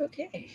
Okay.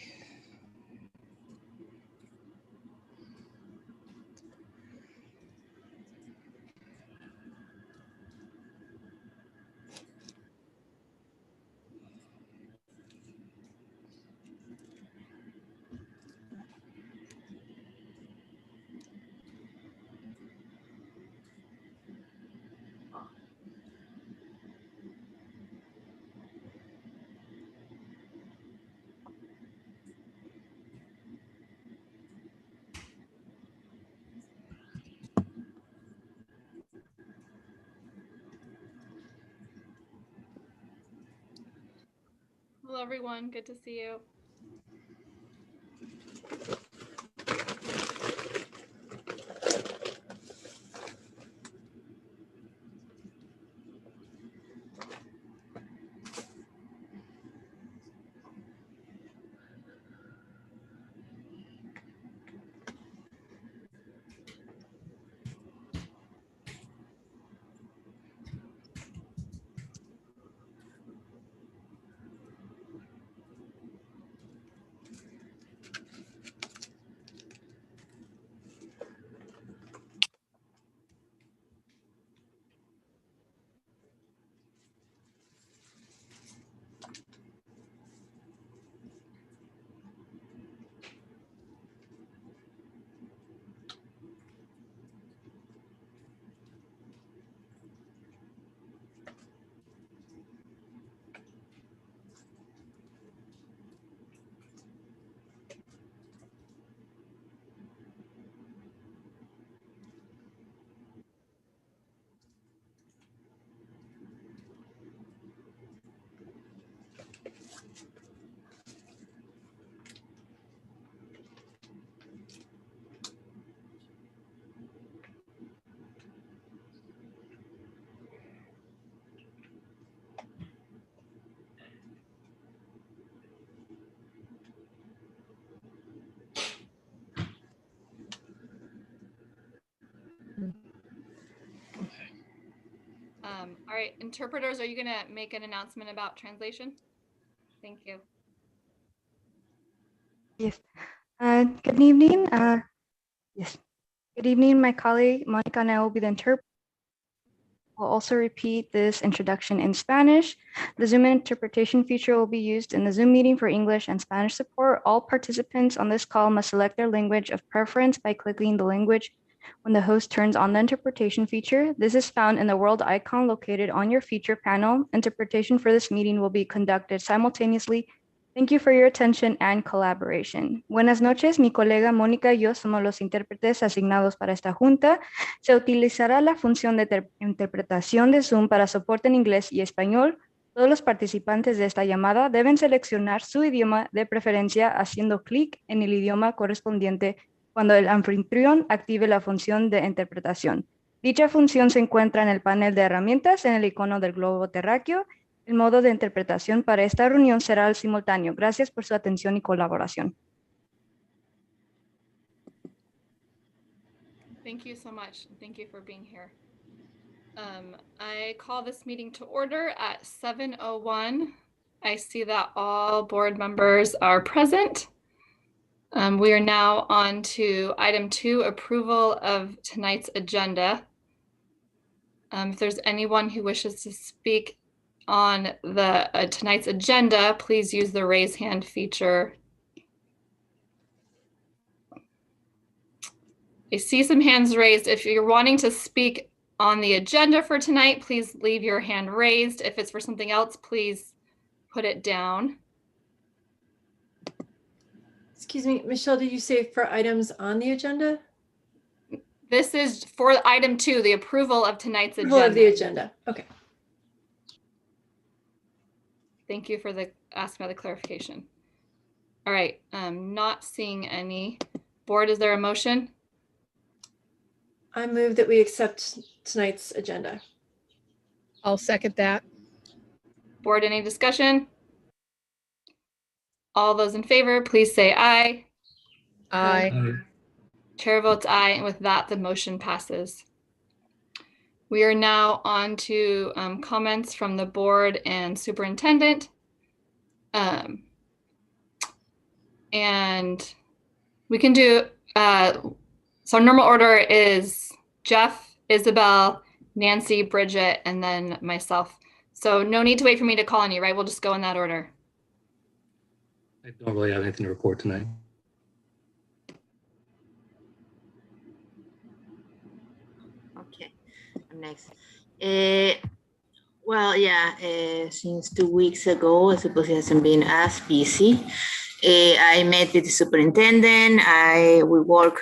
Hello, everyone. Good to see you. All right, interpreters, are you going to make an announcement about translation? Thank you. Yes. Good evening. Yes. Good evening, my colleague Monica and I will be the interpreter. We'll also repeat this introduction in Spanish. The Zoom interpretation feature will be used in the Zoom meeting for English and Spanish support. All participants on this call must select their language of preference by clicking the language when the host turns on the interpretation feature. This is found in the world icon located on your feature panel. Interpretation for this meeting will be conducted simultaneously. Thank you for your attention and collaboration. Buenas noches, mi colega Mónica y yo somos los intérpretes asignados para esta junta. Se utilizará la función de interpretación de Zoom para soporte en inglés y español. Todos los participantes de esta llamada deben seleccionar su idioma de preferencia haciendo clic en el idioma correspondiente cuando el anfitrión active la función de interpretación. Dicha función se encuentra en el panel de herramientas en el icono del globo terráqueo. El modo de interpretación para esta reunión será el simultáneo. Gracias por su atención y colaboración. Thank you so much. Thank you for being here. I call this meeting to order at 7:01. I see that all board members are present. We are now on to item 2, approval of tonight's agenda. If there's anyone who wishes to speak on the tonight's agenda, please use the raise hand feature. I see some hands raised. If you're wanting to speak on the agenda for tonight, please leave your hand raised. If it's for something else, please put it down. Excuse me, Michelle, did you say for items on the agenda? This is for item 2, the approval of tonight's agenda. Approval of the agenda. Okay. Thank you for asking about the clarification. All right, not seeing any. Board, is there a motion? I move that we accept tonight's agenda. I'll second that. Board, any discussion? All those in favor, please say aye. Aye. Chair votes aye, and with that, the motion passes. We are now on to comments from the board and superintendent. And we can do, so normal order is Jeff, Isabel, Nancy, Bridget, and then myself. So no need to wait for me to call on you, right? We'll just go in that order. I don't really have anything to report tonight. Okay, I'm next. Well, yeah, since 2 weeks ago, I suppose it hasn't been as busy. I met with the superintendent. We work,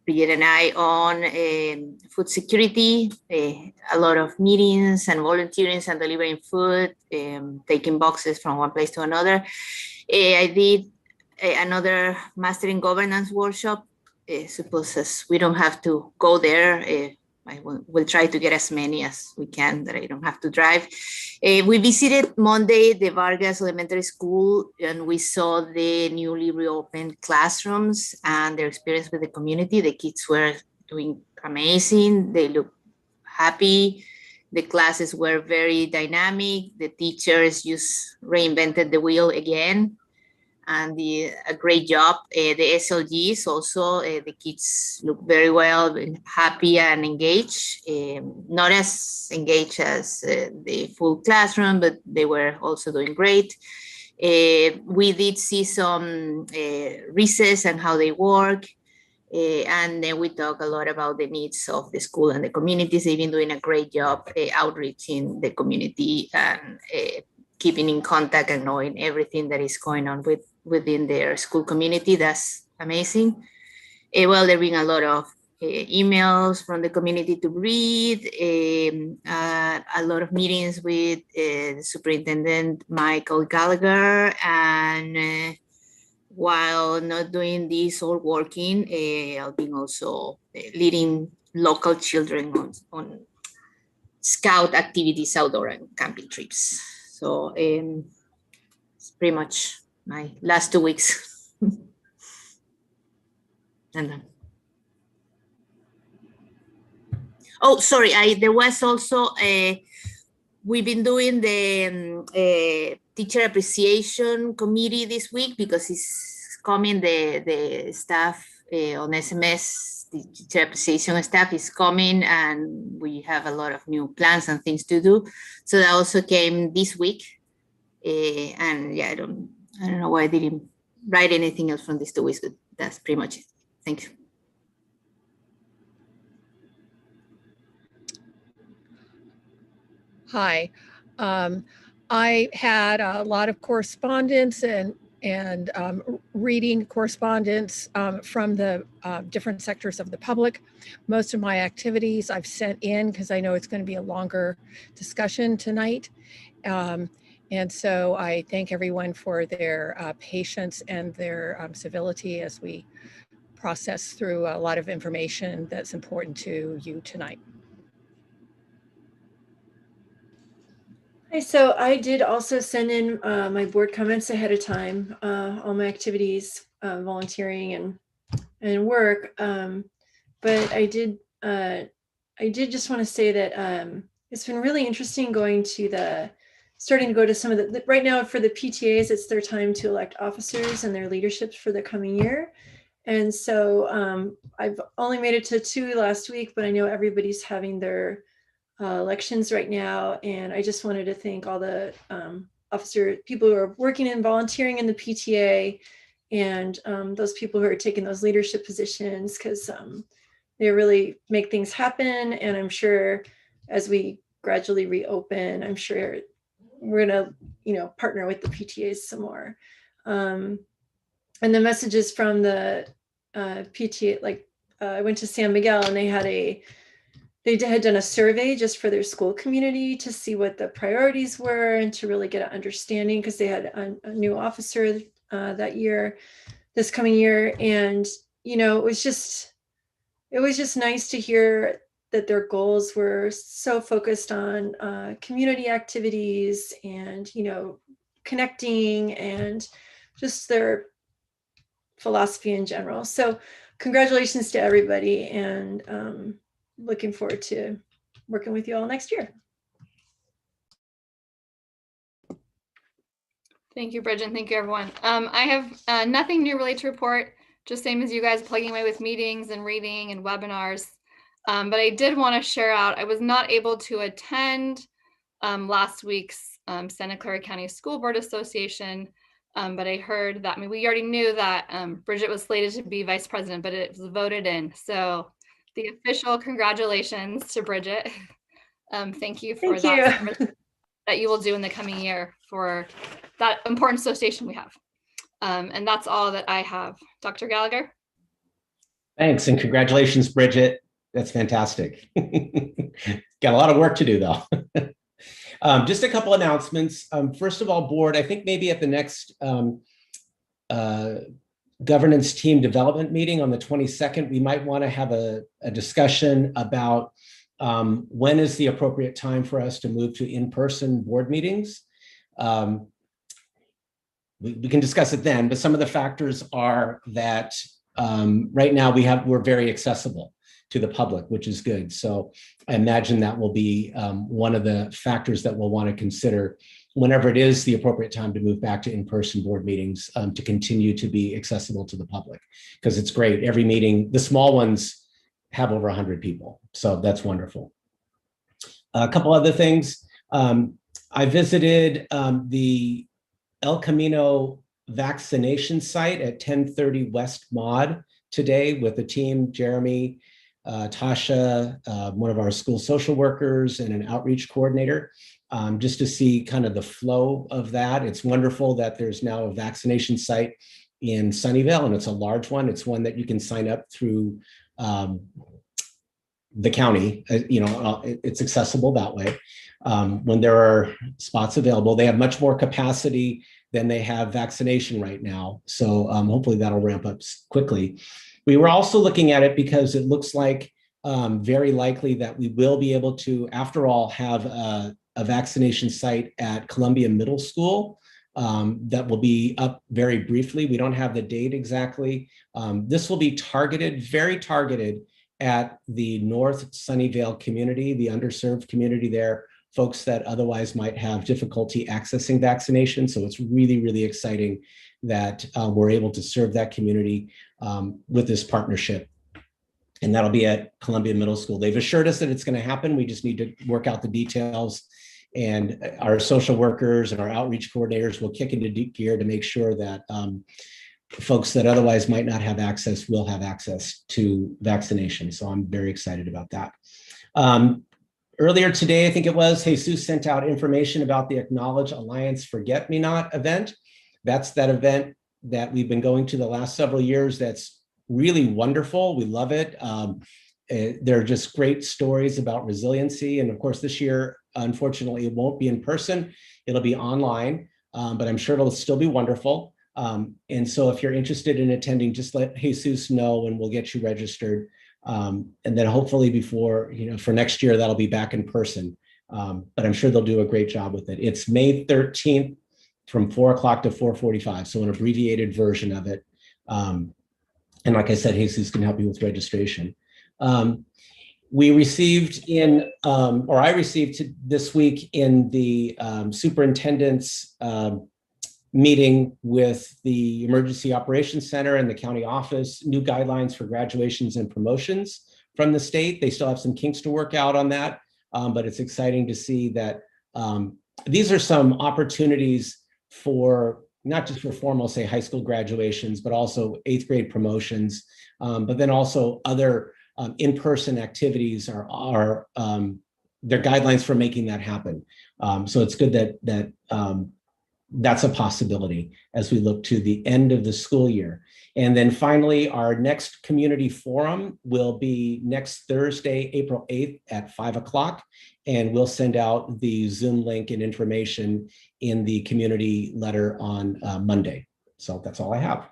Bridget and I, on food security, a lot of meetings and volunteering and delivering food, taking boxes from one place to another. I did another Mastering Governance workshop. Suppose as we don't have to go there, we'll try to get as many as we can that I don't have to drive. We visited Monday the Vargas Elementary School, and we saw the newly reopened classrooms and their experience with the community. The kids were doing amazing. They looked happy. The classes were very dynamic. The teachers just reinvented the wheel again, and a great job. The SLGs also, the kids look very well, happy and engaged. Not as engaged as the full classroom, but they were also doing great. We did see some recess and how they work. And then we talk a lot about the needs of the school and the communities. They've been doing a great job outreaching the community and keeping in contact and knowing everything that is going on within their school community. That's amazing. Well, there have been a lot of emails from the community to read, a lot of meetings with the Superintendent Michael Gallagher, and while not doing this or working, I've been also leading local children on scout activities, outdoor and camping trips. So it's pretty much my last 2 weeks. And oh, sorry, there was also we've been doing the teacher appreciation committee this week because it's coming, the staff on SMS, the teacher appreciation staff is coming, and we have a lot of new plans and things to do. So that also came this week. And yeah, I don't know why I didn't write anything else from these 2 weeks, but that's pretty much it. Thank you. Hi. I had a lot of correspondence and reading correspondence from the different sectors of the public. Most of my activities I've sent in because I know it's going to be a longer discussion tonight. And so I thank everyone for their patience and their civility as we process through a lot of information that's important to you tonight. Hi, so I did also send in my board comments ahead of time, all my activities, volunteering and work. But I did just want to say that it's been really interesting starting to go to some of the, right now for the PTAs, it's their time to elect officers and their leaderships for the coming year. And so I've only made it to 2 last week, but I know everybody's having their elections right now. And I just wanted to thank all the people who are working and volunteering in the PTA and those people who are taking those leadership positions, because they really make things happen. And I'm sure as we gradually reopen, I'm sure we're gonna, partner with the PTAs some more. And the messages from the PTA, I went to San Miguel and they had done a survey just for their school community to see what the priorities were and to really get an understanding, because they had a new officer this coming year. And, it was just nice to hear that their goals were so focused on community activities and, connecting and just their philosophy in general. So congratulations to everybody, and looking forward to working with you all next year. Thank you, Bridget. Thank you, everyone. I have nothing new really to report, just same as you guys, plugging away with meetings and reading and webinars. But I did want to share out, I was not able to attend last week's Santa Clara County School Board Association, but I heard that, I mean, we already knew that Bridget was slated to be vice president, but it was voted in. So the official congratulations to Bridget. Thank you for that service that you will do in the coming year for that important association we have. And that's all that I have. Dr. Gallagher? Thanks, and congratulations, Bridget. That's fantastic. Got a lot of work to do, though. Just a couple announcements. First of all, board, I think maybe at the next governance team development meeting on the 22nd, we might want to have a discussion about when is the appropriate time for us to move to in-person board meetings. We can discuss it then, but some of the factors are that right now we're very accessible to the public, which is good. So I imagine that will be one of the factors that we'll want to consider whenever it is the appropriate time to move back to in-person board meetings, to continue to be accessible to the public, because it's great. Every meeting, the small ones have over 100 people. So that's wonderful. A couple other things. I visited the El Camino vaccination site at 1030 West Maud today with the team, Jeremy, Tasha, one of our school social workers, and an outreach coordinator, just to see kind of the flow of that. It's wonderful that there's now a vaccination site in Sunnyvale, and it's a large one. It's one that you can sign up through the county. It's accessible that way. When there are spots available, they have much more capacity than they have vaccination right now. So hopefully that'll ramp up quickly. We were also looking at it because it looks like very likely that we will be able to, after all, have a vaccination site at Columbia Middle School that will be up very briefly. We don't have the date exactly. This will be targeted, very targeted at the North Sunnyvale community, the underserved community there, folks that otherwise might have difficulty accessing vaccination. So it's really, really exciting that we're able to serve that community with this partnership. And that'll be at Columbia Middle School. They've assured us that it's going to happen. We just need to work out the details. And our social workers and our outreach coordinators will kick into gear to make sure that folks that otherwise might not have access will have access to vaccination. So I'm very excited about that. Earlier today, I think it was, Jesus sent out information about the Acknowledge Alliance Forget-Me-Not event. That's that event that we've been going to the last several years. That's really wonderful. We love it. There are just great stories about resiliency. And of course, this year, unfortunately, it won't be in person. It'll be online, but I'm sure it'll still be wonderful. And so if you're interested in attending, just let Jesus know and we'll get you registered. And then hopefully before, for next year, that'll be back in person. But I'm sure they'll do a great job with it. It's May 13th from 4 o'clock to 4:45. So an abbreviated version of it. And like I said, Jesus can help you with registration. We received I received this week in the superintendent's meeting with the Emergency Operations Center and the county office, new guidelines for graduations and promotions from the state. They still have some kinks to work out on that, but it's exciting to see that these are some opportunities for not just for formal, say, high school graduations, but also 8th grade promotions, but then also other in-person activities are their guidelines for making that happen. So it's good that that's a possibility as we look to the end of the school year. And then finally, our next community forum will be next Thursday, April 8th at 5 o'clock. And we'll send out the Zoom link and information in the community letter on Monday. So that's all I have.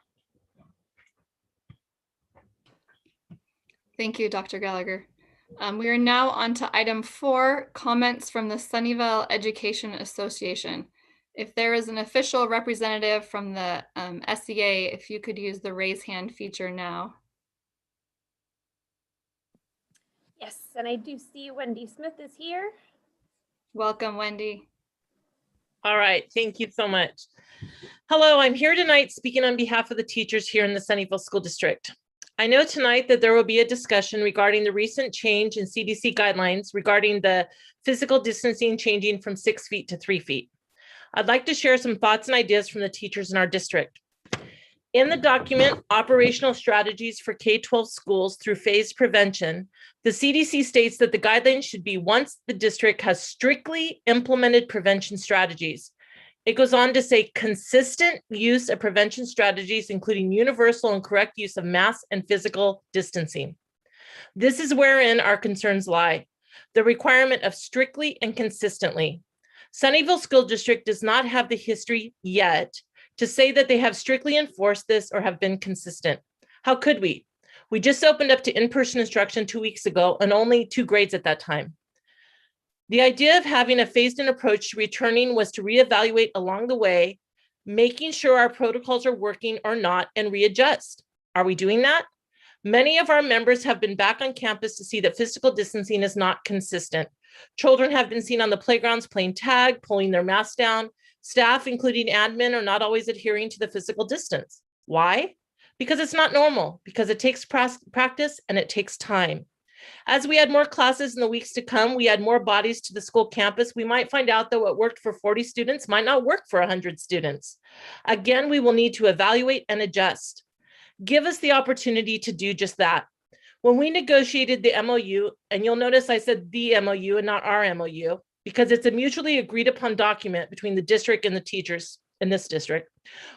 Thank you, Dr. Gallagher. We are now on to item 4, comments from the Sunnyvale Education Association. If there is an official representative from the SEA, if you could use the raise hand feature now. Yes, and I do see Wendy Smith is here. Welcome, Wendy. All right, thank you so much. Hello, I'm here tonight speaking on behalf of the teachers here in the Sunnyvale School District. I know tonight that there will be a discussion regarding the recent change in CDC guidelines regarding the physical distancing changing from 6 feet to 3 feet. I'd like to share some thoughts and ideas from the teachers in our district. In the document, Operational Strategies for K-12 Schools Through Phased Prevention, the CDC states that the guidelines should be once the district has strictly implemented prevention strategies. It goes on to say consistent use of prevention strategies, including universal and correct use of masks and physical distancing. This is wherein our concerns lie, the requirement of strictly and consistently. Sunnyvale School District does not have the history yet to say that they have strictly enforced this or have been consistent. How could we? We just opened up to in-person instruction 2 weeks ago and only 2 grades at that time. The idea of having a phased-in approach to returning was to reevaluate along the way, making sure our protocols are working or not and readjust. Are we doing that? Many of our members have been back on campus to see that physical distancing is not consistent. Children have been seen on the playgrounds playing tag, pulling their masks down. Staff, including admin, are not always adhering to the physical distance. Why? Because it's not normal, because it takes practice and it takes time. As we add more classes in the weeks to come, we add more bodies to the school campus, we might find out that what worked for 40 students might not work for 100 students. Again, we will need to evaluate and adjust. Give us the opportunity to do just that. When we negotiated the MOU, and you'll notice I said the MOU and not our MOU, because it's a mutually agreed upon document between the district and the teachers in this district.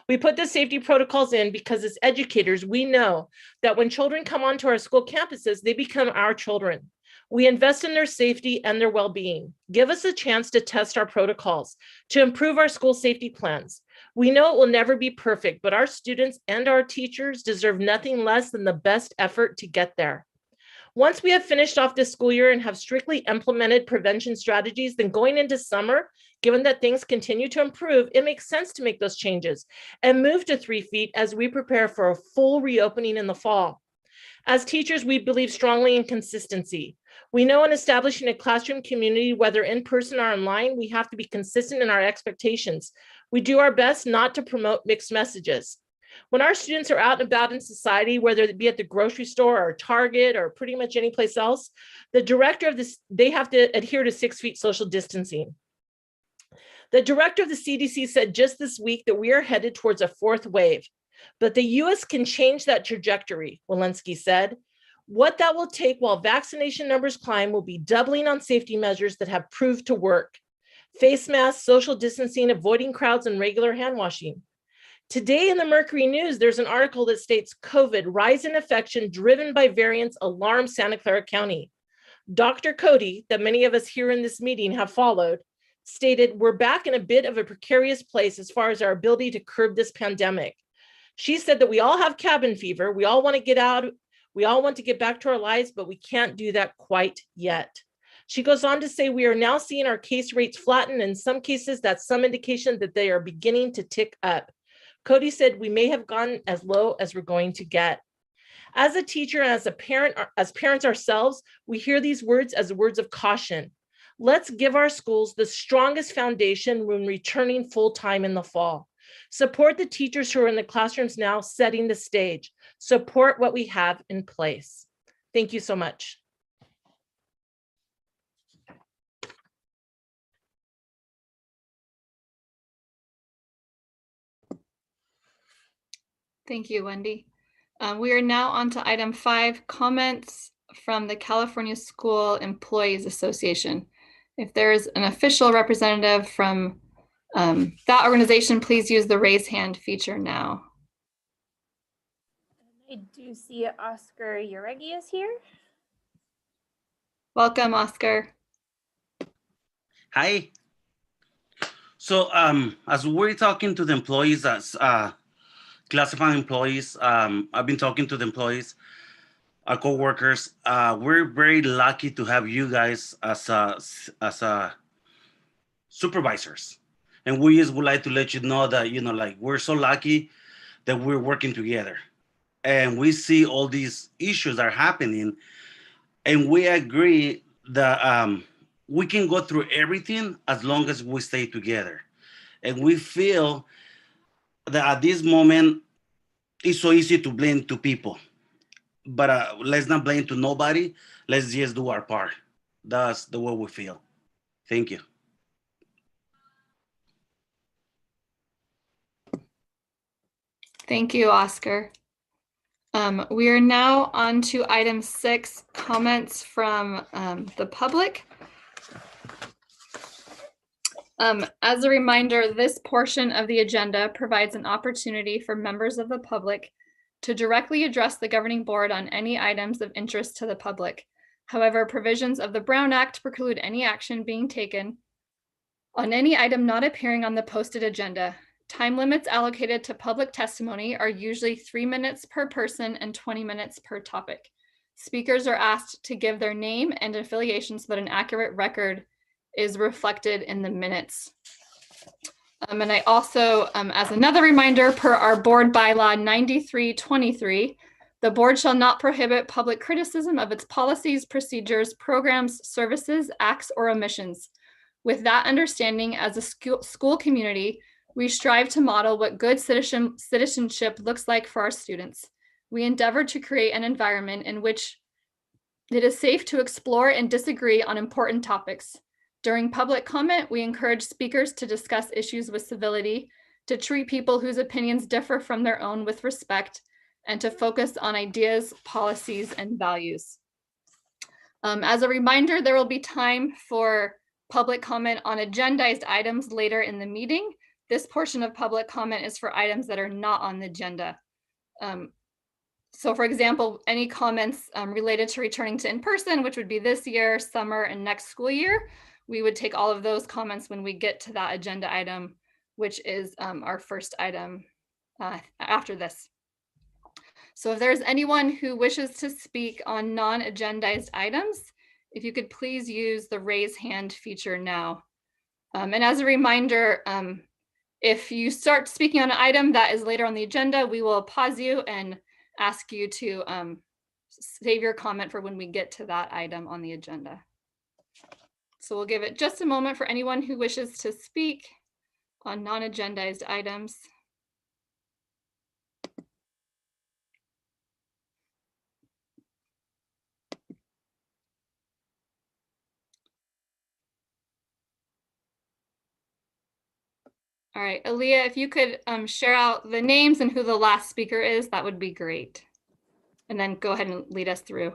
We put the safety protocols in because as educators, we know that when children come onto our school campuses, they become our children. We invest in their safety and their well-being. Give us a chance to test our protocols, to improve our school safety plans. We know it will never be perfect, but our students and our teachers deserve nothing less than the best effort to get there. Once we have finished off this school year and have strictly implemented prevention strategies, then going into summer, given that things continue to improve, it makes sense to make those changes and move to 3 feet as we prepare for a full reopening in the fall. As teachers, we believe strongly in consistency. We know in establishing a classroom community, whether in person or online, we have to be consistent in our expectations. We do our best not to promote mixed messages. When our students are out and about in society, whether it be at the grocery store or Target or pretty much any place else, the director of this, they have to adhere to 6 feet social distancing. The director of the CDC said just this week that we are headed towards a 4th wave, but the US can change that trajectory, Walensky said. What that will take while vaccination numbers climb will be doubling on safety measures that have proved to work. Face masks, social distancing, avoiding crowds, and regular hand washing. Today in the Mercury News, there's an article that states COVID rise in infection driven by variants alarm Santa Clara County. Dr. Cody, that many of us here in this meeting have followed, stated we're back in a bit of a precarious place as far as our ability to curb this pandemic. She said that we all have cabin fever. We all want to get out. We all want to get back to our lives, but we can't do that quite yet. She goes on to say we are now seeing our case rates flatten. In some cases, that's some indication that they are beginning to tick up. Cody said we may have gone as low as we're going to get. As a teacher and as a parent, as parents ourselves, we hear these words as words of caution. Let's give our schools the strongest foundation when returning full-time in the fall. Support the teachers who are in the classrooms now setting the stage. Support what we have in place. Thank you so much. Thank you, Wendy. We are now on to item 5, comments from the California School Employees Association. If there's an official representative from that organization, please use the raise hand feature now. I do see Oscar Uregi is here. Welcome, Oscar. Hi. So as we're talking to the employees as classified employees, I've been talking to the employees, our co-workers. We're very lucky to have you guys as supervisors. And we just would like to let you know that, like we're so lucky that we're working together. And we see all these issues that are happening. And we agree that we can go through everything as long as we stay together. And we feel that at this moment, it's so easy to blame to people. But let's not blame to nobody. Let's just do our part. That's the way we feel. Thank you. Thank you, Oscar. We are now on to item 6, comments from the public. As a reminder, this portion of the agenda provides an opportunity for members of the public to directly address the governing board on any items of interest to the public. However, provisions of the Brown Act preclude any action being taken on any item not appearing on the posted agenda. Time limits allocated to public testimony are usually 3 minutes per person and 20 minutes per topic. Speakers are asked to give their name and affiliation so that an accurate record is reflected in the minutes. And I also, as another reminder, per our board bylaw 9323, the board shall not prohibit public criticism of its policies, procedures, programs, services, acts, or omissions. With that understanding, as a school community, we strive to model what good citizenship looks like for our students. We endeavor to create an environment in which it is safe to explore and disagree on important topics. During public comment, we encourage speakers to discuss issues with civility, to treat people whose opinions differ from their own with respect, and to focus on ideas, policies, and values. As a reminder, there will be time for public comment on agendized items later in the meeting. This portion of public comment is for items that are not on the agenda. So for example, any comments related to returning to in-person, which would be this year, summer, and next school year, we would take all of those comments when we get to that agenda item, which is our first item after this. So if there's anyone who wishes to speak on non-agendized items, if you could please use the raise hand feature now. And as a reminder, if you start speaking on an item that is later on the agenda, we will pause you and ask you to save your comment for when we get to that item on the agenda. So we'll give it just a moment for anyone who wishes to speak on non-agendized items. All right, Aaliyah, if you could share out the names and who the last speaker is, that would be great. And then go ahead and lead us through.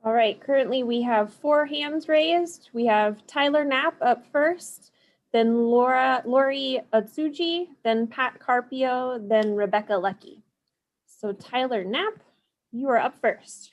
All right, currently we have 4 hands raised. We have Tyler Knapp up first, then Lori Otsuji, then Pat Carpio, then Rebecca Lecky. So Tyler Knapp, you are up first.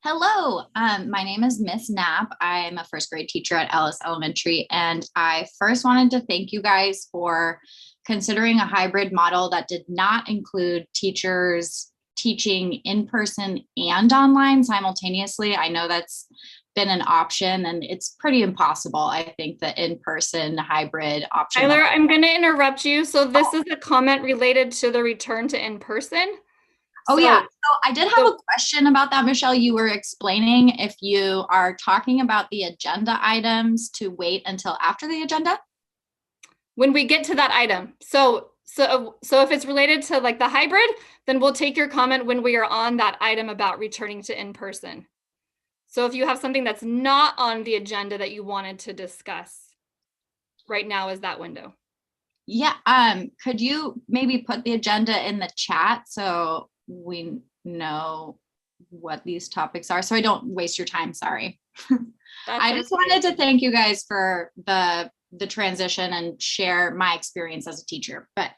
Hello, my name is Miss Knapp. I'm a first grade teacher at Ellis Elementary, and I first wanted to thank you guys for considering a hybrid model that did not include teachers teaching in person and online simultaneously. I know that's been an option and it's pretty impossible. I think the in-person hybrid option. Tyler, I'm going to interrupt you. So this is a comment related to the return to in-person. Oh, yeah. So I did have a question about that, Michelle. You were explaining if you are talking about the agenda items to wait until after the agenda? When we get to that item. So if it's related to like the hybrid, then we'll take your comment when we are on that item about returning to in-person. So if you have something that's not on the agenda that you wanted to discuss, right now is that window. Yeah. Could you maybe put the agenda in the chat so we know what these topics are, so I don't waste your time? Sorry. I just wanted to thank you guys for the transition and share my experience as a teacher, but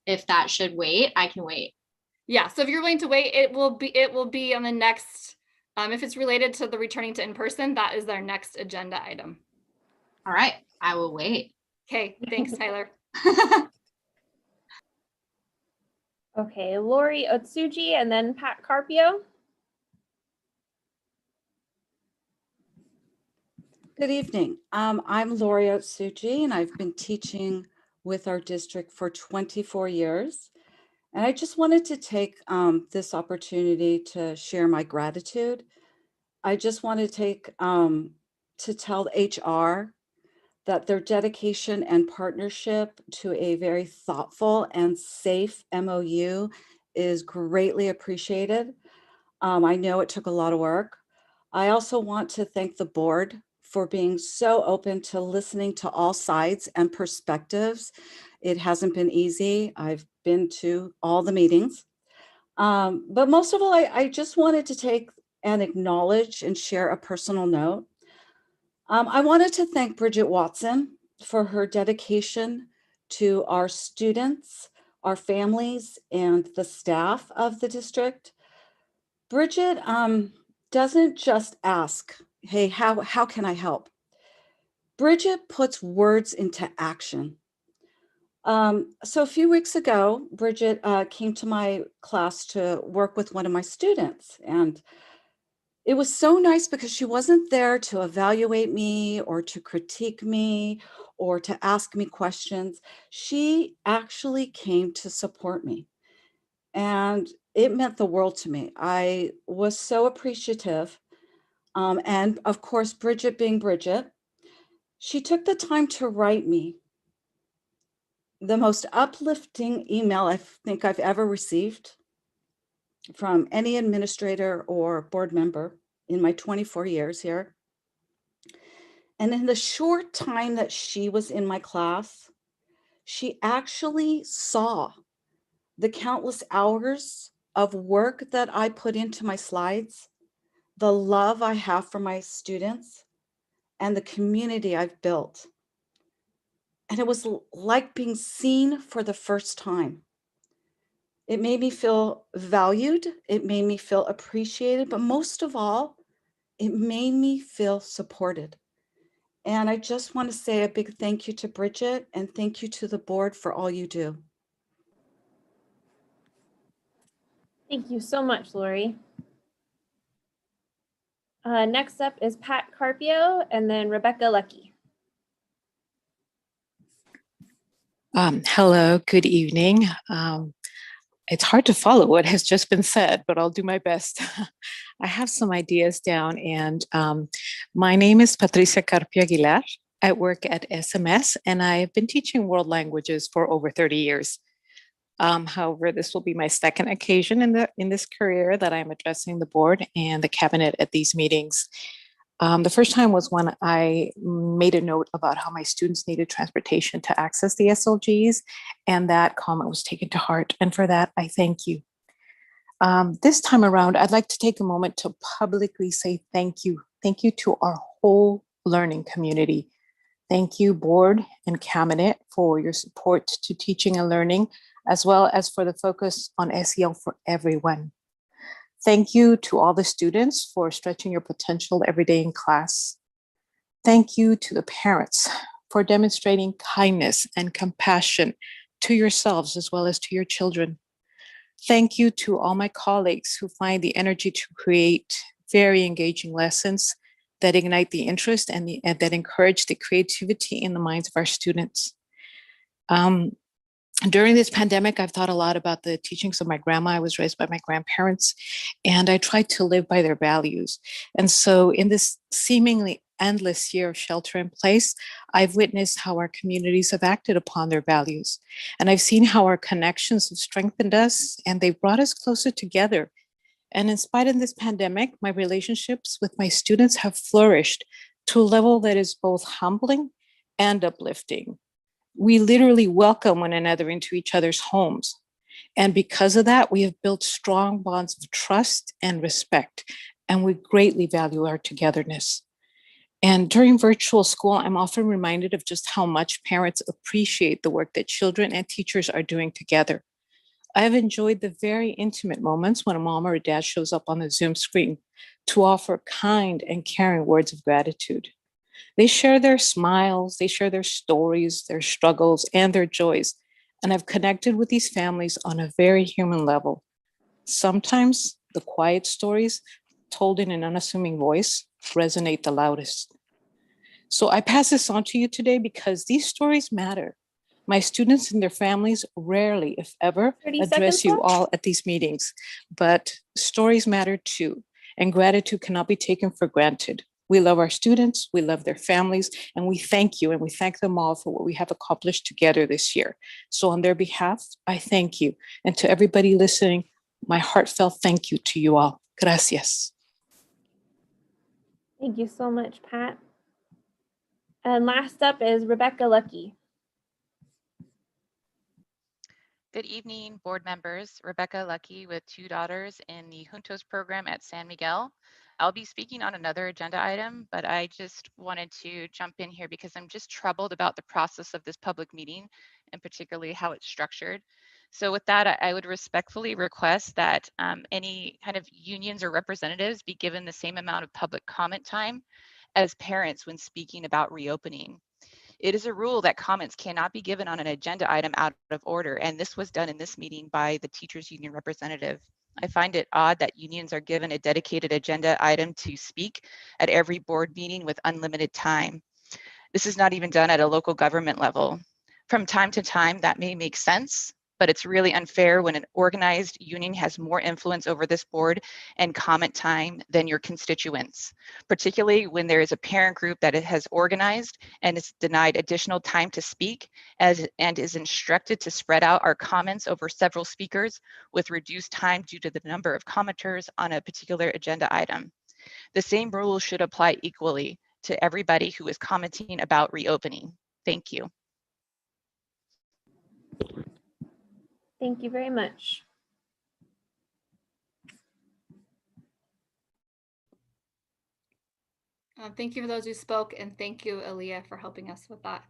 if that should wait, I can wait. Yeah, so if you're willing to wait, it will be on the next, if it's related to the returning to in-person, that is our next agenda item. All right, I will wait. Okay, thanks, Tyler. Okay, Lori Otsuji and then Pat Carpio. Good evening. I'm Lori Otsuji, and I've been teaching with our district for 24 years. And I just wanted to take this opportunity to share my gratitude. I just want to take to tell HR that their dedication and partnership to a very thoughtful and safe MOU is greatly appreciated. I know it took a lot of work. I also want to thank the board for being so open to listening to all sides and perspectives. It hasn't been easy. I've been to all the meetings. But most of all, I just wanted to take and acknowledge and share a personal note. I wanted to thank Bridget Watson for her dedication to our students, our families, and the staff of the district. Bridget doesn't just ask, hey, how can I help? Bridget puts words into action. So a few weeks ago, Bridget came to my class to work with one of my students. And it was so nice because she wasn't there to evaluate me or to critique me or to ask me questions. She actually came to support me. And it meant the world to me. I was so appreciative. And of course, Bridget being Bridget, she took the time to write me the most uplifting email I think I've ever received from any administrator or board member in my 24 years here. And in the short time that she was in my class, she actually saw the countless hours of work that I put into my slides, the love I have for my students, and the community I've built. And it was like being seen for the first time. It made me feel valued. It made me feel appreciated, but most of all, it made me feel supported. And I just want to say a big thank you to Bridget and thank you to the board for all you do. Thank you so much, Lori. Next up is Pat Carpio and then Rebecca Lucky. Hello, good evening. It's hard to follow what has just been said, but I'll do my best. I have some ideas down, and my name is Patricia Carpio Aguilar. I work at SMS, and I've been teaching world languages for over 30 years. However, this will be my second occasion in this career that I'm addressing the board and the cabinet at these meetings. The first time was when I made a note about how my students needed transportation to access the SLGs, and that comment was taken to heart. And for that, I thank you. This time around, I'd like to take a moment to publicly say thank you. Thank you to our whole learning community. Thank you, board and cabinet, for your support to teaching and learning, as well as for the focus on SEL for everyone. Thank you to all the students for stretching your potential every day in class. Thank you to the parents for demonstrating kindness and compassion to yourselves as well as to your children. Thank you to all my colleagues who find the energy to create very engaging lessons that ignite the interest and that encourage the creativity in the minds of our students. During this pandemic, I've thought a lot about the teachings of my grandma. I was raised by my grandparents, and I tried to live by their values. And so in this seemingly endless year of shelter in place, I've witnessed how our communities have acted upon their values. And I've seen how our connections have strengthened us, and they've brought us closer together. And in spite of this pandemic, my relationships with my students have flourished to a level that is both humbling and uplifting. We literally welcome one another into each other's homes. And because of that, we have built strong bonds of trust and respect, and we greatly value our togetherness. And during virtual school, I'm often reminded of just how much parents appreciate the work that children and teachers are doing together. I've enjoyed the very intimate moments when a mom or a dad shows up on the Zoom screen to offer kind and caring words of gratitude. They share their smiles, they share their stories, their struggles, and their joys. And I've connected with these families on a very human level. Sometimes the quiet stories told in an unassuming voice resonate the loudest. So I pass this on to you today because these stories matter. My students and their families rarely, if ever, 30 address seconds you left. all at these meetings, but stories matter too, and gratitude cannot be taken for granted. We love our students, we love their families, and we thank you, and we thank them all for what we have accomplished together this year. So on their behalf, I thank you. And to everybody listening, my heartfelt thank you to you all. Gracias. Thank you so much, Pat. And last up is Rebecca Lucky. Good evening, board members. Rebecca Lucky with 2 daughters in the Juntos program at San Miguel. I'll be speaking on another agenda item, but I just wanted to jump in here because I'm just troubled about the process of this public meeting and particularly how it's structured. So with that, I would respectfully request that any kind of unions or representatives be given the same amount of public comment time as parents when speaking about reopening. It is a rule that comments cannot be given on an agenda item out of order, and this was done in this meeting by the teachers union representative. I find it odd that unions are given a dedicated agenda item to speak at every board meeting with unlimited time. This is not even done at a local government level. From time to time, that may make sense, but it's really unfair when an organized union has more influence over this board and comment time than your constituents, particularly when there is a parent group that it has organized and is denied additional time to speak and is instructed to spread out our comments over several speakers with reduced time due to the number of commenters on a particular agenda item. The same rule should apply equally to everybody who is commenting about reopening. Thank you. Thank you very much. Thank you for those who spoke, and thank you, Aaliyah, for helping us with that.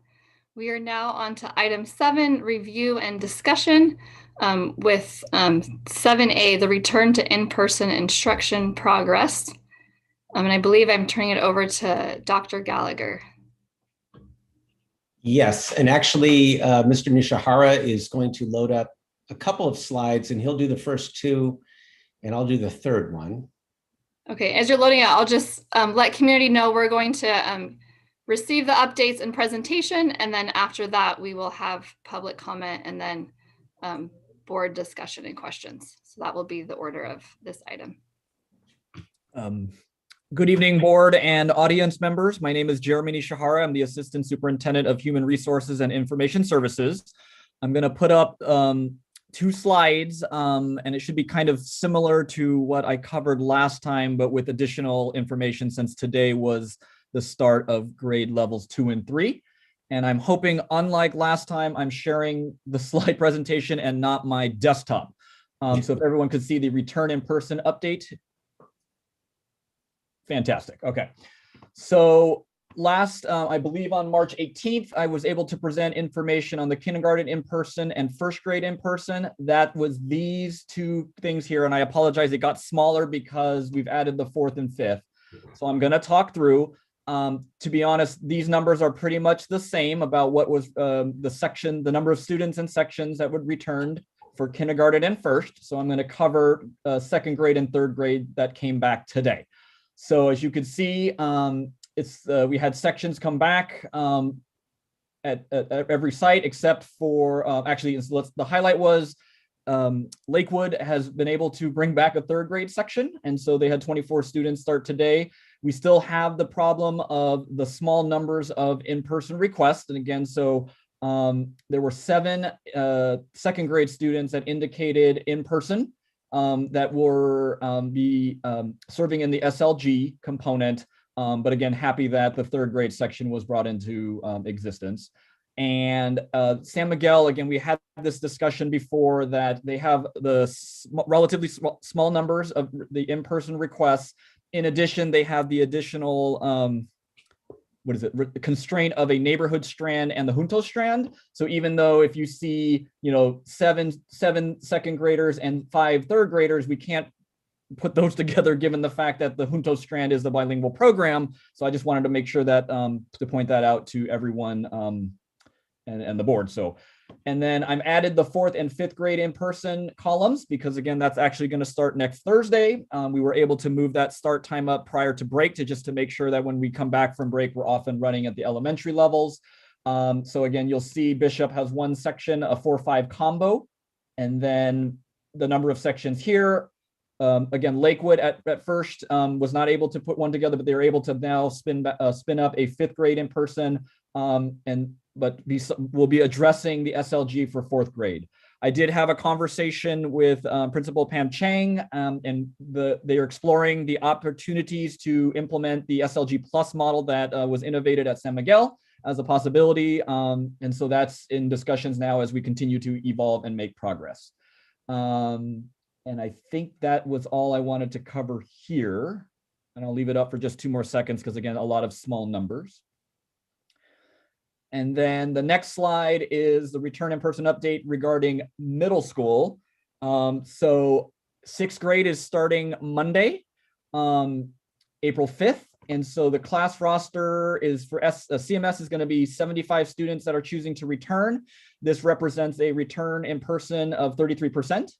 We are now on to item 7, review and discussion with 7A, the return to in-person instruction progress. And I believe I'm turning it over to Dr. Gallagher. Yes, and actually, Mr. Nishihara is going to load up a couple of slides, and he'll do the first 2, and I'll do the third one. Okay, as you're loading it, I'll just let community know we're going to receive the updates and presentation, and then after that, we will have public comment and then board discussion and questions. So that will be the order of this item. Good evening, board and audience members. My name is Jeremy Nishihara. I'm the Assistant Superintendent of Human Resources and Information Services. I'm going to put up 2 slides, and it should be kind of similar to what I covered last time, but with additional information since today was the start of grade levels 2 and 3. And I'm hoping, unlike last time, I'm sharing the slide presentation and not my desktop. So if everyone could see the return in person update. Fantastic. Okay. So last, I believe on March 18th, I was able to present information on the kindergarten in person and first grade in person. That was these 2 things here. And I apologize, it got smaller because we've added the 4th and 5th. So I'm going to talk through. To be honest, these numbers are pretty much the same about what was the number of students and sections that would returned for kindergarten and first. So I'm going to cover 2nd grade and 3rd grade that came back today. So as you can see, we had sections come back at every site except for the highlight was Lakewood has been able to bring back a 3rd grade section, and so they had 24 students start today. We still have the problem of the small numbers of in-person requests, and again, so there were 7 2nd grade students that indicated in person that were be serving in the SLG component. But again, happy that the 3rd grade section was brought into existence. And San Miguel, again, we had this discussion before that they have the relatively small numbers of the in-person requests. In addition, they have the additional, constraint of a neighborhood strand and the Juntos strand. So even though if you see, 7 2nd graders and 5 3rd graders, we can't put those together given the fact that the Juntos strand is the bilingual program. So I just wanted to make sure that to point that out to everyone and the board. So, and then I'm added the 4th and 5th grade in-person columns because again, that's actually going to start next Thursday. We were able to move that start time up prior to break just to make sure that when we come back from break, we're off and running at the elementary levels. So again, you'll see Bishop has one section, a 4-5 combo, and then the number of sections here. Again, Lakewood at first was not able to put one together, but they're able to now spin up a 5th grade in person, but we'll be addressing the SLG for 4th grade. I did have a conversation with Principal Pam Chang, and they are exploring the opportunities to implement the SLG Plus model that was innovated at San Miguel as a possibility. And so that's in discussions now as we continue to evolve and make progress. And I think that was all I wanted to cover here. And I'll leave it up for just 2 more seconds because, again, a lot of small numbers. And then the next slide is the return in-person update regarding middle school. So 6th grade is starting Monday, April 5th. And so the class roster is for CMS is going to be 75 students that are choosing to return. This represents a return in person of 33%.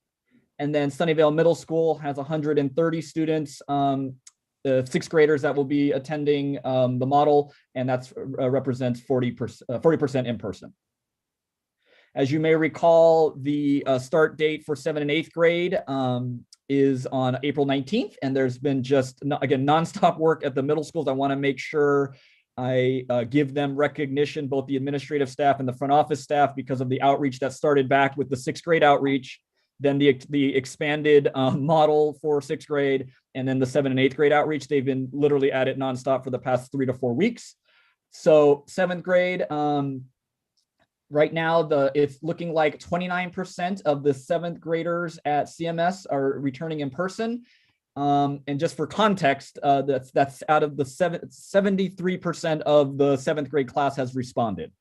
And then Sunnyvale Middle School has 130 students, the 6th graders that will be attending the model, and that's represents 40% in person. As you may recall, the start date for 7th and 8th grade is on April 19th, and there's been just, again, nonstop work at the middle schools. I want to make sure I give them recognition, both the administrative staff and the front office staff, because of the outreach that started back with the 6th grade outreach, then the expanded model for 6th grade, and then the 7th and 8th grade outreach. They've been literally at it nonstop for the past 3 to 4 weeks. So 7th grade, right now, it's looking like 29% of the 7th graders at CMS are returning in person. And just for context, that's out of the 73% of the 7th grade class has responded.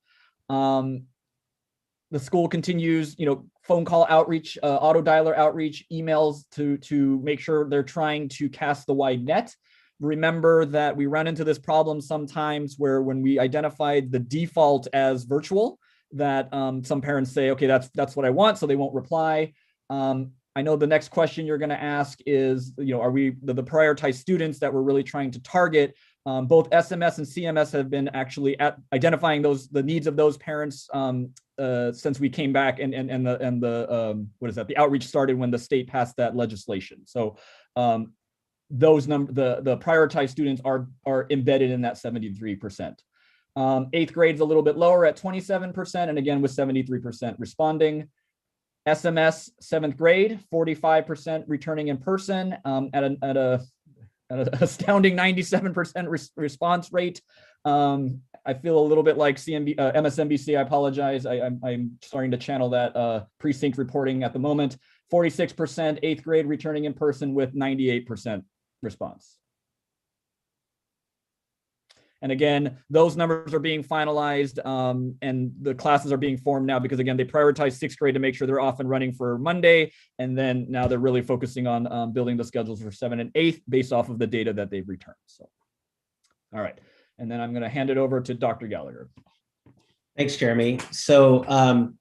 The school continues, phone call outreach, auto dialer outreach, emails to make sure they're trying to cast the wide net. Remember that we run into this problem sometimes where when we identified the default as virtual, that some parents say, okay, that's what I want, so they won't reply. I know the next question you're going to ask is, are we the prioritized students that we're really trying to target? Both SMS and CMS have been actually identifying the needs of those parents since we came back and the outreach started when the state passed that legislation. So the prioritized students are embedded in that 73%. 8th grade is a little bit lower at 27%, and again with 73% responding. SMS 7th grade, 45% returning in person at an astounding 97% response rate. I feel a little bit like MSNBC. I apologize. I'm starting to channel that precinct reporting at the moment. 46% 8th grade returning in person with 98% response. And again, those numbers are being finalized and the classes are being formed now because, again, they prioritize 6th grade to make sure they're off and running for Monday. And then now they're really focusing on building the schedules for 7th and 8th based off of the data that they've returned. So, all right. And then I'm going to hand it over to Dr. Gallagher. Thanks, Jeremy. So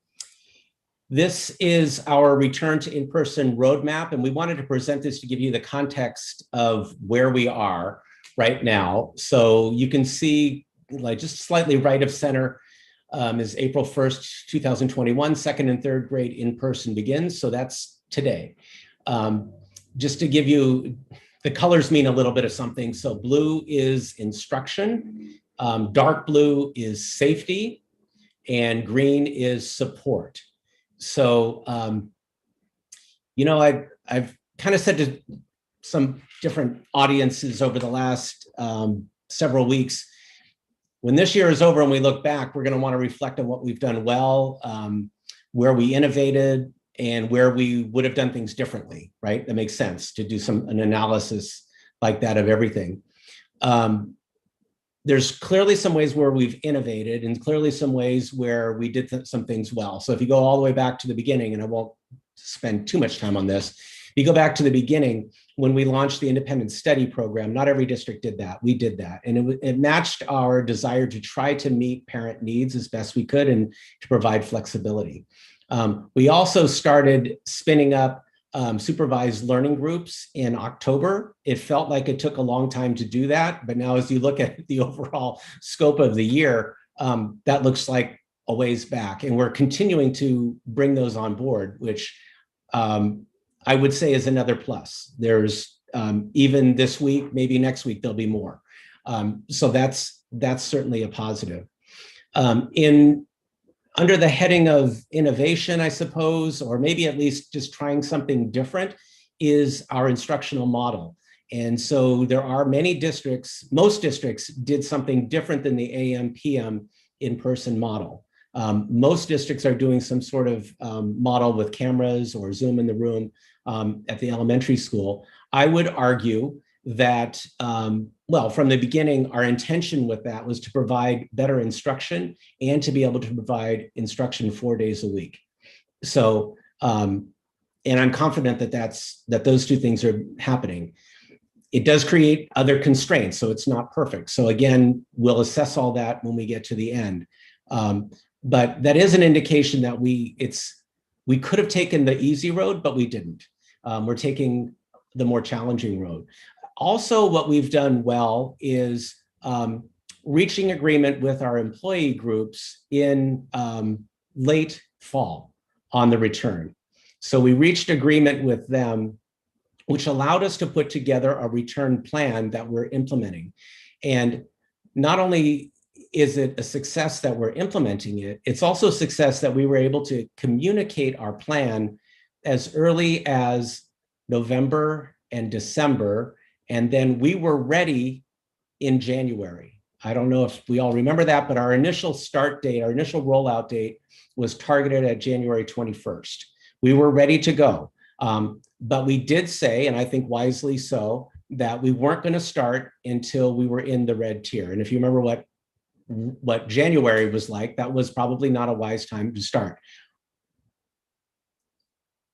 this is our return to in-person roadmap, and we wanted to present this to give you the context of where we are right now. So you can see, like, just slightly right of center is April 1st, 2021, 2nd and 3rd grade in-person begins. So that's today. Just to give you, the colors mean a little bit of something. So blue is instruction, dark blue is safety, and green is support. So, I've kind of said to some different audiences over the last several weeks, when this year is over and we look back, we're going to want to reflect on what we've done well, where we innovated, and where we would have done things differently, right? That makes sense to do an analysis like that of everything. There's clearly some ways where we've innovated and clearly some ways where we did some things well. So if you go all the way back to the beginning, and I won't spend too much time on this, if you go back to the beginning, when we launched the independent study program, not every district did that. We did that. And it matched our desire to try to meet parent needs as best we could and to provide flexibility. We also started spinning up supervised learning groups in October. It felt like it took a long time to do that, but now as you look at the overall scope of the year, that looks like a ways back. And we're continuing to bring those on board, which I would say is another plus. There's even this week, maybe next week, there'll be more. So that's certainly a positive. Under the heading of innovation, I suppose, or maybe at least just trying something different, is our instructional model. And so there are many districts, most districts did something different than the AM/PM in-person model. Most districts are doing some sort of model with cameras or Zoom in the room at the elementary school. I would argue that, well, from the beginning, our intention with that was to provide better instruction and to be able to provide instruction 4 days a week. So, and I'm confident that those two things are happening. It does create other constraints, so it's not perfect. So again, we'll assess all that when we get to the end. But that is an indication that we could have taken the easy road, but we didn't. We're taking the more challenging road. Also, what we've done well is reaching agreement with our employee groups in late fall on the return. So we reached agreement with them, which allowed us to put together a return plan that we're implementing. And not only is it a success that we're implementing it, it's also a success that we were able to communicate our plan as early as November and December, and then we were ready in January. I don't know if we all remember that, but our initial start date, our initial rollout date was targeted at January 21st. We were ready to go. But we did say, and I think wisely so, that we weren't going to start until we were in the red tier. And if you remember what January was like, that was probably not a wise time to start.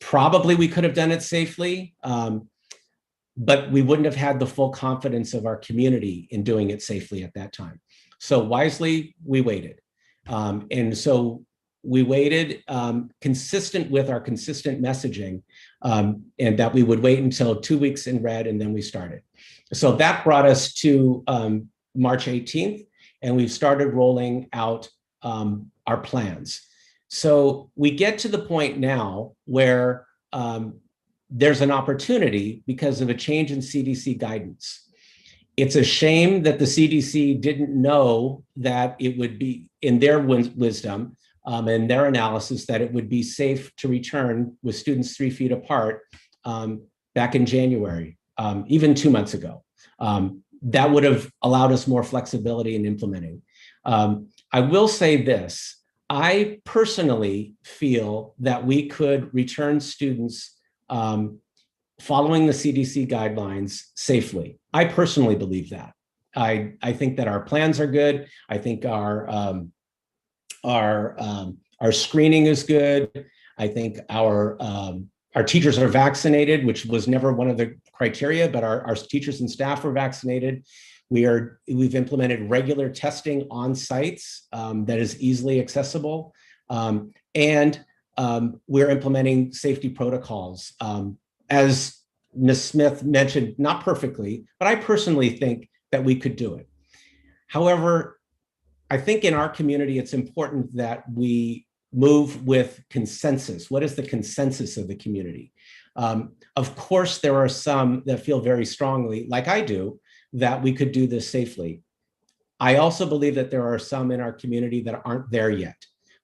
Probably we could have done it safely, but we wouldn't have had the full confidence of our community in doing it safely at that time. So wisely, we waited. And so we waited consistent with our consistent messaging, and that we would wait until 2 weeks in red and then we started. So that brought us to March 18th, and we've started rolling out our plans. So we get to the point now where there's an opportunity because of a change in CDC guidance. It's a shame that the CDC didn't know that it would be, in their wisdom and their analysis, that it would be safe to return with students 3 feet apart back in January, even 2 months ago. That would have allowed us more flexibility in implementing. I will say this, I personally feel that we could return students following the CDC guidelines safely. I personally believe that. I think that our plans are good. I think our screening is good. I think our teachers are vaccinated, which was never one of the criteria, but our teachers and staff are vaccinated. We've implemented regular testing on sites that is easily accessible. And we're implementing safety protocols. As Ms. Smith mentioned, not perfectly, but I personally think that we could do it. However, I think in our community, it's important that we move with consensus. What is the consensus of the community? Of course, there are some that feel very strongly, like I do, that we could do this safely. I also believe that there are some in our community that aren't there yet.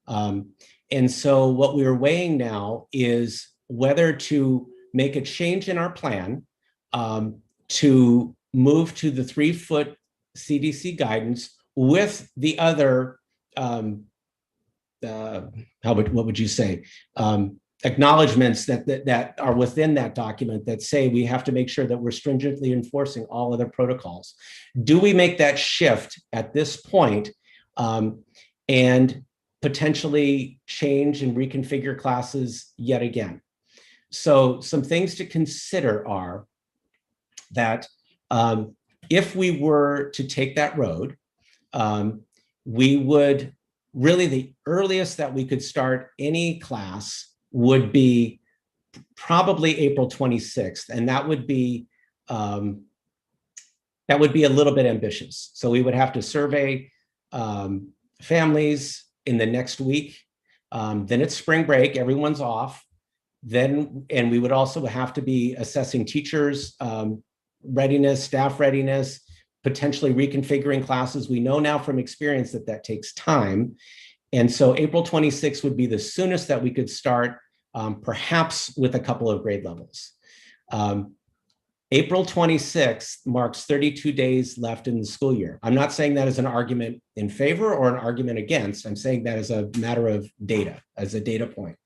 And so what we're weighing now is whether to make a change in our plan to move to the 3-foot CDC guidance with the other, what would you say, acknowledgements that are within that document that say we have to make sure that we're stringently enforcing all other protocols. Do we make that shift at this point and potentially change and reconfigure classes yet again? So some things to consider are that if we were to take that road, we would really, the earliest that we could start any class would be probably April 26th, and that would be a little bit ambitious. So we would have to survey families in the next week. Then it's spring break, everyone's off. Then, and we would also have to be assessing teachers' readiness, staff readiness, potentially reconfiguring classes. We know now from experience that that takes time. And so April 26th would be the soonest that we could start, perhaps with a couple of grade levels. April 26th marks 32 days left in the school year. I'm not saying that as an argument in favor or an argument against. I'm saying that as a matter of data, as a data point.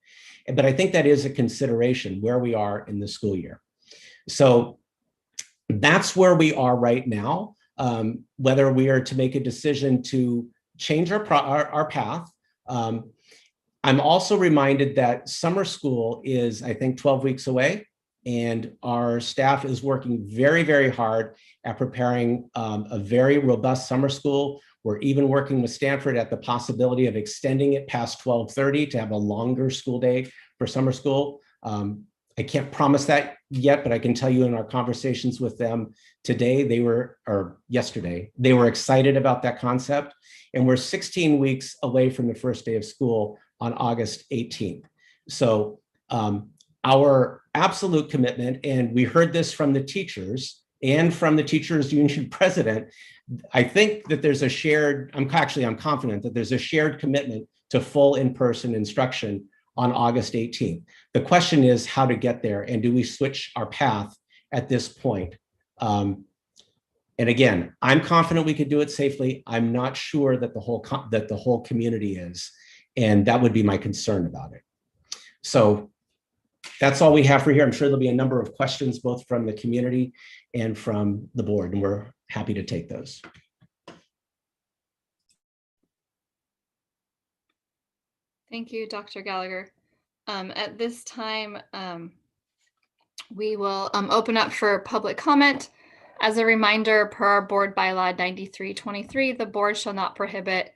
But I think that is a consideration where we are in the school year. So that's where we are right now. Whether we are to make a decision to change our path. I'm also reminded that summer school is, I think, 12 weeks away. And our staff is working very, very hard at preparing a very robust summer school. We're even working with Stanford at the possibility of extending it past 12:30 to have a longer school day for summer school. I can't promise that yet, but I can tell you in our conversations with them today, or yesterday, they were excited about that concept. And we're 16 weeks away from the first day of school on August 18th. So our absolute commitment, and we heard this from the teachers and from the teachers union president, I think that there's a shared, I'm confident that there's a shared commitment to full in-person instruction on August 18th. The question is how to get there, and do we switch our path at this point? And again, I'm confident we could do it safely. I'm not sure that the whole community is, and that would be my concern about it. So that's all we have for here. I'm sure there'll be a number of questions both from the community and from the board, and we're happy to take those. Thank you, Dr. Gallagher. At this time, we will open up for public comment. As a reminder, per our board bylaw 9323, the board shall not prohibit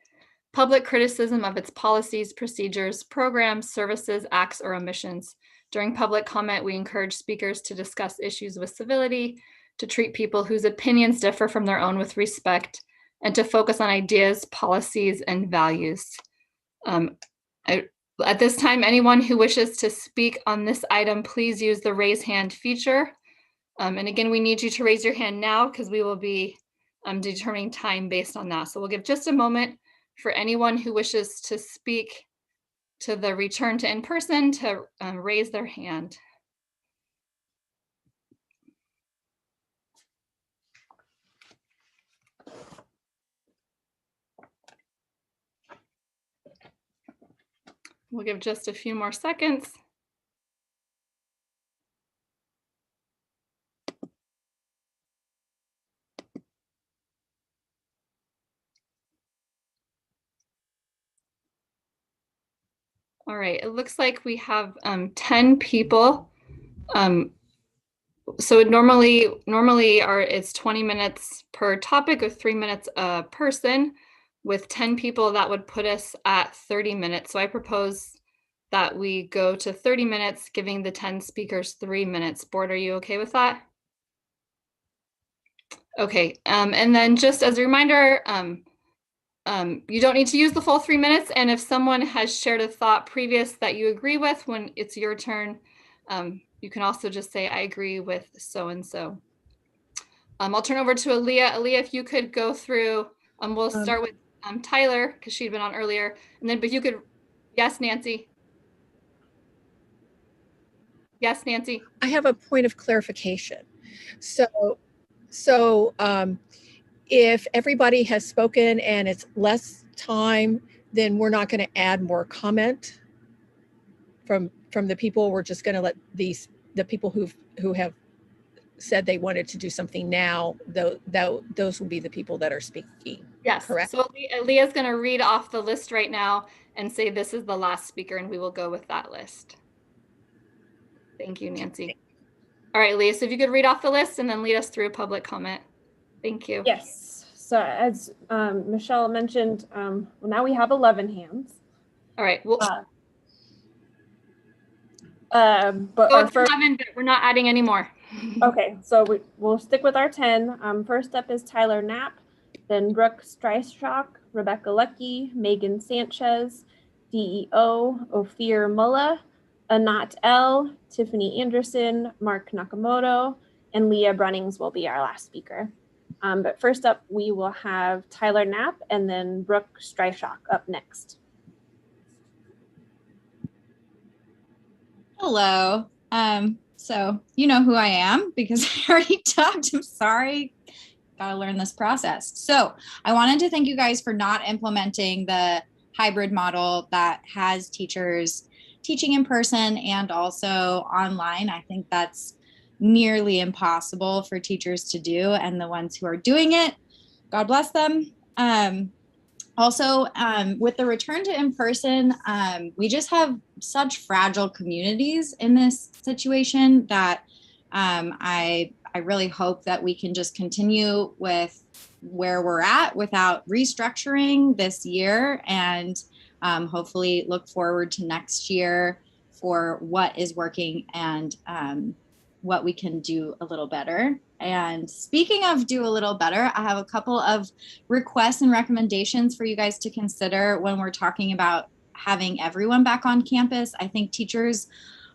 public criticism of its policies, procedures, programs, services, acts, or omissions. During public comment, we encourage speakers to discuss issues with civility, to treat people whose opinions differ from their own with respect, and to focus on ideas, policies, and values. At this time, anyone who wishes to speak on this item, please use the raise hand feature. And again, we need you to raise your hand now because we will be determining time based on that. So we'll give just a moment for anyone who wishes to speak to the return to in-person to raise their hand. We'll give just a few more seconds. All right, it looks like we have 10 people. So normally it's 20 minutes per topic or 3 minutes a person. With 10 people, that would put us at 30 minutes. So I propose that we go to 30 minutes, giving the 10 speakers 3 minutes. Board, are you okay with that? Okay, and then just as a reminder, you don't need to use the full 3 minutes. And if someone has shared a thought previous that you agree with, when it's your turn, you can also just say, I agree with so-and-so. I'll turn over to Aaliyah. Aaliyah, if you could go through, we'll start with Tyler, because she'd been on earlier. And then, but you could, yes, Nancy. Yes, Nancy. I have a point of clarification. So if everybody has spoken and it's less time, then we're not going to add more comment from the people. We're just going to let the people who have said they wanted to do something now, those will be the people that are speaking. Yes, correct. So Leah's going to read off the list right now and say this is the last speaker, and we will go with that list. Thank you, Nancy. All right, Leah, so if you could read off the list and then lead us through public comment. Thank you. Yes. So as Michelle mentioned, well, now we have 11 hands. All right. Well, but so it's 11, but we're not adding any more. Okay, so we'll stick with our 10. First up is Tyler Knapp. then Brooke Streischock, Rebecca Lucky, Megan Sanchez, DEO, Ophir Mullah, Anat L, Tiffany Anderson, Mark Nakamoto, and Leah Brunnings will be our last speaker. But first up, we will have Tyler Knapp and then Brooke Streischock up next. Hello. So you know who I am because I already talked. I'm sorry. Gotta learn this process. So I wanted to thank you guys for not implementing the hybrid model that has teachers teaching in person and also online. I think that's nearly impossible for teachers to do, and the ones who are doing it, God bless them. Also, with the return to in-person, we just have such fragile communities in this situation that I really hope that we can just continue with where we're at without restructuring this year, and hopefully look forward to next year for what is working and what we can do a little better. And speaking of do a little better, I have a couple of requests and recommendations for you guys to consider when we're talking about having everyone back on campus. I think teachers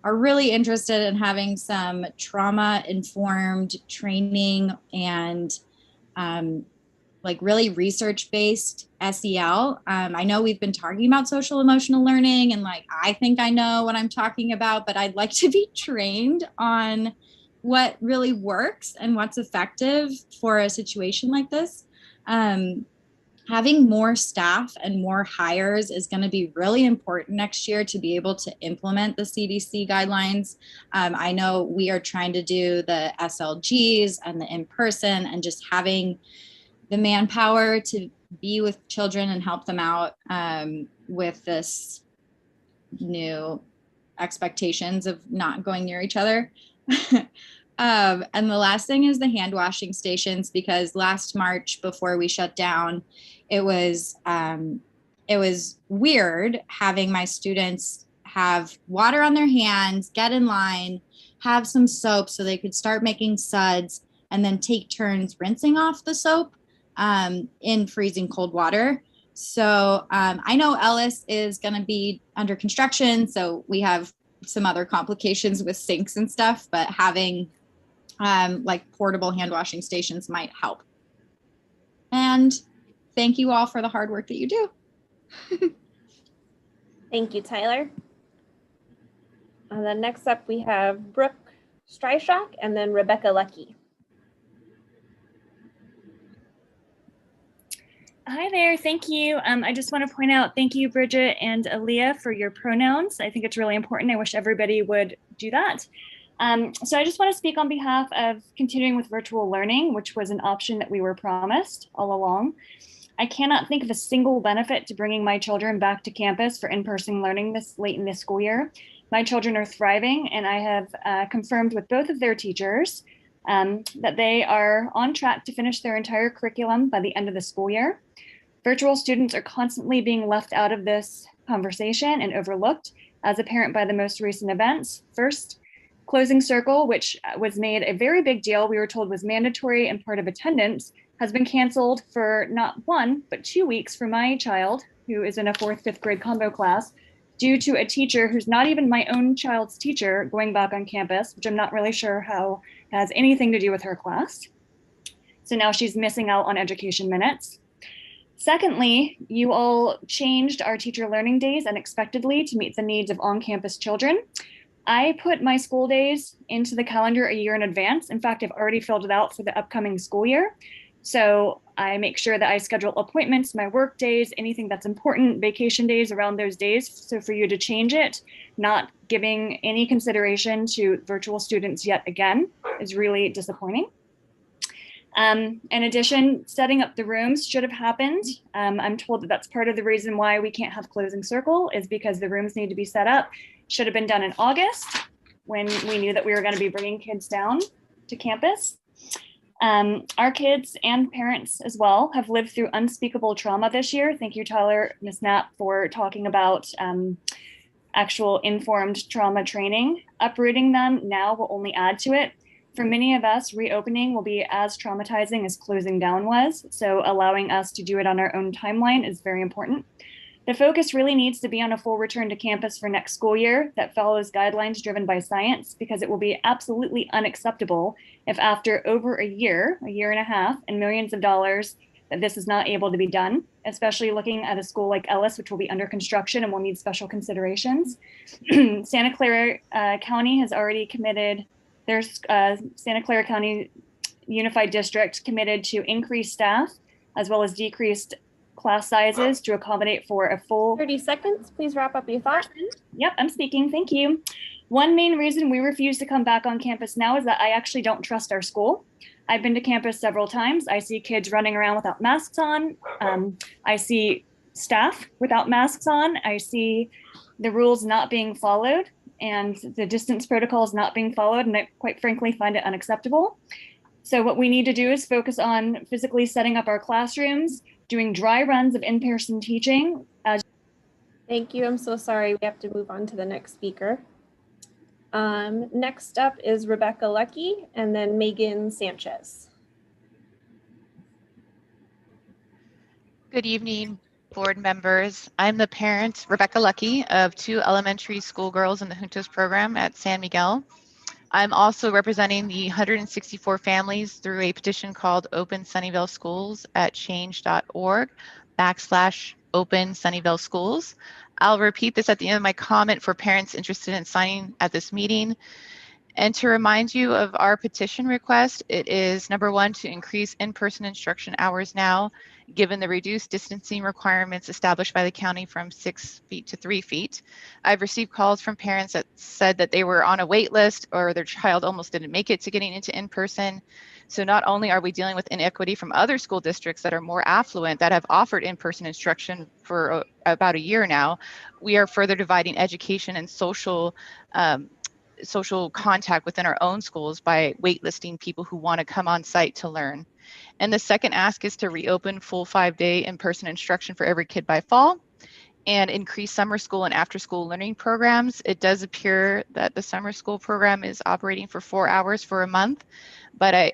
are really interested in having some trauma-informed training and like really research-based SEL. I know we've been talking about social emotional learning and like, I think I know what I'm talking about, but I'd like to be trained on what really works and what's effective for a situation like this. Having more staff and more hires is going to be really important next year to be able to implement the CDC guidelines. I know we are trying to do the SLGs and the in-person, and just having the manpower to be with children and help them out with this new expectations of not going near each other. And the last thing is the hand washing stations, because last March before we shut down, it was weird having my students have water on their hands, get in line, have some soap so they could start making suds, and then take turns rinsing off the soap in freezing cold water. So I know Ellis is going to be under construction, so we have some other complications with sinks and stuff, but having like portable hand washing stations might help. And thank you all for the hard work that you do. Thank you, Tyler. And then next up we have Brooke Streischock and then Rebecca Lucky. Hi there, thank you. I just want to point out, thank you, Bridget and Aaliyah, for your pronouns. I think it's really important. I wish everybody would do that. So I just want to speak on behalf of continuing with virtual learning, which was an option that we were promised all along. I cannot think of a single benefit to bringing my children back to campus for in-person learning this late in the school year. My children are thriving, and I have confirmed with both of their teachers that they are on track to finish their entire curriculum by the end of the school year. Virtual students are constantly being left out of this conversation and overlooked, as apparent by the most recent events. First, Closing Circle, which was made a very big deal, we were told was mandatory and part of attendance, has been canceled for not 1, but 2 weeks for my child, who is in a 4th, 5th grade combo class, due to a teacher who's not even my own child's teacher going back on campus, which I'm not really sure how has anything to do with her class. So now she's missing out on education minutes. Secondly, you all changed our teacher learning days unexpectedly to meet the needs of on-campus children. I put my school days into the calendar a year in advance. In fact, I've already filled it out for the upcoming school year. So I make sure that I schedule appointments, my work days, anything that's important, vacation days around those days. So for you to change it, not giving any consideration to virtual students yet again, is really disappointing. In addition, setting up the rooms should have happened. I'm told that that's part of the reason why we can't have Closing Circle, is because the rooms need to be set up. Should have been done in August, when we knew that we were going to be bringing kids down to campus. Our kids and parents as well have lived through unspeakable trauma this year. Thank you, Tyler, Ms. Knapp, for talking about actual informed trauma training. Uprooting them now will only add to it. For many of us, reopening will be as traumatizing as closing down was, so allowing us to do it on our own timeline is very important. The focus really needs to be on a full return to campus for next school year that follows guidelines driven by science, because it will be absolutely unacceptable if after over a year and a half, and millions of dollars, that this is not able to be done, especially looking at a school like Ellis, which will be under construction and will need special considerations. Santa Clara County has already committed, there's Santa Clara County Unified District committed to increase staff as well as decreased class sizes to accommodate for a full 30 seconds. Please wrap up your thought. Yep, I'm speaking. Thank you. One main reason we refuse to come back on campus now is that I actually don't trust our school. I've been to campus several times. I see kids running around without masks on. I see staff without masks on. I see the rules not being followed and the distance protocols not being followed. And I quite frankly find it unacceptable. So what we need to do is focus on physically setting up our classrooms, doing dry runs of in-person teaching. Thank you. I'm so sorry. We have to move on to the next speaker. Next up is Rebecca Lucky and then Megan Sanchez. Good evening, board members. I'm the parent, Rebecca Lucky, of 2 elementary school girls in the Juntos program at San Miguel. I'm also representing the 164 families through a petition called Open Sunnyvale Schools at change.org/Open Sunnyvale Schools. I'll repeat this at the end of my comment for parents interested in signing at this meeting. And to remind you of our petition request, it is number 1, to increase in-person instruction hours now, given the reduced distancing requirements established by the county from 6 feet to 3 feet. I've received calls from parents that said that they were on a wait list or their child almost didn't make it to getting into in-person. So not only are we dealing with inequity from other school districts that are more affluent that have offered in-person instruction for about a year now, we are further dividing education and social contact within our own schools by waitlisting people who want to come on site to learn. And the second ask is to reopen full 5-day in-person instruction for every kid by fall and increase summer school and after school learning programs. It does appear that the summer school program is operating for 4 hours for a month, but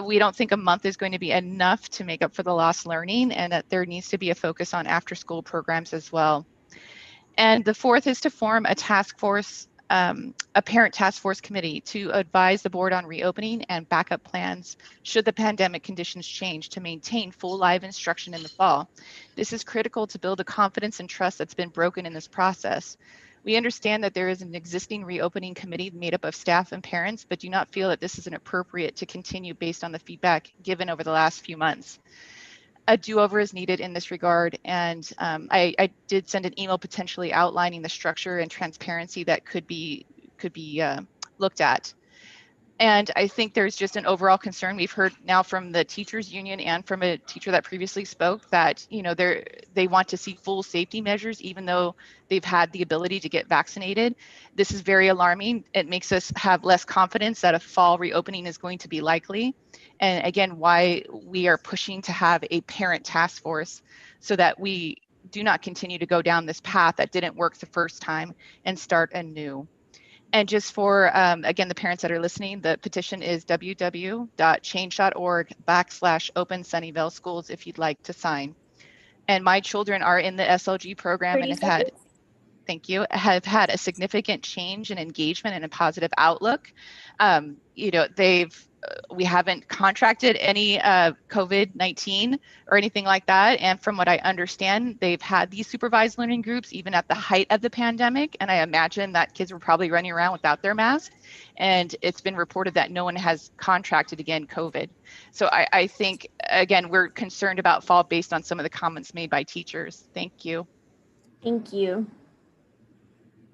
we don't think a month is going to be enough to make up for the lost learning, and that there needs to be a focus on after school programs as well. And the fourth is to form a task force, a parent task force committee to advise the board on reopening and backup plans should the pandemic conditions change to maintain full live instruction in the fall. This is critical to build the confidence and trust that's been broken in this process. We understand that there is an existing reopening committee made up of staff and parents, but do not feel that this is inappropriate to continue based on the feedback given over the last few months. A do-over is needed in this regard, and I did send an email potentially outlining the structure and transparency that could be looked at. And I think there's just an overall concern. We've heard now from the teachers union and from a teacher that previously spoke that, you know, they want to see full safety measures, even though they've had the ability to get vaccinated. This is very alarming. It makes us have less confidence that a fall reopening is going to be likely. And again, why we are pushing to have a parent task force so that we do not continue to go down this path that didn't work the first time and start anew. And just for, again, the parents that are listening, the petition is www.change.org/Open Sunnyvale Schools if you'd like to sign. And my children are in the SLG program and have had a significant change in engagement and a positive outlook. You know, we haven't contracted any COVID-19 or anything like that. And from what I understand, they've had these supervised learning groups even at the height of the pandemic. And I imagine that kids were probably running around without their mask. And it's been reported that no one has contracted again COVID. So I think, again, we're concerned about fall based on some of the comments made by teachers. Thank you. Thank you.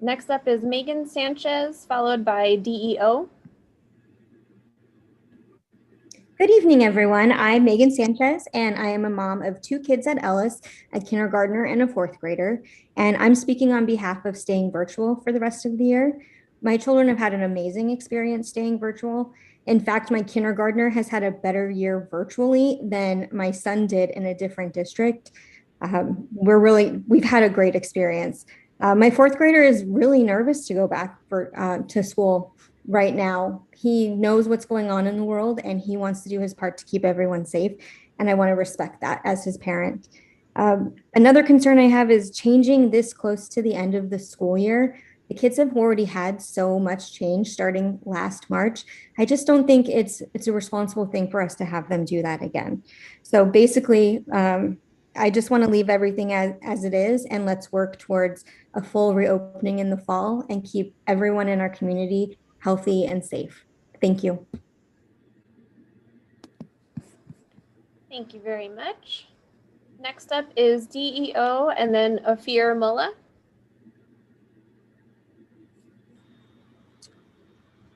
Next up is Megan Sanchez, followed by DEO. Good evening, everyone. I'm Megan Sanchez, and I am a mom of 2 kids at Ellis, a kindergartner and a 4th grader. And I'm speaking on behalf of staying virtual for the rest of the year. My children have had an amazing experience staying virtual. In fact, my kindergartner has had a better year virtually than my son did in a different district. We've had a great experience. My 4th grader is really nervous to go back to school. right now. He knows what's going on in the world and he wants to do his part to keep everyone safe. And I want to respect that as his parent. Another concern I have is changing this close to the end of the school year. The kids have already had so much change starting last March. I just don't think it's a responsible thing for us to have them do that again. So basically, I just want to leave everything as it is, and let's work towards a full reopening in the fall and keep everyone in our community healthy and safe. Thank you. Thank you very much. Next up is DEO and then Ophir Mullah.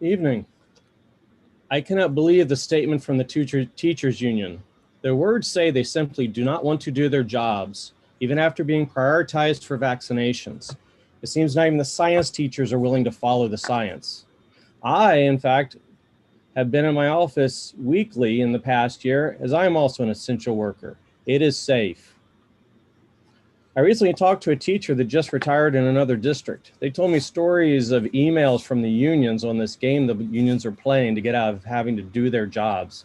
Evening. I cannot believe the statement from the teachers union. Their words say they simply do not want to do their jobs, even after being prioritized for vaccinations. It seems not even the science teachers are willing to follow the science. I, in fact, have been in my office weekly in the past year, as I am also an essential worker. It is safe. I recently talked to a teacher that just retired in another district. They told me stories of emails from the unions on this game the unions are playing to get out of having to do their jobs.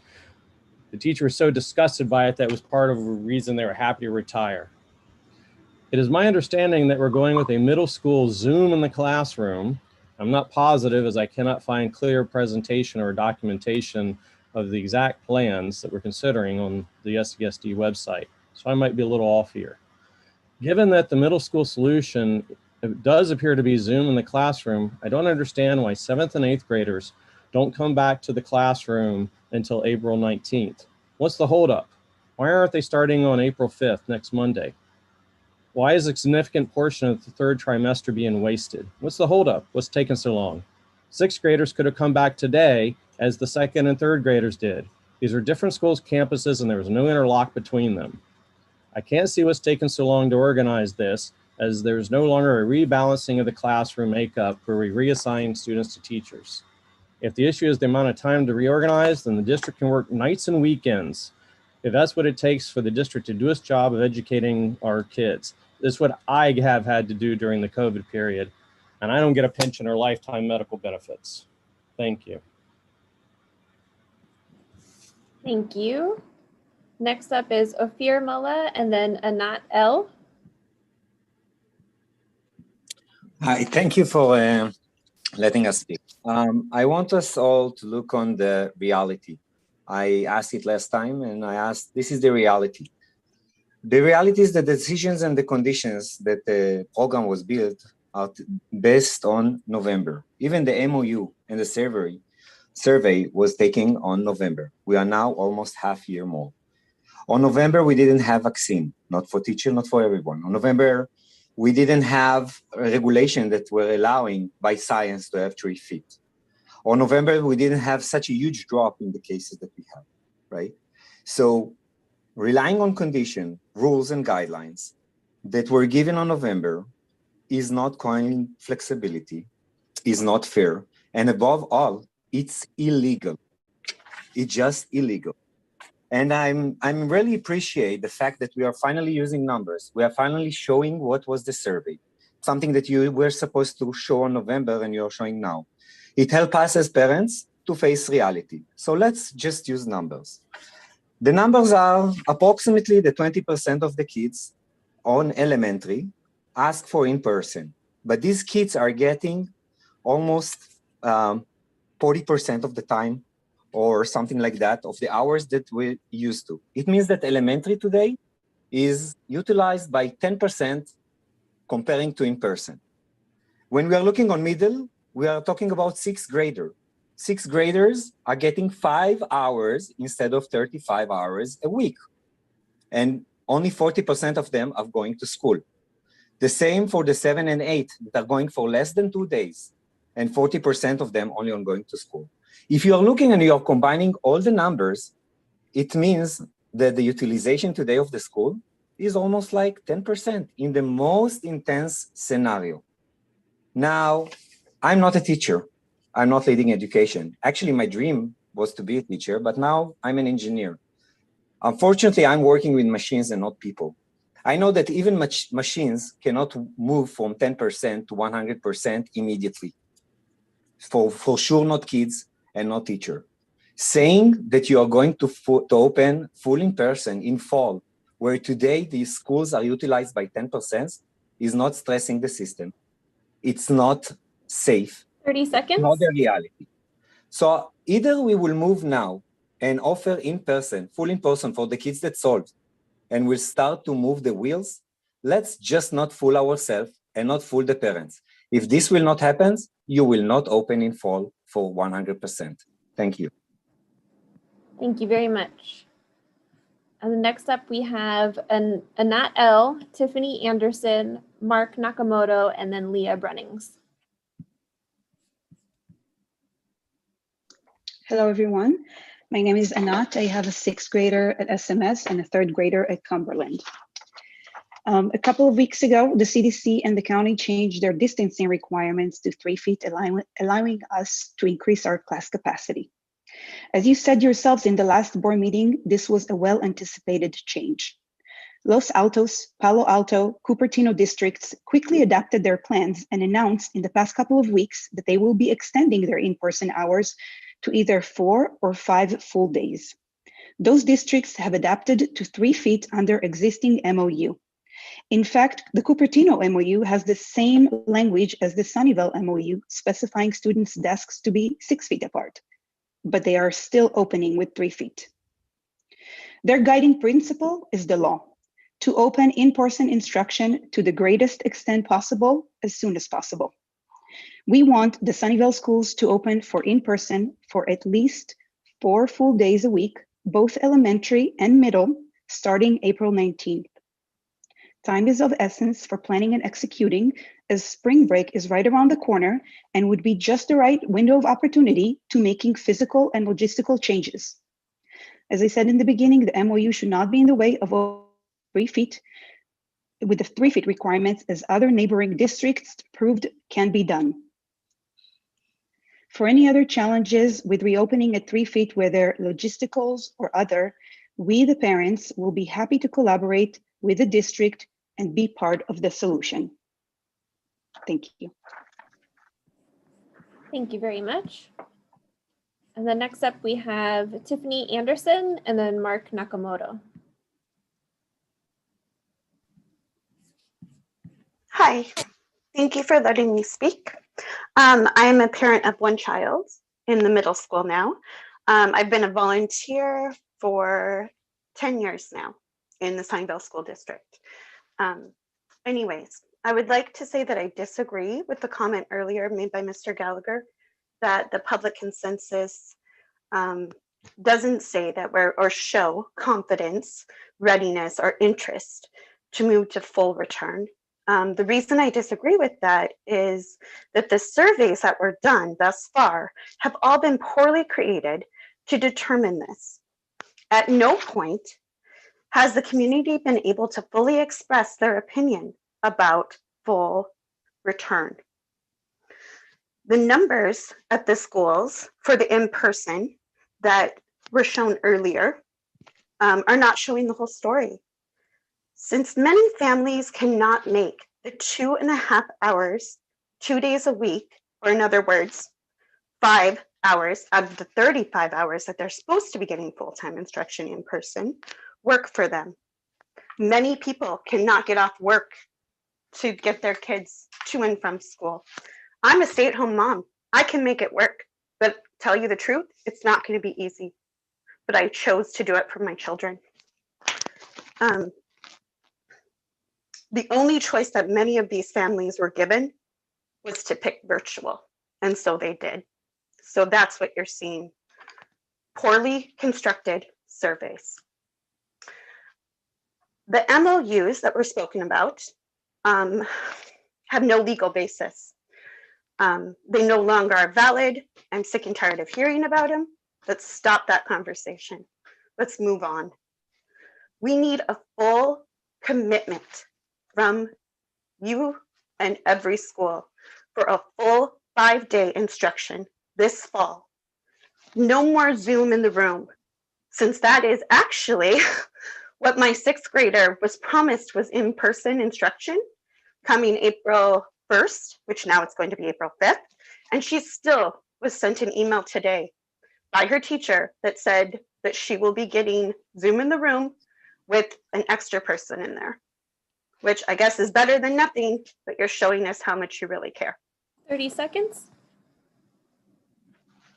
The teacher was so disgusted by it that it was part of a reason they were happy to retire. It is my understanding that we're going with a middle school Zoom in the classroom. I'm not positive as I cannot find clear presentation or documentation of the exact plans that we're considering on the SDSD website. So I might be a little off here. Given that the middle school solution does appear to be Zoom in the classroom, I don't understand why 7th and 8th graders don't come back to the classroom until April 19th. What's the holdup? Why aren't they starting on April 5th, next Monday? Why is a significant portion of the third trimester being wasted? What's the holdup? What's taking so long? 6th graders could have come back today as the 2nd and 3rd graders did. These are different schools, campuses, and there was no interlock between them. I can't see what's taken so long to organize this, as there's no longer a rebalancing of the classroom makeup where we reassign students to teachers. If the issue is the amount of time to reorganize, then the district can work nights and weekends. If that's what it takes for the district to do its job of educating our kids. This is what I have had to do during the COVID period, and I don't get a pension or lifetime medical benefits. Thank you. Thank you. Next up is Ophir Mullah and then Anat El. Hi, thank you for letting us speak. I want us all to look on the reality. I asked it last time and I asked, this is the reality. The reality is the decisions and the conditions that the program was built are based on November. Even the MOU and the survey was taken on November. We are now almost half year more. On November, we didn't have vaccine, not for teachers, not for everyone. On November, we didn't have a regulation that were allowing by science to have 3 feet. On November, we didn't have such a huge drop in the cases that we have, right? So relying on condition, rules, and guidelines that were given on November is not calling flexibility, is not fair, and above all, it's illegal. It's just illegal. And I'm really appreciate the fact that we are finally using numbers. We are finally showing what was the survey, something that you were supposed to show in November and you're showing now. It helps us as parents to face reality. So let's just use numbers. The numbers are approximately the 20% of the kids on elementary ask for in-person, but these kids are getting almost 40% of the time or something like that of the hours that we're used to. It means that elementary today is utilized by 10% comparing to in-person. When we are looking on middle, we are talking about 6th grader. 6th graders are getting 5 hours instead of 35 hours a week. And only 40% of them are going to school. The same for the 7 and 8 that are going for less than 2 days. And 40% of them only are going to school. If you're looking and you're combining all the numbers, it means that the utilization today of the school is almost like 10% in the most intense scenario. Now, I'm not a teacher. I'm not leading education. Actually, my dream was to be a teacher, but now I'm an engineer. Unfortunately, I'm working with machines and not people. I know that even machines cannot move from 10% to 100% immediately. For sure not kids and not teacher. Saying that you are going to open full in person in fall, where today these schools are utilized by 10%, is not stressing the system. It's not safe. 30 seconds. Not the reality. So either we will move now and offer in person, full in person for the kids that solved, and we'll start to move the wheels. Let's just not fool ourselves and not fool the parents. If this will not happen, you will not open in fall for 100%. Thank you. Thank you very much. And next up, we have Anat L., Tiffany Anderson, Mark Nakamoto, and then Leah Brunnings. Hello, everyone. My name is Anat. I have a 6th grader at SMS and a 3rd grader at Cumberland. A couple of weeks ago, the CDC and the county changed their distancing requirements to 3 feet, allowing us to increase our class capacity. As you said yourselves in the last board meeting, this was a well-anticipated change. Los Altos, Palo Alto, Cupertino districts quickly adapted their plans and announced in the past couple of weeks that they will be extending their in-person hours to either 4 or 5 full days. Those districts have adapted to 3 feet under existing MOU. In fact, the Cupertino MOU has the same language as the Sunnyvale MOU, specifying students' desks to be 6 feet apart, but they are still opening with 3 feet. Their guiding principle is the law, to open in-person instruction to the greatest extent possible as soon as possible. We want the Sunnyvale schools to open for in-person for at least 4 full days a week, both elementary and middle, starting April 19th. Time is of essence for planning and executing, as spring break is right around the corner and would be just the right window of opportunity to making physical and logistical changes. As I said in the beginning, the MOU should not be in the way of 3 feet, with the 3 feet requirements, as other neighboring districts proved can be done. For any other challenges with reopening at 3 feet, whether logisticals or other, we, the parents, will be happy to collaborate with the district and be part of the solution. Thank you. Thank you very much. And then next up, we have Tiffany Anderson and then Mark Nakamoto. Hi, thank you for letting me speak. I'm a parent of 1 child in the middle school now. I've been a volunteer for 10 years now in the Sunnyvale School District. Anyways, I would like to say that I disagree with the comment earlier made by Mr. Gallagher that the public consensus doesn't say that or show confidence, readiness, or interest to move to full return. The reason I disagree with that is that the surveys that were done thus far have all been poorly created to determine this. At no point has the community been able to fully express their opinion about full return. The numbers at the schools for the in-person that were shown earlier are not showing the whole story. Since many families cannot make the 2.5 hours, 2 days a week, or in other words, 5 hours out of the 35 hours that they're supposed to be getting full-time instruction in person, work for them. Many people cannot get off work to get their kids to and from school. I'm a stay-at-home mom. I can make it work, but tell you the truth, it's not going to be easy. But I chose to do it for my children. The only choice that many of these families were given was to pick virtual, and so they did. So that's what you're seeing. Poorly constructed surveys. The MOUs that were spoken about have no legal basis. They no longer are valid. I'm sick and tired of hearing about them. Let's stop that conversation. Let's move on. We need a full commitment from you and every school for a full 5-day instruction this fall. No more Zoom in the room, since that is actually what my 6th grader was promised was in-person instruction coming April 1st, which now it's going to be April 5th, And she still was sent an email today by her teacher that said that she will be getting Zoom in the room with an extra person in there, which I guess is better than nothing, but you're showing us how much you really care. 30 seconds.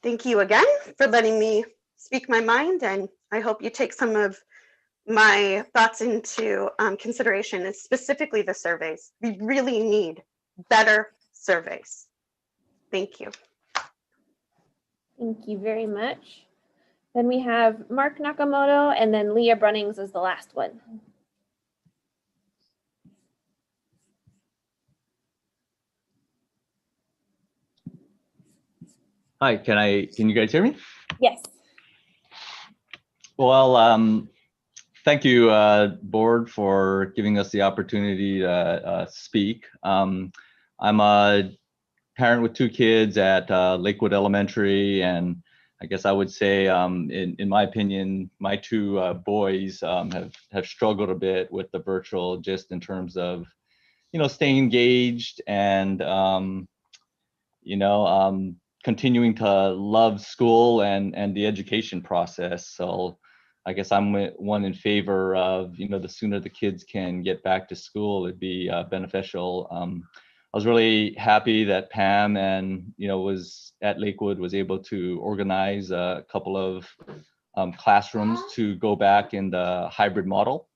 Thank you again for letting me speak my mind, and I hope you take some of my thoughts into consideration, and specifically the surveys. We really need better surveys. Thank you. Thank you very much. Then we have Mark Nakamoto, and then Leah Brunnings is the last one. Hi, can you guys hear me? Yes. Well, thank you, board, for giving us the opportunity to speak. I'm a parent with 2 kids at Lakewood Elementary, and I guess I would say, in my opinion, my 2 boys have struggled a bit with the virtual, just in terms of, staying engaged and, continuing to love school and the education process. So I guess I'm one in favor of, the sooner the kids can get back to school, it'd be beneficial. I was really happy that Pam was at Lakewood, was able to organize a couple of classrooms to go back in the hybrid model.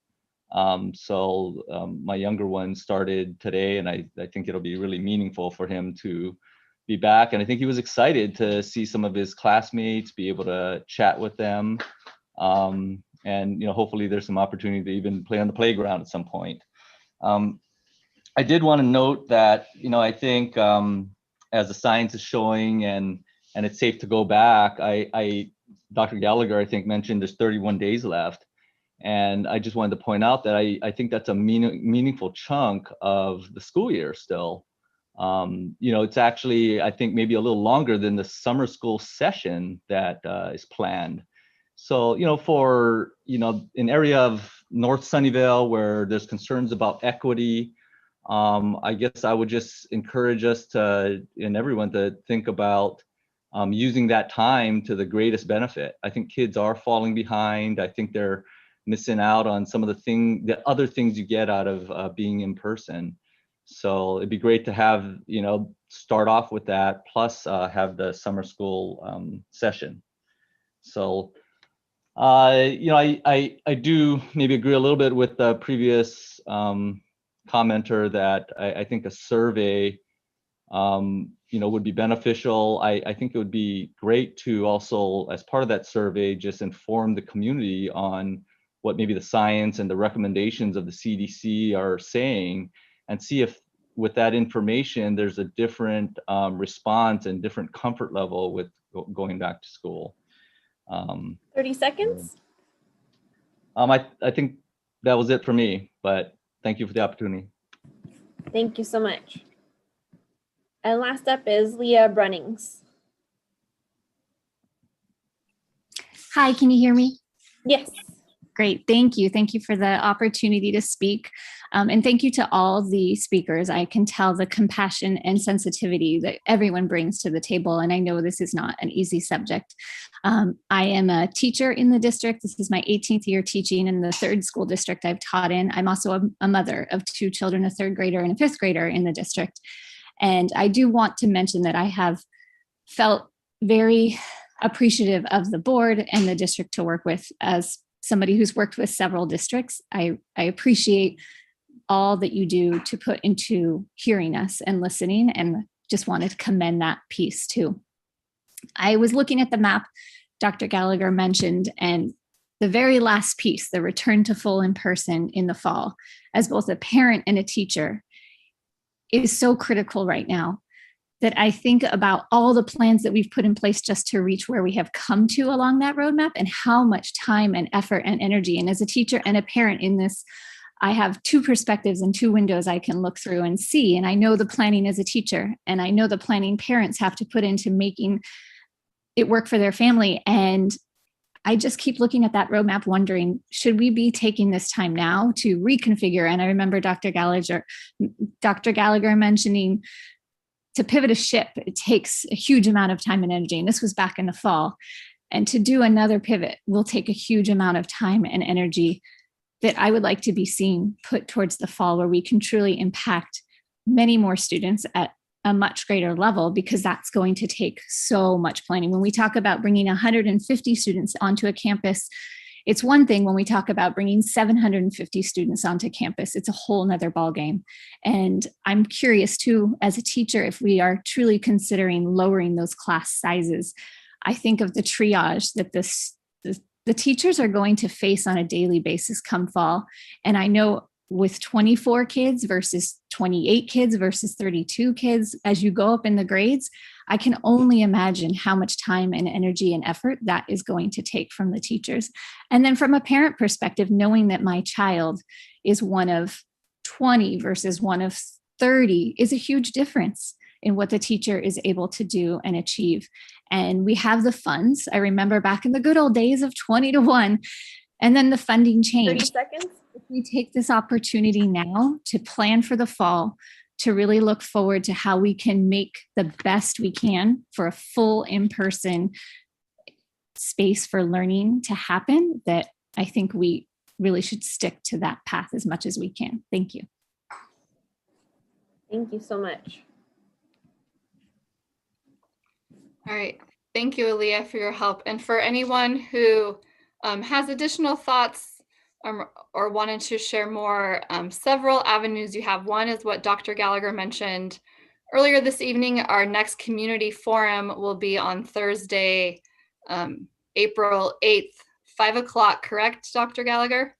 So my younger one started today, and I think it'll be really meaningful for him to be back. And I think he was excited to see some of his classmates, be able to chat with them. And hopefully there's some opportunity to even play on the playground at some point. I did want to note that, I think as the science is showing and it's safe to go back, Dr. Gallagher, I think, mentioned there's 31 days left. And I just wanted to point out that I think that's a meaningful chunk of the school year still. It's actually, I think, maybe a little longer than the summer school session that is planned. So, for, an area of North Sunnyvale where there's concerns about equity, I guess I would just encourage us and everyone to think about using that time to the greatest benefit. I think kids are falling behind. I think they're missing out on some of the other things you get out of being in person. So it'd be great to have, start off with that, plus have the summer school session. So, I do maybe agree a little bit with the previous commenter that I think a survey, would be beneficial. I think it would be great to also, as part of that survey, just inform the community on what maybe the science and the recommendations of the CDC are saying, and see if with that information, there's a different response and different comfort level with going back to school. 30 seconds. I think that was it for me, but thank you for the opportunity. Thank you so much. And last up is Leah Brunnings. Hi, can you hear me? Yes. Great, thank you. Thank you for the opportunity to speak. And thank you to all the speakers. I can tell the compassion and sensitivity that everyone brings to the table. And I know this is not an easy subject. I am a teacher in the district. This is my 18th year teaching in the 3rd school district I've taught in. I'm also a mother of 2 children, a 3rd grader and a 5th grader in the district. And I do want to mention that I have felt very appreciative of the board and the district to work with. As somebody who's worked with several districts, I appreciate all that you do to put into hearing us and listening, and just wanted to commend that piece too. I was looking at the map Dr. Gallagher mentioned, and the very last piece, the return to full in-person in the fall, as both a parent and a teacher, is so critical right now, that I think about all the plans that we've put in place just to reach where we have come to along that roadmap, and how much time and effort and energy. And as a teacher and a parent in this, I have 2 perspectives and 2 windows I can look through and see. And I know the planning as a teacher, and I know the planning parents have to put into making it work for their family. And I just keep looking at that roadmap wondering, should we be taking this time now to reconfigure? And I remember Dr. Gallagher mentioning to pivot a ship, it takes a huge amount of time and energy. And this was back in the fall. And to do another pivot will take a huge amount of time and energy that I would like to be seen put towards the fall, where we can truly impact many more students at a much greater level, because that's going to take so much planning. When we talk about bringing 150 students onto a campus, it's one thing. When we talk about bringing 750 students onto campus, it's a whole nother ballgame. And I'm curious too, as a teacher, if we are truly considering lowering those class sizes. I think of the triage that the teachers are going to face on a daily basis come fall. And I know with 24 kids versus 28 kids versus 32 kids, as you go up in the grades, I can only imagine how much time and energy and effort that is going to take from the teachers. And then from a parent perspective, knowing that my child is one of 20 versus one of 30 is a huge difference in what the teacher is able to do and achieve. And we have the funds. I remember back in the good old days of 20-1, and then the funding changed. 30 seconds. If we take this opportunity now to plan for the fall, to really look forward to how we can make the best we can for a full in-person space for learning to happen, that I think we really should stick to that path as much as we can. Thank you. Thank you so much. All right. Thank you, Aaliyah, for your help. And for anyone who has additional thoughts or wanted to share more, several avenues you have. One is what Dr. Gallagher mentioned earlier this evening. Our next community forum will be on Thursday, April 8th, 5 o'clock, correct, Dr. Gallagher?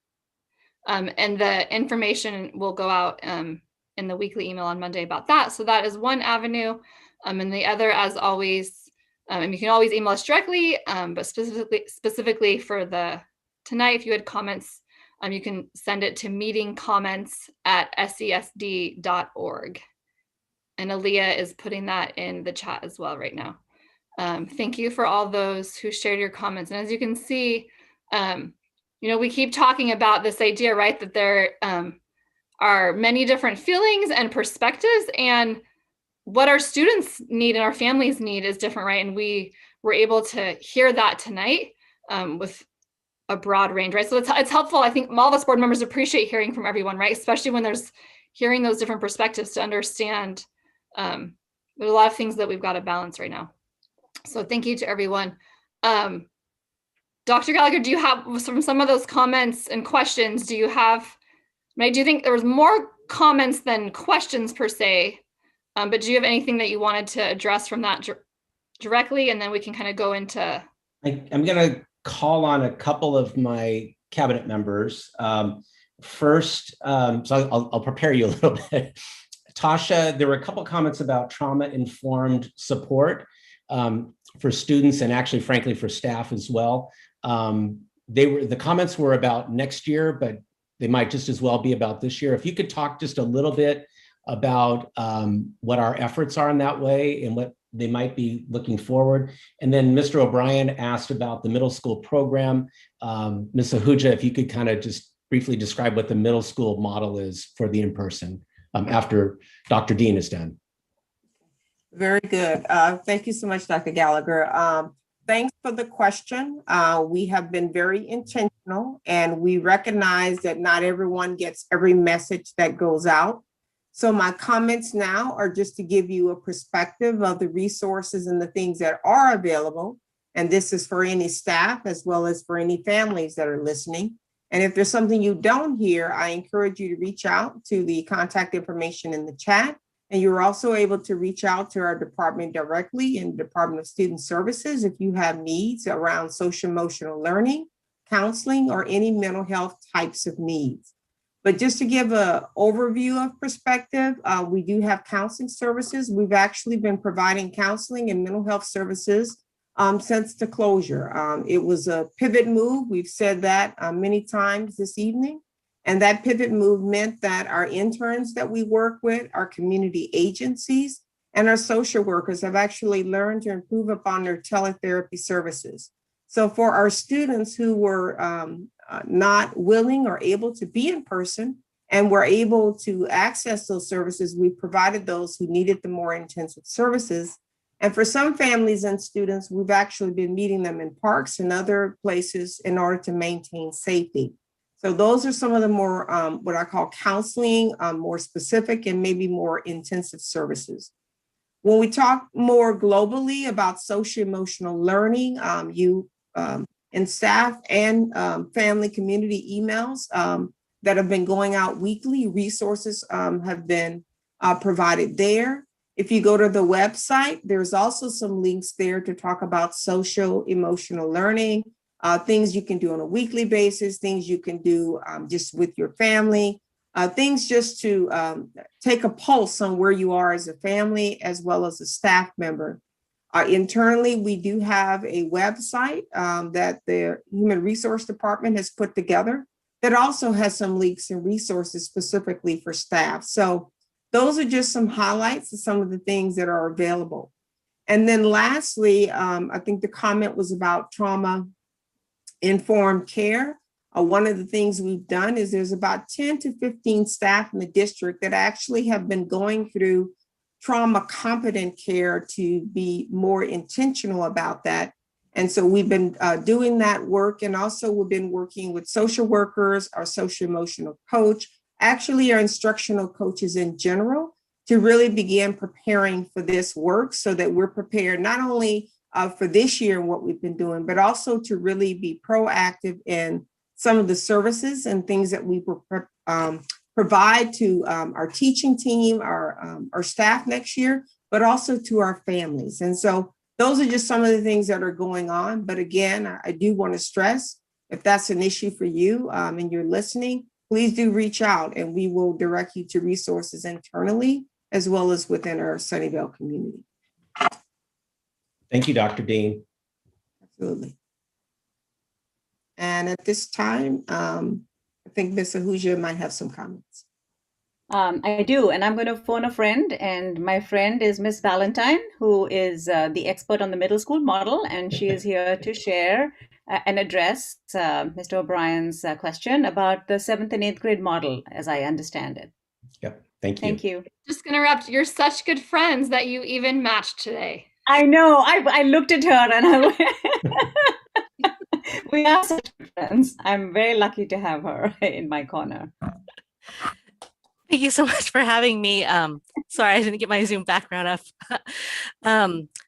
And the information will go out in the weekly email on Monday about that. So that is one avenue. And the other, as always, and you can always email us directly, but specifically for the tonight, if you had comments, you can send it to meetingcomments@sesd.org. And Aaliyah is putting that in the chat as well right now. Thank you for all those who shared your comments. And as you can see, we keep talking about this idea, right, that there are many different feelings and perspectives, and what our students need and our families need is different, right? And we were able to hear that tonight with a broad range, right? So it's helpful. I think all of us board members appreciate hearing from everyone, right? Especially when there's hearing those different perspectives to understand there's a lot of things that we've got to balance right now. So thank you to everyone. Dr. Gallagher, do you have some of those comments and questions? Do you think there was more comments than questions per se? But do you have anything that you wanted to address from that directly? And then we can kind of go into. I'm going to call on a couple of my cabinet members. First, so I'll prepare you a little bit. Tasha, there were a couple of comments about trauma-informed support for students and actually, frankly, for staff as well. The comments were about next year, but they might just as well be about this year. If you could talk just a little bit about what our efforts are in that way and what they might be looking forward. And then Mr. O'Brien asked about the middle school program. Ms. Ahuja, if you could kind of just briefly describe what the middle school model is for the in-person after Dr. Dean is done. Very good. Thank you so much, Dr. Gallagher. Thanks for the question. We have been very intentional, and we recognize that not everyone gets every message that goes out. So my comments now are just to give you a perspective of the resources and the things that are available. And this is for any staff as well as for any families that are listening. And if there's something you don't hear, I encourage you to reach out to the contact information in the chat. And you're also able to reach out to our department directly in the Department of Student Services if you have needs around social emotional learning, counseling, or any mental health types of needs. But just to give an overview of perspective, we do have counseling services. We've actually been providing counseling and mental health services since the closure. It was a pivot move. We've said that many times this evening. And that pivot move meant that our interns that we work with, our community agencies, and our social workers have actually learned to improve upon their teletherapy services. So for our students who were not willing or able to be in person, and were able to access those services. We provided those who needed the more intensive services. And for some families and students, we've actually been meeting them in parks and other places in order to maintain safety. So those are some of the more, what I call counseling, more specific and maybe more intensive services. When we talk more globally about social-emotional learning, you and staff and family community emails that have been going out weekly, resources have been provided there. If you go to the website, there's also some links there to talk about social-emotional learning, things you can do on a weekly basis, things you can do just with your family, things just to take a pulse on where you are as a family as well as a staff member. Internally, we do have a website that the Human Resource Department has put together that also has some links and resources specifically for staff. So those are just some highlights of some of the things that are available. And then lastly, I think the comment was about trauma-informed care. One of the things we've done is there's about 10 to 15 staff in the district that actually have been going through trauma competent care to be more intentional about that. And so we've been doing that work, and also we've been working with social workers, our social emotional coach, actually our instructional coaches in general, to really begin preparing for this work so that we're prepared not only for this year and what we've been doing, but also to really be proactive in some of the services and things that we provide to our teaching team, our staff next year, but also to our families. And so those are just some of the things that are going on. But again, I do want to stress, if that's an issue for you and you're listening, please do reach out and we will direct you to resources internally as well as within our Sunnyvale community. Thank you, Dr. Dean. Absolutely. And at this time, I think Ms. Ahuja might have some comments. I do, and I'm going to phone a friend, and my friend is Miss Valentine, who is the expert on the middle school model, and she is here to share and address Mr. O'Brien's question about the 7th and 8th grade model, as I understand it. Yep, thank you. Thank you. Just gonna wrap, you're such good friends that you even matched today. I know, I looked at her and I went, we are such good friends. I'm very lucky to have her in my corner. Thank you so much for having me. Sorry, I didn't get my Zoom background up.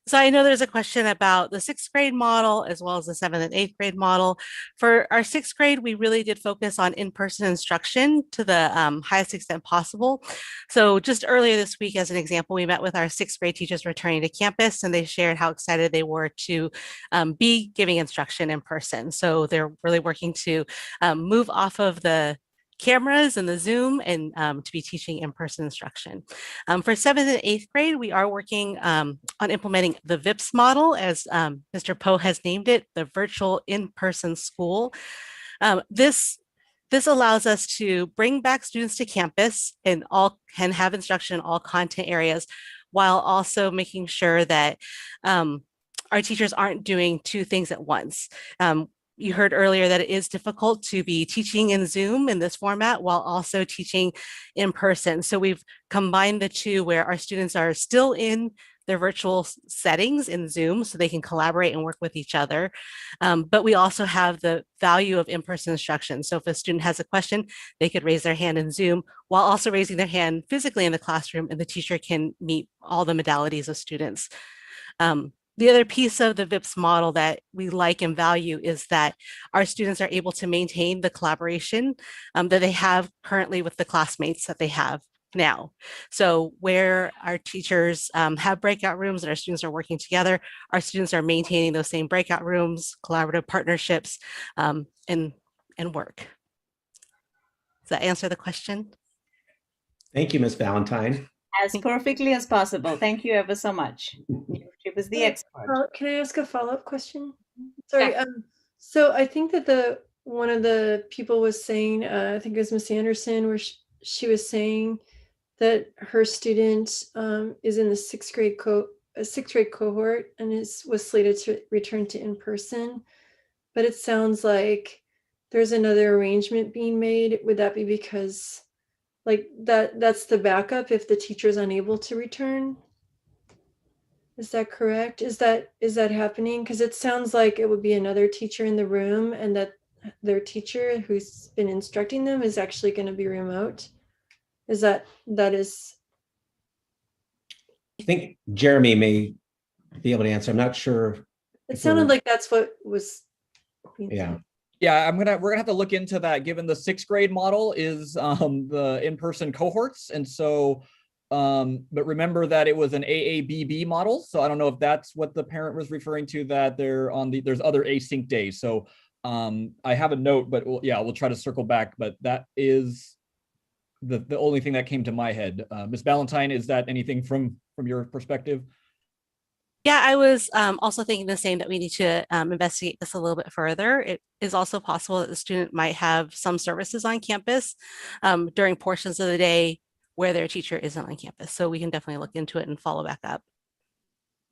So I know there's a question about the 6th grade model as well as the 7th and 8th grade model. For our 6th grade, we really did focus on in-person instruction to the highest extent possible. So just earlier this week, as an example, we met with our 6th grade teachers returning to campus, and they shared how excited they were to be giving instruction in person. So they're really working to move off of the cameras and the Zoom and to be teaching in-person instruction. For 7th and 8th grade, we are working on implementing the VIPS model, as Mr. Poe has named it, the virtual in-person school. This allows us to bring back students to campus and have instruction in all content areas, while also making sure that our teachers aren't doing two things at once. You heard earlier that it is difficult to be teaching in Zoom in this format while also teaching in person. So we've combined the two, where our students are still in their virtual settings in Zoom so they can collaborate and work with each other. But we also have the value of in-person instruction. So if a student has a question, they could raise their hand in Zoom while also raising their hand physically in the classroom, and the teacher can meet all the modalities of students. The other piece of the VIPS model that we like and value is that our students are able to maintain the collaboration that they have currently with the classmates that they have now. So where our teachers have breakout rooms and our students are working together, our students are maintaining those same breakout rooms, collaborative partnerships, and work. Does that answer the question? Thank you, Ms. Valentine. As perfectly as possible. Thank you ever so much. She was the expert. Can I ask a follow-up question? Sorry. Yeah. So I think that one of the people was saying, I think it was Miss Anderson, where she was saying that her student is in the 6th grade cohort and was slated to return to in-person. But it sounds like there's another arrangement being made. Would that be because like that's the backup if the teacher's unable to return. Is that correct? Is that happening? Because it sounds like it would be another teacher in the room, and that their teacher who's been instructing them is actually going to be remote. Is that is? I think Jeremy may be able to answer. I'm not sure. It sounded like that's what was. Yeah. Yeah, we're gonna have to look into that, given the 6th grade model is the in-person cohorts. And so, but remember that it was an AABB model. So I don't know if that's what the parent was referring to, that they're on there's other async days. So I have a note, but we'll try to circle back. But that is the only thing that came to my head. Ms. Ballantyne, is that anything from your perspective? Yeah, I was also thinking the same, that we need to investigate this a little bit further. It is also possible that the student might have some services on campus during portions of the day where their teacher isn't on campus. So we can definitely look into it and follow back up.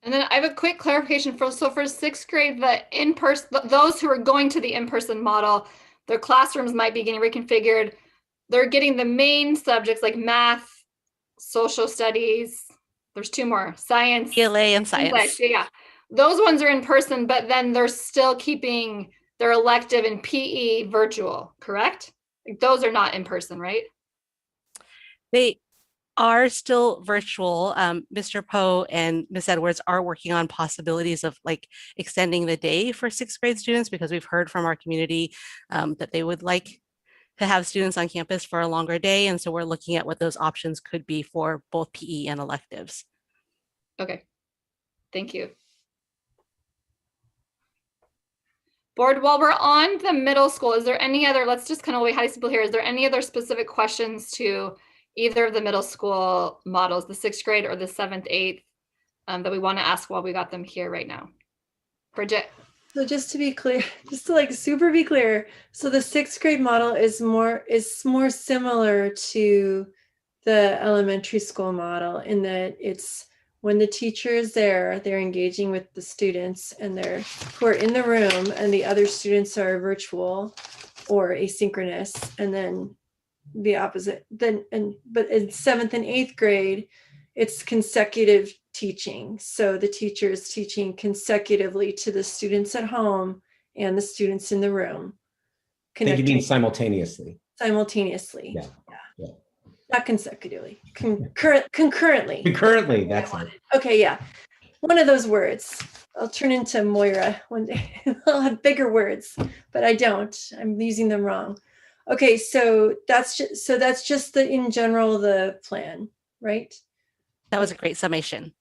And then I have a quick clarification for 6th grade, the in-person, those who are going to the in-person model, their classrooms might be getting reconfigured. They're getting the main subjects like math, social studies. There's 2 more, science. ELA and science. English, yeah. Those ones are in person, but then they're still keeping their elective and PE virtual, correct? Those are not in person, right? They are still virtual. Mr. Poe and Ms. Edwards are working on possibilities of like extending the day for 6th grade students, because we've heard from our community that they would like to have students on campus for a longer day. And so we're looking at what those options could be for both PE and electives. Okay, thank you. Board, while we're on the middle school, is there any other, let's just kind of wait how people here, is there any other specific questions to either of the middle school models, the 6th grade or the 7th, 8th, that we want to ask while we got them here right now? Bridget. So just to be clear, just to like super be clear, so the 6th grade model is more similar to the elementary school model in that it's when the teacher is there, they're engaging with the students and they're who are in the room, and the other students are virtual or asynchronous, and then the opposite. But in 7th and 8th grade, it's consecutive teaching. So the teacher is teaching consecutively to the students at home and the students in the room. I think you mean simultaneously. Simultaneously. Yeah. Not consecutively. Concurrently. Concurrently, that's it. Okay, yeah. One of those words. I'll turn into Moira one day. I'll have bigger words, but I don't. I'm using them wrong. Okay, so that's just the in general the plan, right? That was a great summation.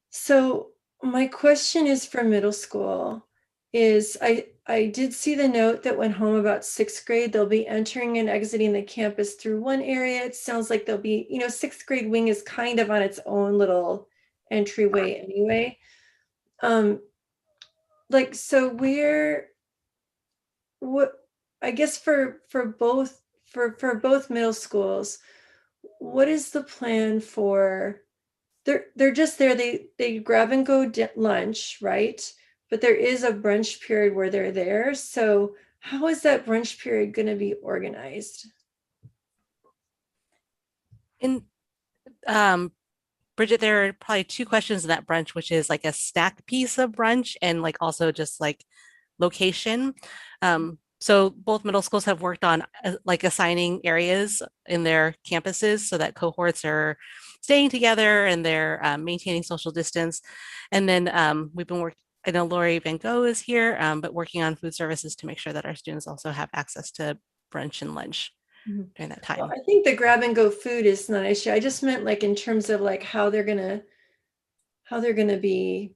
So my question is for middle school is I did see the note that went home about 6th grade, they'll be entering and exiting the campus through one area. It sounds like they'll be, 6th grade wing is kind of on its own little entryway anyway. I guess for both middle schools, what is the plan for? They're just there. They grab and go lunch, right? But there is a brunch period where they're there. So how is that brunch period going to be organized? In Bridget, there are probably 2 questions in that brunch, which is like a snack piece of brunch and like also just like location. So both middle schools have worked on like assigning areas in their campuses so that cohorts are staying together and they're maintaining social distance. And then we've been working, I know Lori Van Gogh is here, but working on food services to make sure that our students also have access to brunch and lunch during that time. Well, I think the grab and go food is not an issue. I just meant like in terms of like how they're gonna be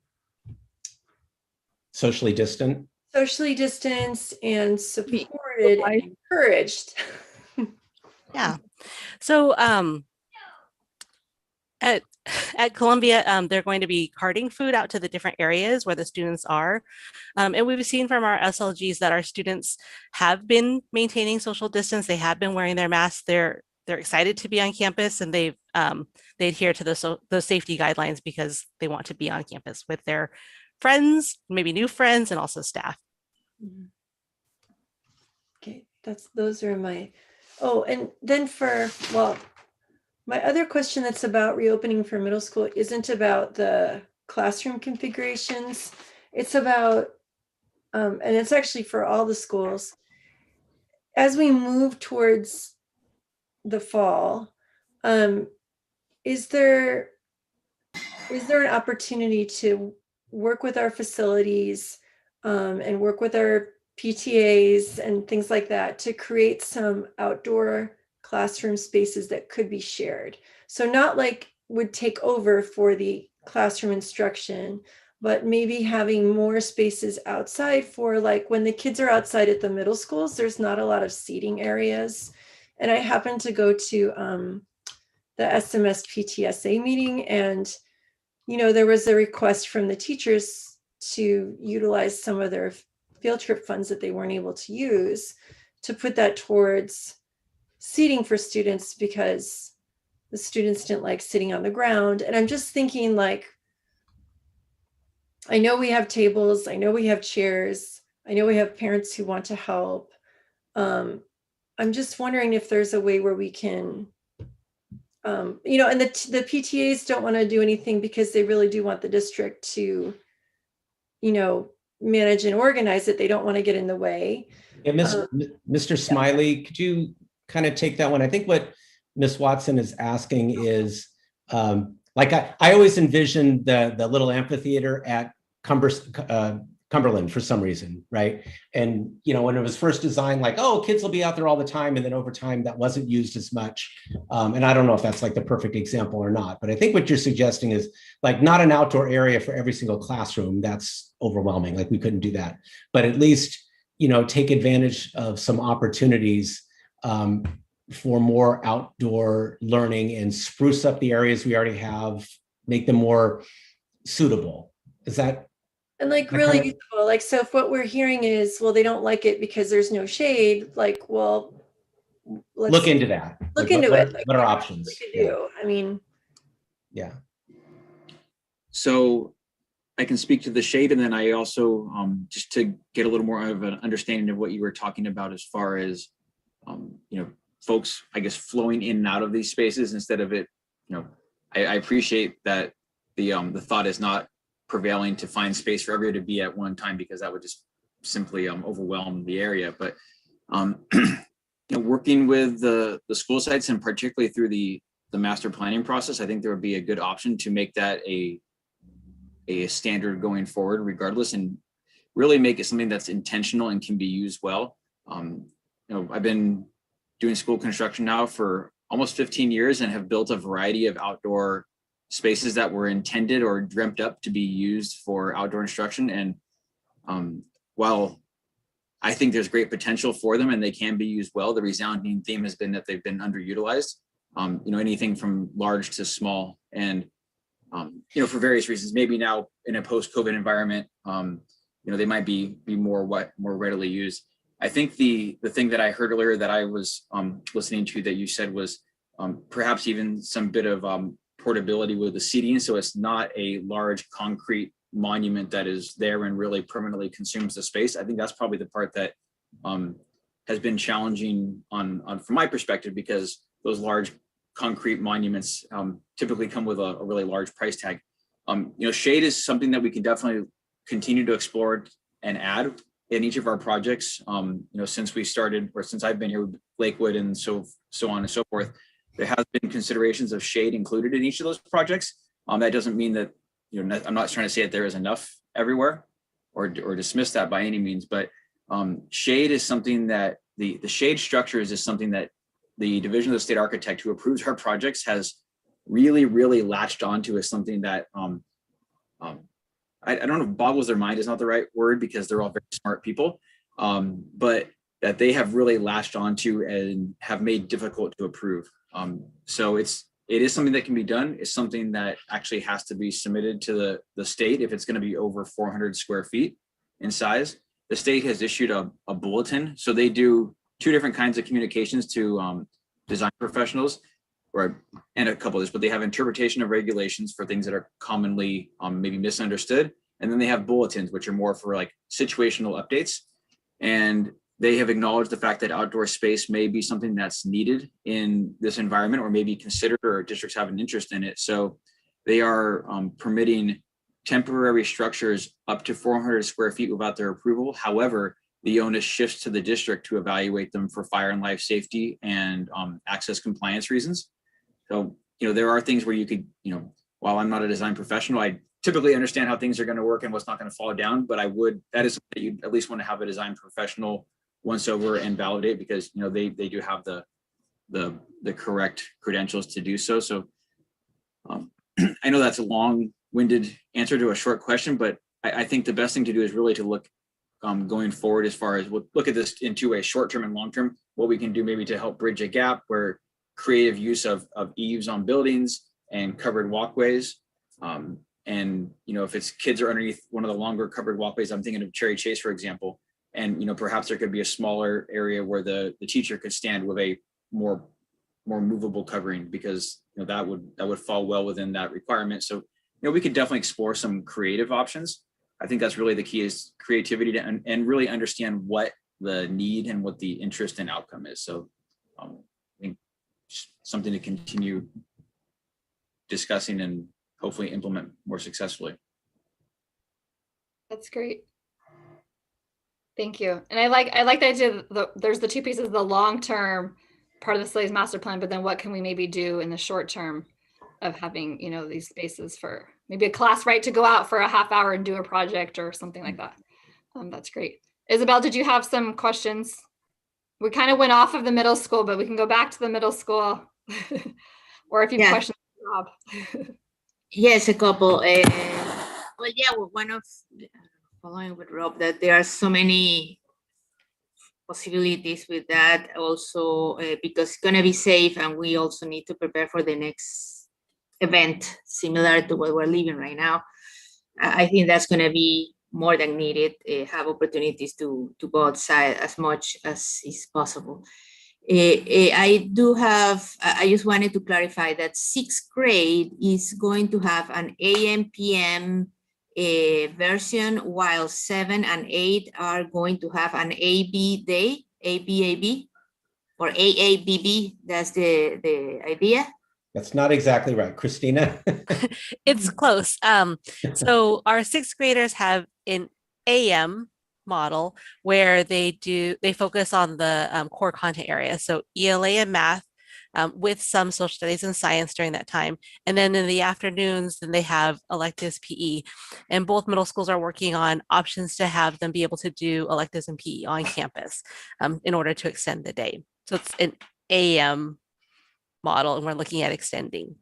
Socially distant. Socially distanced and supported and encouraged. Yeah. So at Columbia, they're going to be carting food out to the different areas where the students are. And we've seen from our SLGs that our students have been maintaining social distance. They have been wearing their masks. They're excited to be on campus, and they adhere to those safety guidelines because they want to be on campus with their friends, maybe new friends, and also staff. Okay, those are my Oh, and then well, my other question that's about reopening for middle school isn't about the classroom configurations. It's about, and it's actually for all the schools. As we move towards the fall, is there an opportunity to work with our facilities and work with our PTAs and things like that to create some outdoor classroom spaces that could be shared? So not like would take over for the classroom instruction, but maybe having more spaces outside for, like, when the kids are outside at the middle schools, there's not a lot of seating areas. And I happened to go to the SMS PTSA meeting, and there was a request from the teachers to utilize some of their field trip funds that they weren't able to use to put that towards seating for students, because the students didn't like sitting on the ground. And I'm just thinking, like, I know we have tables, I know we have chairs, I know we have parents who want to help. I'm just wondering if there's a way where we can, and the PTAs don't want to do anything because they really do want the district to, manage and organize it. They don't want to get in the way. Yeah, Mr. Smiley, could you kind of take that one? I think what Ms. Watson is asking is, like I always envisioned the little amphitheater at Cumberland for some reason, right? And when it was first designed, like, oh, kids will be out there all the time, and then over time that wasn't used as much. And I don't know if that's like the perfect example or not, but I think what you're suggesting is like not an outdoor area for every single classroom. That's overwhelming. Like we couldn't do that, but at least take advantage of some opportunities for more outdoor learning and spruce up the areas we already have, make them more suitable. Is that? And like really useful. Like, so if what we're hearing is, well, they don't like it because there's no shade, like, well, let's look into that. Look into it. What are options? We could do. I mean, yeah. So I can speak to the shade, and then I also, just to get a little more of an understanding of what you were talking about as far as, folks, I guess, flowing in and out of these spaces instead of it, I appreciate that the thought is not prevailing to find space for everybody to be at one time, because that would just simply overwhelm the area. But working with the school sites, and particularly through the master planning process, I think there would be a good option to make that a standard going forward regardless, and really make it something that's intentional and can be used well. I've been doing school construction now for almost 15 years and have built a variety of outdoor spaces that were intended or dreamt up to be used for outdoor instruction. And while I think there's great potential for them and they can be used well, the resounding theme has been that they've been underutilized, anything from large to small. And, for various reasons, maybe now in a post-COVID environment, they might be more readily used. I think the thing that I heard earlier that I was listening to that you said was perhaps even some bit of portability with the seating, so it's not a large concrete monument that is there and really permanently consumes the space. I think that's probably the part that has been challenging on from my perspective, because those large concrete monuments typically come with a really large price tag. Shade is something that we can definitely continue to explore and add in each of our projects. Since we started, or since I've been here with Lakewood and so on and so forth, there has been considerations of shade included in each of those projects. That doesn't mean that, I'm not trying to say that there is enough everywhere or dismiss that by any means, but shade is something that the shade structures is something that the Division of the State Architect who approves our projects has really, really latched onto as something that I don't know if boggles their mind is not the right word, because they're all very smart people, but that they have really latched onto and have made difficult to approve. So it is something that can be done. It's something that actually has to be submitted to the state if it's going to be over 400 square feet in size. The state has issued a bulletin. So they do two different kinds of communications to design professionals, and a couple of this, but they have interpretation of regulations for things that are commonly maybe misunderstood. And then they have bulletins, which are more for like situational updates. And they have acknowledged the fact that outdoor space may be something that's needed in this environment, or maybe considered, or districts have an interest in it. So they are permitting temporary structures up to 400 square feet without their approval. However, the onus shifts to the district to evaluate them for fire and life safety and access compliance reasons. So, there are things where you could, while I'm not a design professional, I typically understand how things are going to work and what's not going to fall down, but that is something you at least want to have a design professional once over and validate, because, they do have the correct credentials to do so. So I know that's a long-winded answer to a short question, but I think the best thing to do is really to look going forward, as far as look at this in two ways, short-term and long-term, what we can do maybe to help bridge a gap where creative use of eaves on buildings and covered walkways. And, if it's kids are underneath one of the longer covered walkways, I'm thinking of Cherry Chase, for example, and, perhaps there could be a smaller area where the teacher could stand with a more movable covering, because, that would fall well within that requirement. So, we could definitely explore some creative options. I think that's really the key, is creativity and really understand what the need and what the interest and outcome is. So I think something to continue discussing and hopefully implement more successfully. That's great. Thank you. And I like the idea that there's the two pieces, the long-term part of the Slays master plan, but then what can we maybe do in the short term of having, these spaces for maybe a class, right, to go out for a half hour and do a project or something like that. That's great. Isabel, did you have some questions? We kind of went off of the middle school, but we can go back to the middle school. Or if you have questions, Rob. Yes, a couple. One of following with Rob, that there are so many possibilities with that also, because it's going to be safe, and we also need to prepare for the next event similar to what we're living right now. I think that's going to be more than needed, have opportunities to go outside as much as is possible. I just wanted to clarify that 6th grade is going to have an AM, PM version, while 7 and 8 are going to have an AB day, ABAB, or AABB. That's the idea. That's not exactly right, Christina. It's close. So our 6th graders have an AM model where they focus on the core content area. So ELA and math, with some social studies and science during that time. And then in the afternoons, then they have electives PE. And both middle schools are working on options to have them be able to do electives and PE on campus in order to extend the day. So it's an AM model, and we're looking at extending.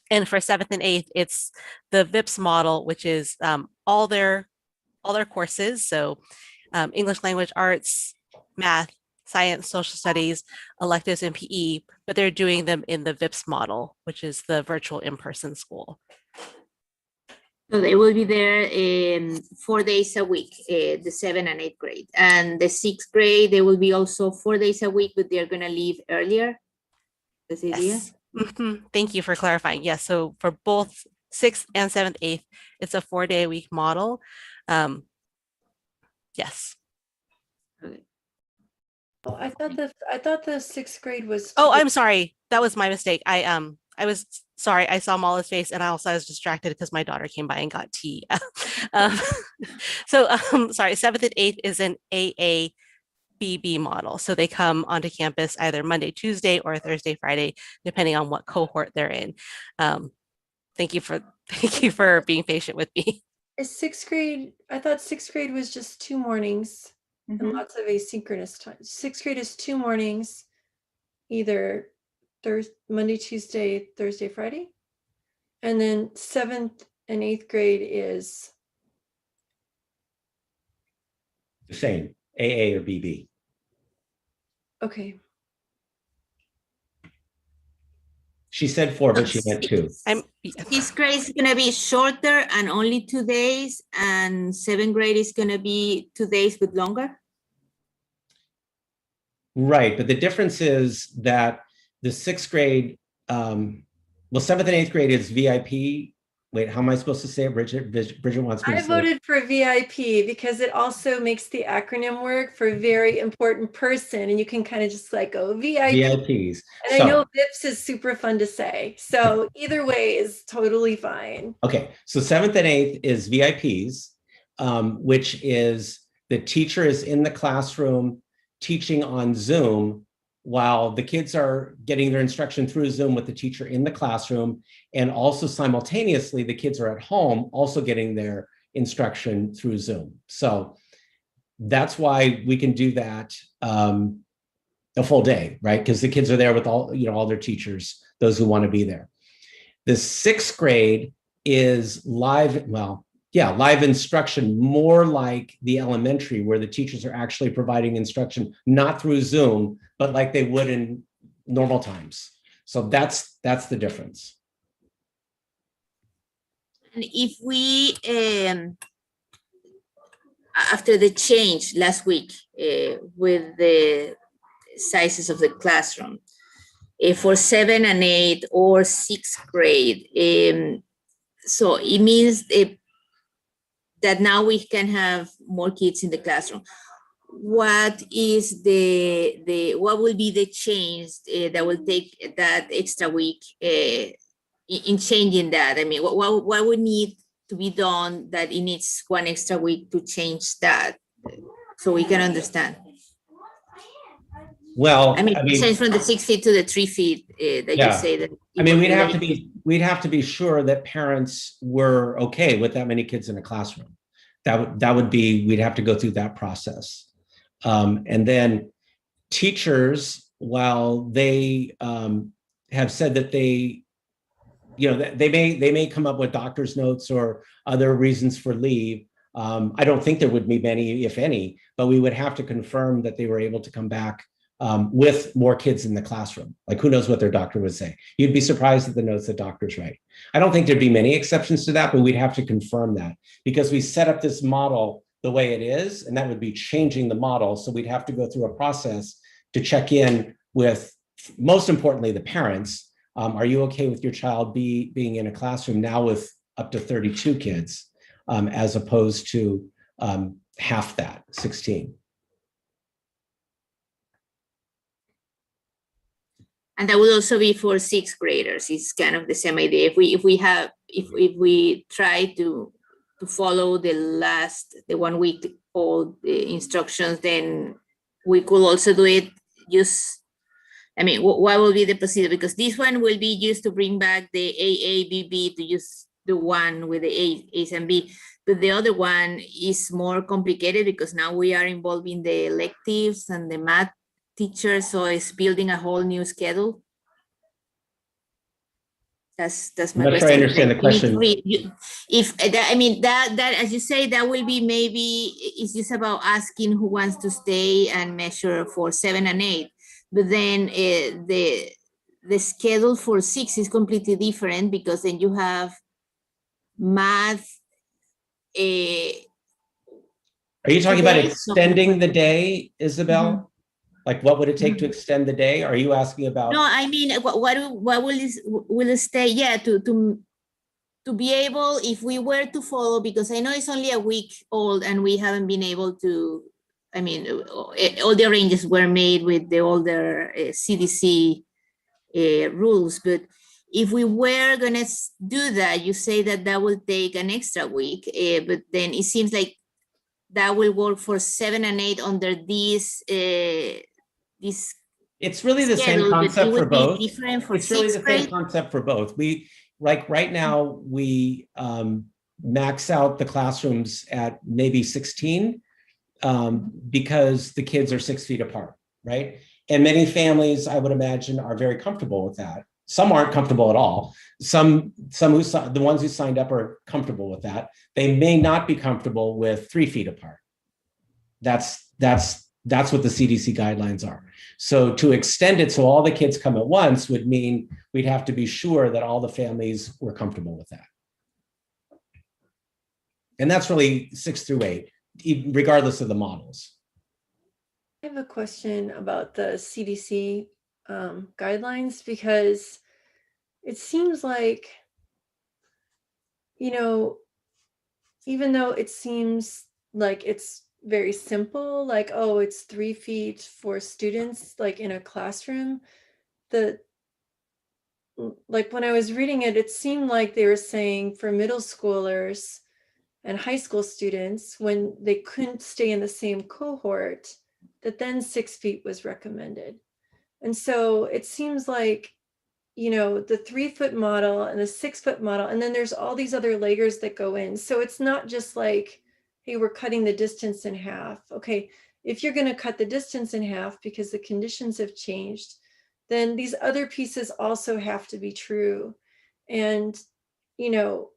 And for 7th and 8th, it's the VIPS model, which is all their courses. So English language arts, math, science, social studies, electives, and PE, but they're doing them in the VIPS model, which is the virtual in-person school. So they will be there 4 days a week, the 7th and 8th grade. And the 6th grade, they will be also 4 days a week, but they're going to leave earlier. That's the idea? Mm-hmm. Thank you for clarifying. Yes, so for both 6th and 7th, 8th, it's a 4-day-a-week model. Yes. Oh, I thought the 6th grade was. Oh, I'm sorry. That was my mistake. I was sorry. I saw Mala's face, and I was distracted because my daughter came by and got tea. Sorry. 7th and 8th is an AABB model. So they come onto campus either Monday, Tuesday, or Thursday, Friday, depending on what cohort they're in. Thank you for being patient with me. Is 6th grade? I thought 6th grade was just 2 mornings and lots of asynchronous time. 6th grade is 2 mornings, either Monday, Tuesday, Thursday, Friday, and then 7th and 8th grade is The same, AA or BB. okay. She said 4, but she meant 2. 6th grade is going to be shorter and only 2 days, and 7th grade is going to be 2 days but longer. Right, but the difference is that the 6th grade, 7th and 8th grade is VIP Wait, how am I supposed to say it? Bridget wants me to I say it. voted for VIP because it also makes the acronym work for very important person. And you can kind of just like go VIP. VIPs. And I know VIPs is super fun to say. So either way is totally fine. Okay, so 7th and 8th is VIPs, which is the teacher is in the classroom teaching on Zoom while the kids are getting their instruction through Zoom with the teacher in the classroom. And also simultaneously, the kids are at home also getting their instruction through Zoom. So that's why we can do that a full day, right? Because the kids are there with all their teachers, those who want to be there. The 6th grade is live, live instruction, more like the elementary, where the teachers are actually providing instruction, not through Zoom, but like they would in normal times. So that's the difference. And if we, after the change last week with the sizes of the classroom, for 7 and 8 or 6th grade, so it means that now we can have more kids in the classroom. What is what will be the change that will take that extra week in changing that? I mean, what would need to be done that it needs one extra week to change that, so we can understand? Well, I mean, change from the 6 feet to the 3 feet that you say that. I mean, we'd have to be sure that parents were okay with that many kids in a classroom. That would be, we'd have to go through that process. And then teachers, while they have said that they may come up with doctor's notes or other reasons for leave. I don't think there would be many, if any, but we would have to confirm that they were able to come back with more kids in the classroom. Like, who knows what their doctor would say? You'd be surprised at the notes that doctors write. I don't think there'd be many exceptions to that, but we'd have to confirm that because we set up this model the way it is, and that would be changing the model. So we'd have to go through a process to check in with, most importantly, the parents. Are you okay with your child being in a classroom now with up to 32 kids, as opposed to half that, 16? And that would also be for 6th graders. It's kind of the same idea. If we try to follow the 1 week old instructions, then we could also do it what will be the procedure? Because this one will be used to bring back the AABB, to use the one with the A's and B. But the other one is more complicated because now we are involving the electives and the math teachers, so it's building a whole new schedule. That's my question. I'm not sure I understand the question. That as you say, that will be, maybe it's just about asking who wants to stay and measure for 7 and 8. But then the schedule for 6 is completely different, because then you have math. Are you talking about extending the day, Isabel? Mm-hmm. Like, what would it take to extend the day? Are you asking about? No, I mean, what will it stay? Yeah, to be able, if we were to follow, because I know it's only a week old and we haven't been able to. I mean, all the arrangements were made with the older CDC rules, but if we were gonna do that, you say that will take an extra week, but then it seems like that will work for 7 and 8 under this. It's really the same concept for both. Different for it's really the 6th grade? same concept for both. We, like right now, we max out the classrooms at maybe 16 because the kids are 6 feet apart, right? And many families, I would imagine, are very comfortable with that. Some aren't comfortable at all. The ones who signed up are comfortable with that. They may not be comfortable with 3 feet apart. That's what the CDC guidelines are. So to extend it so all the kids come at once would mean we'd have to be sure that all the families were comfortable with that. And that's really 6 through 8, regardless of the models. I have a question about the CDC guidelines, because it seems like you know, even though it seems like it's very simple, like, oh, it's 3 feet for students, like in a classroom, like when I was reading it, it seemed like they were saying for middle schoolers and high school students, when they couldn't stay in the same cohort, that then 6 feet was recommended. And so it seems like, you know, the 3-foot model and the 6-foot model, and then there's all these other layers that go in. So it's not just like, hey, we're cutting the distance in half. Okay, if you're going to cut the distance in half because the conditions have changed, then these other pieces also have to be true. And, you know,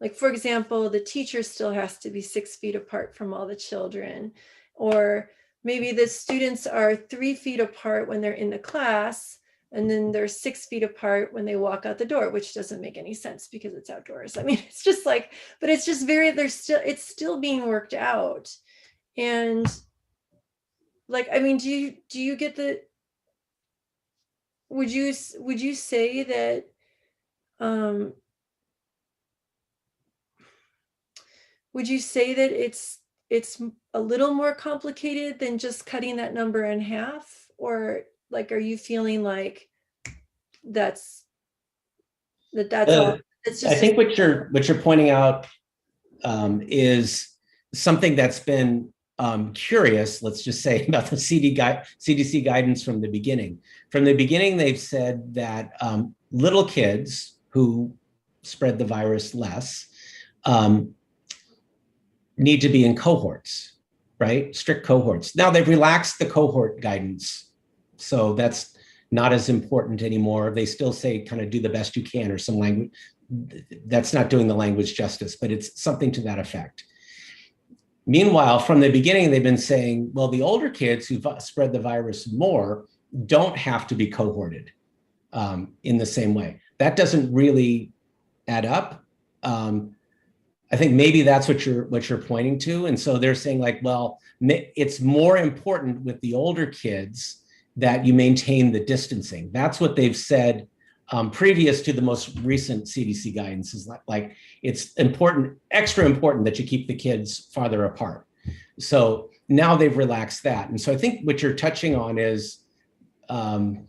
like for example, the teacher still has to be 6 feet apart from all the children, or maybe the students are 3 feet apart when they're in the class, and then they're 6 feet apart when they walk out the door, which doesn't make any sense because it's outdoors. I mean, it's just like, but it's just it's still being worked out. And like, I mean, do you get the, would you say that, would you say that it's a little more complicated than just cutting that number in half? Or like, are you feeling like that's all? It's just, I think what you're pointing out is something that's been curious, let's just say, about the CDC guidance from the beginning. From the beginning, they've said that little kids who spread the virus less need to be in cohorts, right? Strict cohorts. Now they've relaxed the cohort guidance, so that's not as important anymore. They still say kind of do the best you can, or some language. That's not doing the language justice, but it's something to that effect. Meanwhile, from the beginning, they've been saying, well, the older kids who've spread the virus more don't have to be cohorted in the same way. That doesn't really add up. I think maybe that's what you're pointing to. And so they're saying like, well, it's more important with the older kids that you maintain the distancing. That's what they've said previous to the most recent CDC guidance, is like it's important, extra important that you keep the kids farther apart. So now they've relaxed that. And so I think what you're touching on is, I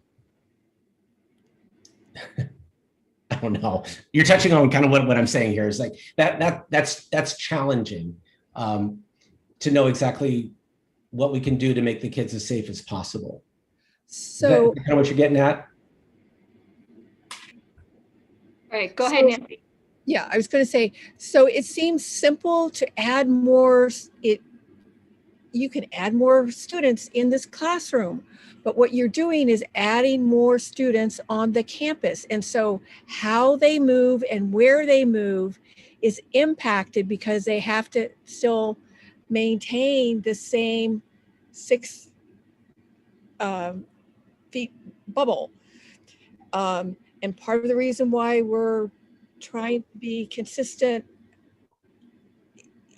don't know. You're touching on kind of what I'm saying here is like that's challenging to know exactly what we can do to make the kids as safe as possible. So is that kind of what you're getting at? All right, go ahead, Nancy. Yeah, I was going to say, so it seems simple to add more. You can add more students in this classroom, but what you're doing is adding more students on the campus. And so how they move and where they move is impacted because they have to still maintain the same 6 feet bubble. And part of the reason why we're trying to be consistent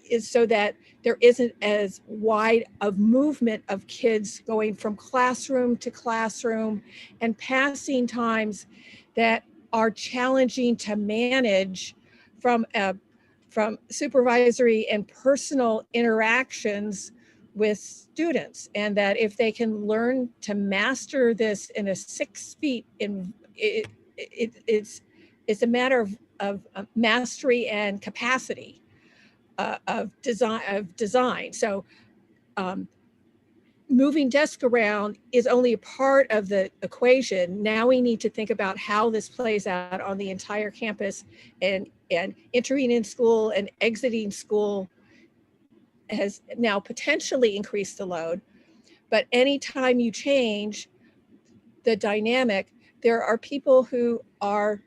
is so that there isn't as wide of movement of kids going from classroom to classroom and passing times that are challenging to manage from supervisory and personal interactions with students. And that if they can learn to master this in a 6 feet, it's a matter of mastery and capacity. Of design. So moving desks around is only a part of the equation. Now we need to think about how this plays out on the entire campus, and entering in school and exiting school has now potentially increased the load. But anytime you change the dynamic, there are people who are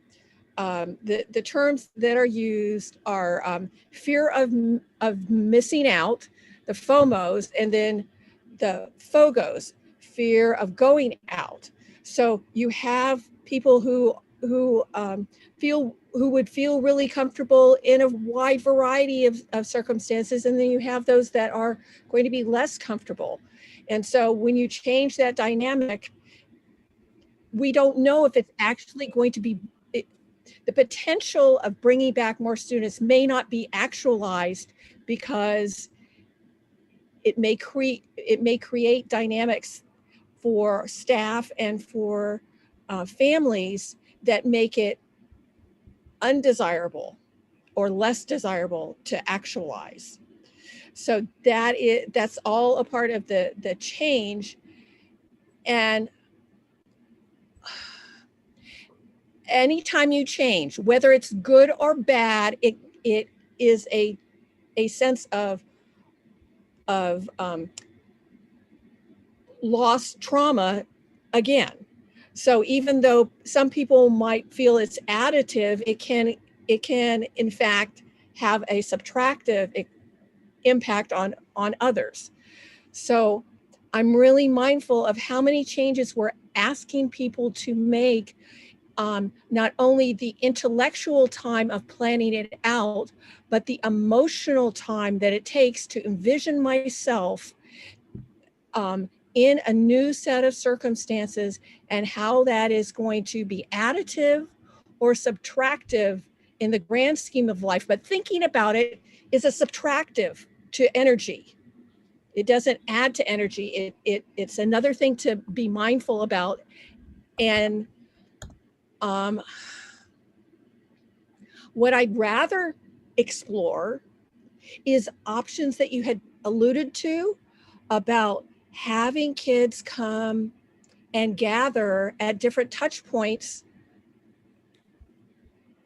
the terms that are used are fear of missing out, the FOMOs, and then the FOGOs, fear of going out. So you have people who would feel really comfortable in a wide variety of circumstances, and then you have those that are going to be less comfortable. And so when you change that dynamic, we don't know if it's actually going to be the potential of bringing back more students may not be actualized because it may create dynamics for staff and for families that make it undesirable or less desirable to actualize. So that's all a part of the change. And anytime you change, whether it's good or bad, it is a sense of lost trauma again. So even though some people might feel it's additive, it can in fact have a subtractive impact on others. So I'm really mindful of how many changes we're asking people to make, not only the intellectual time of planning it out, but the emotional time that it takes to envision myself in a new set of circumstances and how that is going to be additive or subtractive in the grand scheme of life. But thinking about it is a subtractive to energy. It doesn't add to energy. It's another thing to be mindful about. And what I'd rather explore is options that you had alluded to about having kids come and gather at different touch points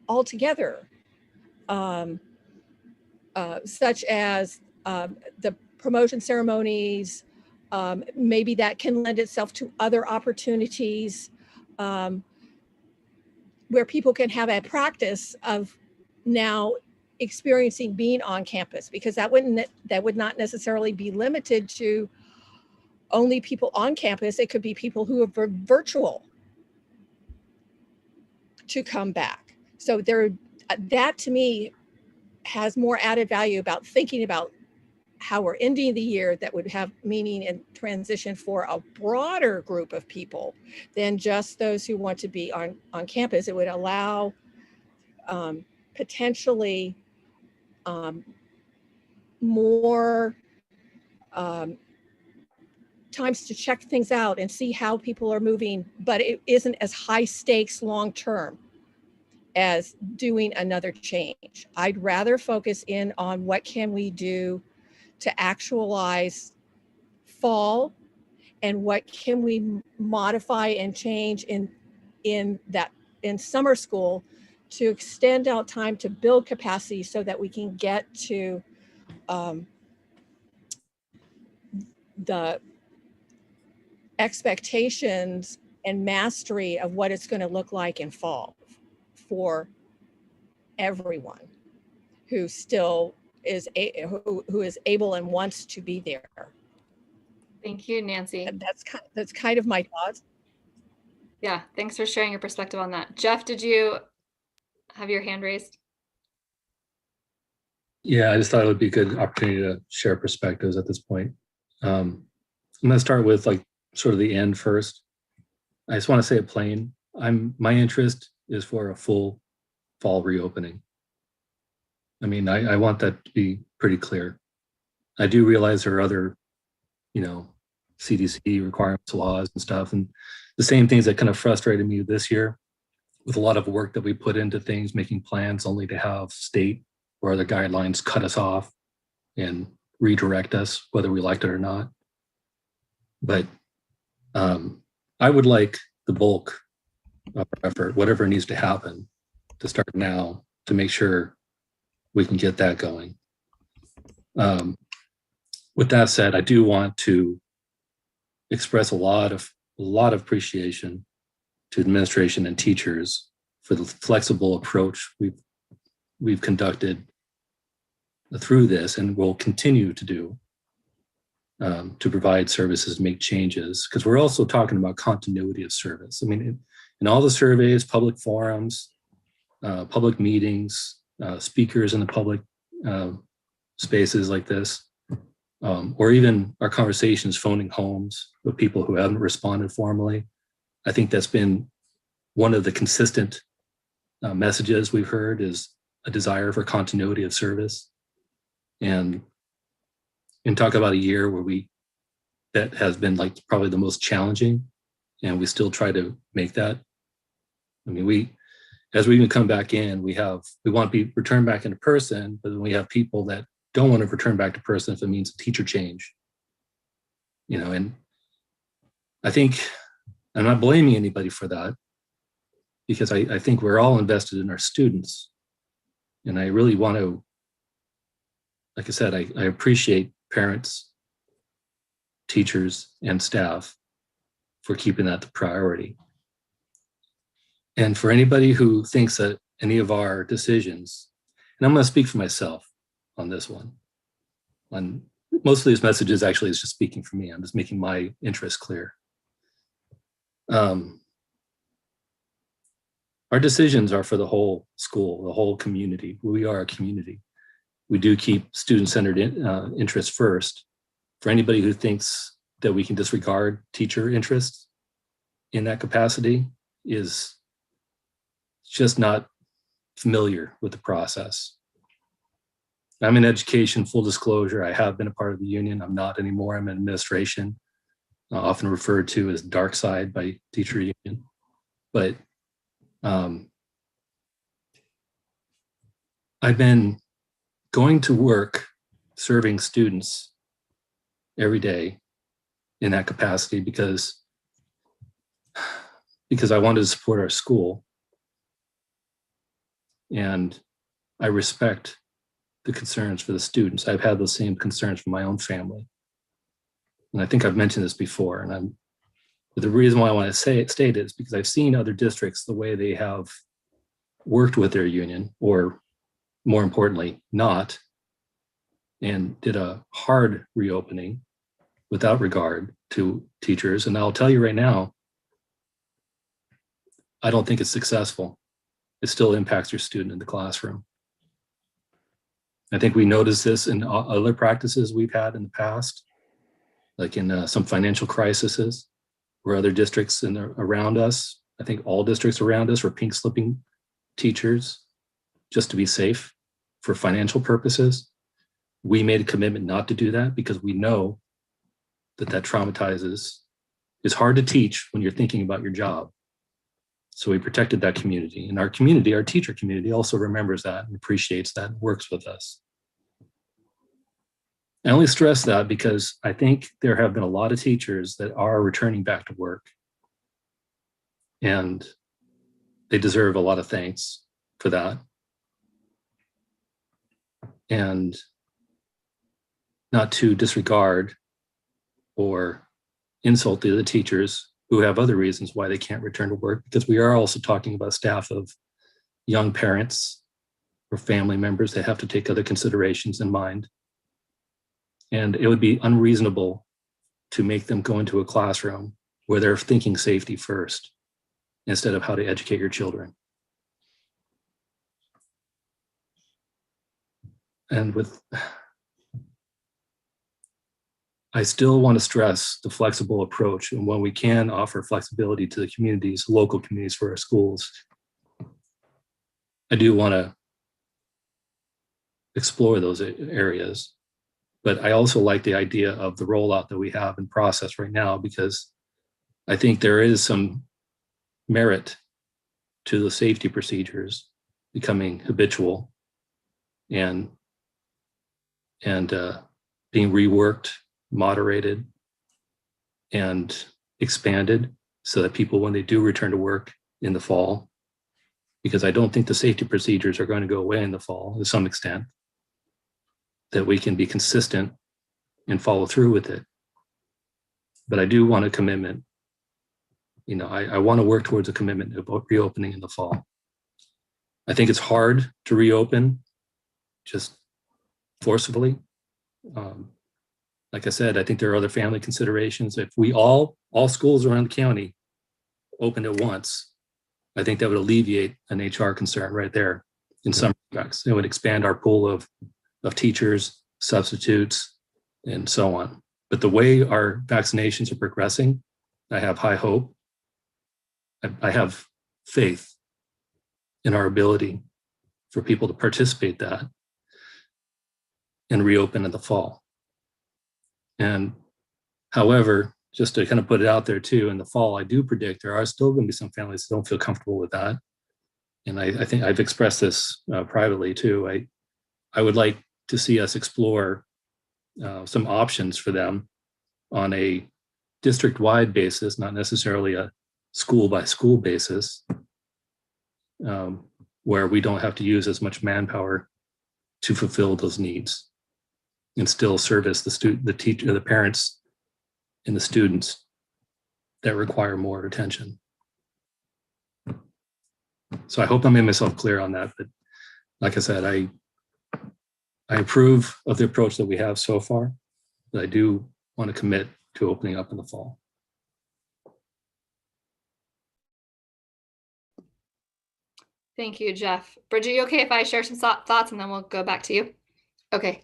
all together, such as the promotion ceremonies. Maybe that can lend itself to other opportunities where people can have a practice of now experiencing being on campus, because that would not necessarily be limited to only people on campus. It could be people who are virtual to come back. So that to me has more added value about thinking about how we're ending the year that would have meaning and transition for a broader group of people than just those who want to be on campus. It would allow potentially more times to check things out and see how people are moving, but it isn't as high stakes long term as doing another change. I'd rather focus in on what can we do to actualize fall and what can we modify and change in summer school to extend out time to build capacity so that we can get to the expectations and mastery of what it's going to look like in fall for everyone who still is who is able and wants to be there. Thank you, Nancy. That's kind of my thoughts. Yeah, thanks for sharing your perspective on that. Jeff, did you have your hand raised? Yeah, I just thought it would be a good opportunity to share perspectives at this point. I'm going to start with like sort of the end first. I just want to say it plain. My interest is for a full fall reopening. I mean, I want that to be pretty clear. I do realize there are other, CDC requirements, laws and stuff, and the same things that kind of frustrated me this year with a lot of work that we put into things, making plans only to have state or other guidelines cut us off and redirect us, whether we liked it or not. But I would like the bulk of our effort, whatever needs to happen, to start now to make sure we can get that going. With that said, I do want to express a lot of appreciation to administration and teachers for the flexible approach we've conducted through this and will continue to do to provide services, make changes, because we're also talking about continuity of service. I mean, in all the surveys, public forums, public meetings, speakers in the public spaces like this, or even our conversations phoning homes with people who haven't responded formally. I think that's been one of the consistent messages we've heard is a desire for continuity of service. And talk about a year where that has been like probably the most challenging, and we still try to make that. I mean, as we even come back in, we want to be returned back into person, but then we have people that don't want to return back to person if it means a teacher change. And I think I'm not blaming anybody for that, because I think we're all invested in our students. And I really want to, like I said, I appreciate parents, teachers, and staff for keeping that the priority. And for anybody who thinks that any of our decisions, and I'm going to speak for myself on this one, most of these messages actually is just speaking for me. I'm just making my interest clear. Our decisions are for the whole school, the whole community. We are a community. We do keep student-centered interests first. For anybody who thinks that we can disregard teacher interests in that capacity is just not familiar with the process. I'm in education, full disclosure. I have been a part of the union. I'm not anymore. I'm in administration, often referred to as dark side by teacher union. But I've been going to work serving students every day in that capacity because I wanted to support our school. And I respect the concerns for the students. I've had those same concerns for my own family. And I think I've mentioned this before. But the reason why I want to state it is because I've seen other districts, the way they have worked with their union, or more importantly, not, and did a hard reopening without regard to teachers. And I'll tell you right now, I don't think it's successful. It still impacts your student in the classroom. I think we noticed this in other practices we've had in the past, like in some financial crises, where other districts around us, I think all districts around us, were pink slipping teachers just to be safe for financial purposes. We made a commitment not to do that because we know that traumatizes. It's hard to teach when you're thinking about your job. So we protected that community, and our community, our teacher community, also remembers that and appreciates that and works with us. I only stress that because I think there have been a lot of teachers that are returning back to work, and they deserve a lot of thanks for that. And not to disregard or insult the other teachers who have other reasons why they can't return to work, because we are also talking about staff of young parents or family members that have to take other considerations in mind. And it would be unreasonable to make them go into a classroom where they're thinking safety first instead of how to educate your children. And I still want to stress the flexible approach, and when we can offer flexibility to the communities, local communities for our schools, I do want to explore those areas. But I also like the idea of the rollout that we have in process right now, because I think there is some merit to the safety procedures becoming habitual and being reworked, moderated, and expanded so that people, when they do return to work in the fall, because I don't think the safety procedures are going to go away in the fall to some extent, that we can be consistent and follow through with it. But I do want a commitment. I want to work towards a commitment about reopening in the fall. I think it's hard to reopen just forcibly. Like I said, I think there are other family considerations. If we all schools around the county opened at once, I think that would alleviate an HR concern right there in some respects. It would expand our pool of teachers, substitutes, and so on. But the way our vaccinations are progressing, I have high hope. I have faith in our ability for people to participate that and reopen in the fall. And however, just to kind of put it out there too, in the fall, I do predict there are still going to be some families that don't feel comfortable with that. And I think I've expressed this privately too. I would like to see us explore some options for them on a district-wide basis, not necessarily a school-by-school basis, where we don't have to use as much manpower to fulfill those needs and still service the teacher, the parents, and the students that require more attention. So I hope I made myself clear on that. But like I said, I approve of the approach that we have so far, but I do want to commit to opening up in the fall. Thank you, Jeff. Bridget, you okay if I share some thoughts and then we'll go back to you? Okay.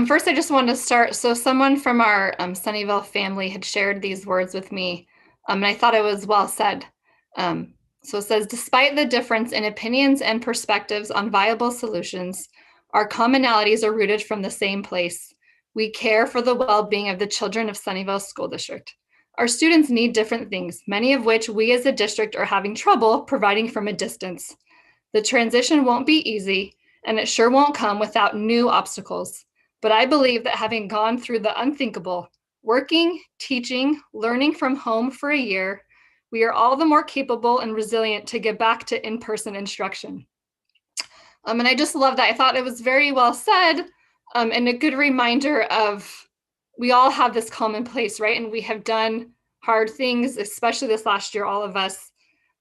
First I just wanted to start. So someone from our Sunnyvale family had shared these words with me, and I thought it was well said. So it says, despite the difference in opinions and perspectives on viable solutions, our commonalities are rooted from the same place. We care for the well-being of the children of Sunnyvale School District. Our students need different things, many of which we as a district are having trouble providing from a distance. The transition won't be easy, and it sure won't come without new obstacles. But I believe that having gone through the unthinkable, working, teaching, learning from home for a year, we are all the more capable and resilient to get back to in-person instruction. And I just love that. I thought it was very well said, and a good reminder of we all have this common place, right? And we have done hard things, especially this last year, all of us,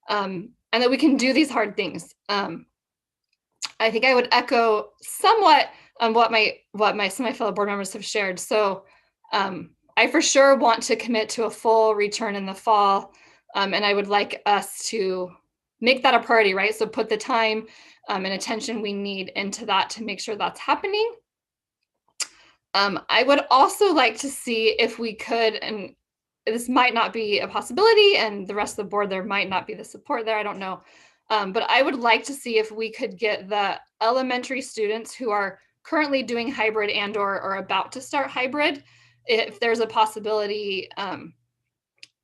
and that we can do these hard things. I think I would echo somewhat on what some of my fellow board members have shared. So I for sure want to commit to a full return in the fall. And I would like us to make that a priority, right? So put the time and attention we need into that to make sure that's happening. I would also like to see if we could, and this might not be a possibility, and the rest of the board, there might not be the support there, I don't know. But I would like to see if we could get the elementary students who are currently doing hybrid and or are about to start hybrid, if there's a possibility of,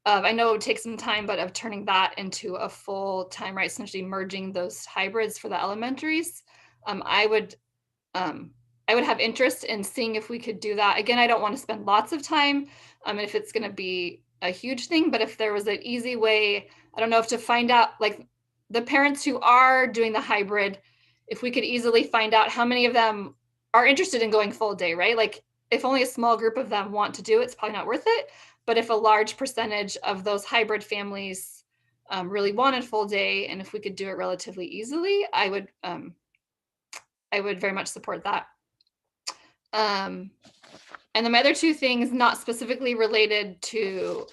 I know it would take some time, but of turning that into a full time, right? Essentially merging those hybrids for the elementaries. I would have interest in seeing if we could do that. Again, I don't want to spend lots of time if it's going to be a huge thing, but if there was an easy way, I don't know if to find out, like the parents who are doing the hybrid, if we could easily find out how many of them are interested in going full day, right? Like if only a small group of them want to do it, it's probably not worth it. But if a large percentage of those hybrid families really wanted full day, and if we could do it relatively easily, I would very much support that. And then my other two things, not specifically related to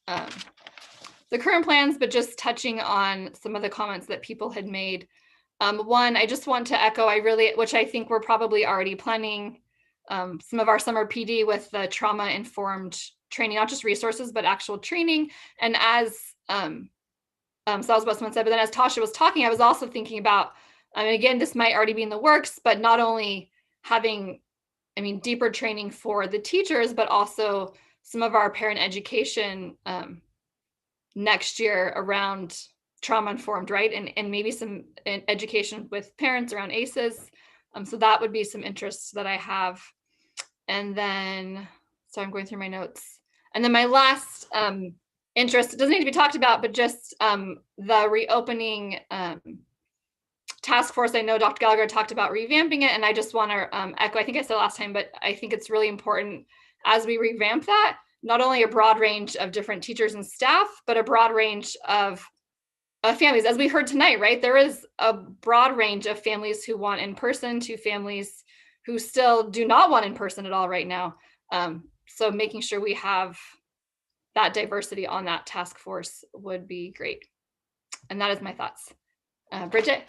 the current plans, but just touching on some of the comments that people had made. One, I just want to echo, which I think we're probably already planning some of our summer PD with the trauma-informed training, not just resources, but actual training. And as so that was what someone said, but then as Tasha was talking, I was also thinking about, again, this might already be in the works, but not only having, deeper training for the teachers, but also some of our parent education next year around trauma-informed, right? And maybe some education with parents around ACEs. So that would be some interests that I have. And then, so I'm going through my notes. And then my last interest, it doesn't need to be talked about, but just the reopening task force. I know Dr. Gallagher talked about revamping it, and I just want to echo, I think I said last time, but I think it's really important as we revamp that, not only a broad range of different teachers and staff, but a broad range of families. As we heard tonight, right? There is a broad range of families who want in-person to families who still do not want in-person at all right now. So making sure we have that diversity on that task force would be great. And that is my thoughts. Bridget?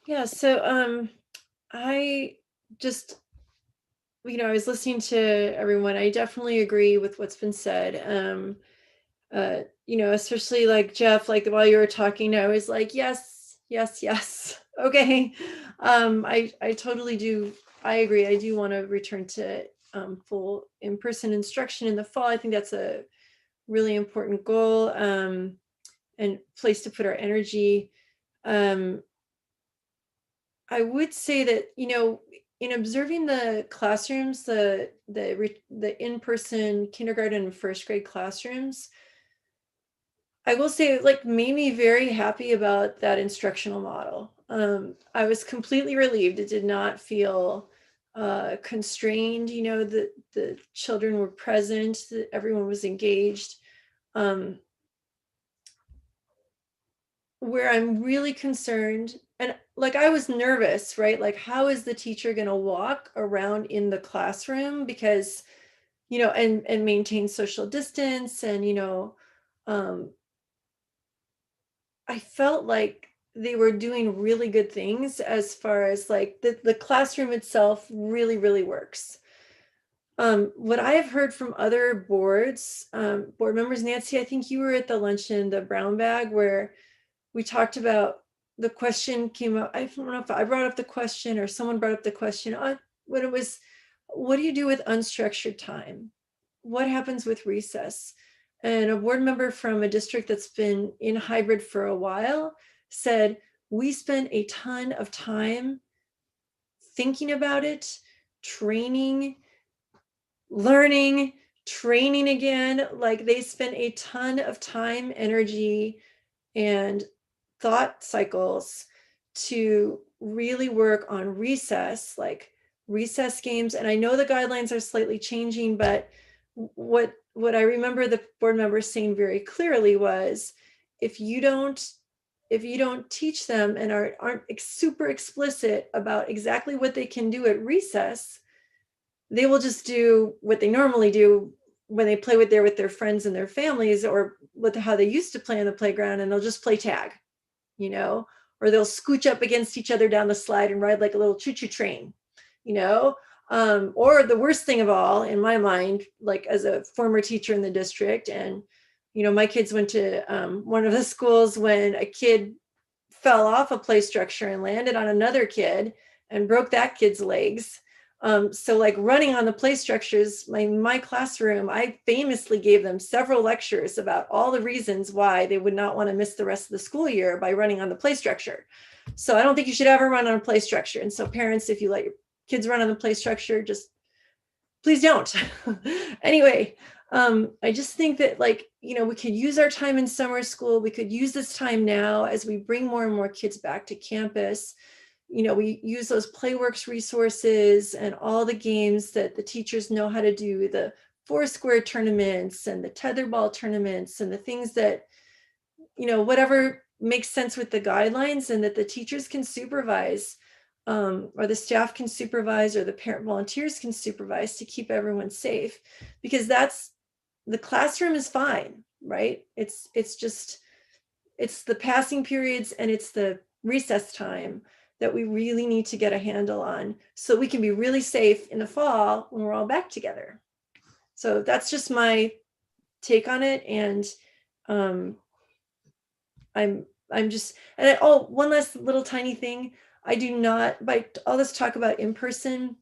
Yeah, so I just, I was listening to everyone. I definitely agree with what's been said. you know, especially like Jeff, like while you were talking, I was like, yes, yes, yes. Okay. I totally do. I agree. I do want to return to full in-person instruction in the fall. I think that's a really important goal and place to put our energy. I would say that, you know, in observing the classrooms, the in-person kindergarten and first grade classrooms, I will say it like made me very happy about that instructional model. I was completely relieved. It did not feel constrained, you know, the children were present, that everyone was engaged. Where I'm really concerned, and like I was nervous, right? Like, how is the teacher going to walk around in the classroom because, you know, and maintain social distance and, you know, I felt like they were doing really good things as far as like the classroom itself really, really works. What I have heard from other boards, board members, Nancy, I think you were at the luncheon, the brown bag, where we talked about the question came up. I don't know if I brought up the question or someone brought up the question when it was, what do you do with unstructured time? What happens with recess? And a board member from a district that's been in hybrid for a while said, we spend a ton of time thinking about it, training, learning, training again. Like they spend a ton of time, energy, and thought cycles to really work on recess, like recess games. And I know the guidelines are slightly changing, but what I remember the board members saying very clearly was, if you don't teach them and aren't super explicit about exactly what they can do at recess, they will just do what they normally do when they play with their friends and their families, or with how they used to play on the playground, and they'll just play tag, you know, or they'll scooch up against each other down the slide and ride like a little choo-choo train, you know. Or the worst thing of all, in my mind, like as a former teacher in the district, and, you know, my kids went to one of the schools when a kid fell off a play structure and landed on another kid and broke that kid's legs. So like running on the play structures, my classroom, I famously gave them several lectures about all the reasons why they would not want to miss the rest of the school year by running on the play structure. So I don't think you should ever run on a play structure. And so parents, if you let your kids run on the play structure, just please don't. Anyway, I just think that, like, you know, we could use our time in summer school. We could use this time now as we bring more and more kids back to campus. You know, we use those Playworks resources and all the games that the teachers know how to do, the Foursquare tournaments and the tetherball tournaments and the things that, you know, whatever makes sense with the guidelines, and that the teachers can supervise, or the staff can supervise, or the parent volunteers can supervise to keep everyone safe, because that's, the classroom is fine, right? It's the passing periods and it's the recess time that we really need to get a handle on, so we can be really safe in the fall when we're all back together. So that's just my take on it. And I'm just, and one last little tiny thing. I do not, by all this talk about in person,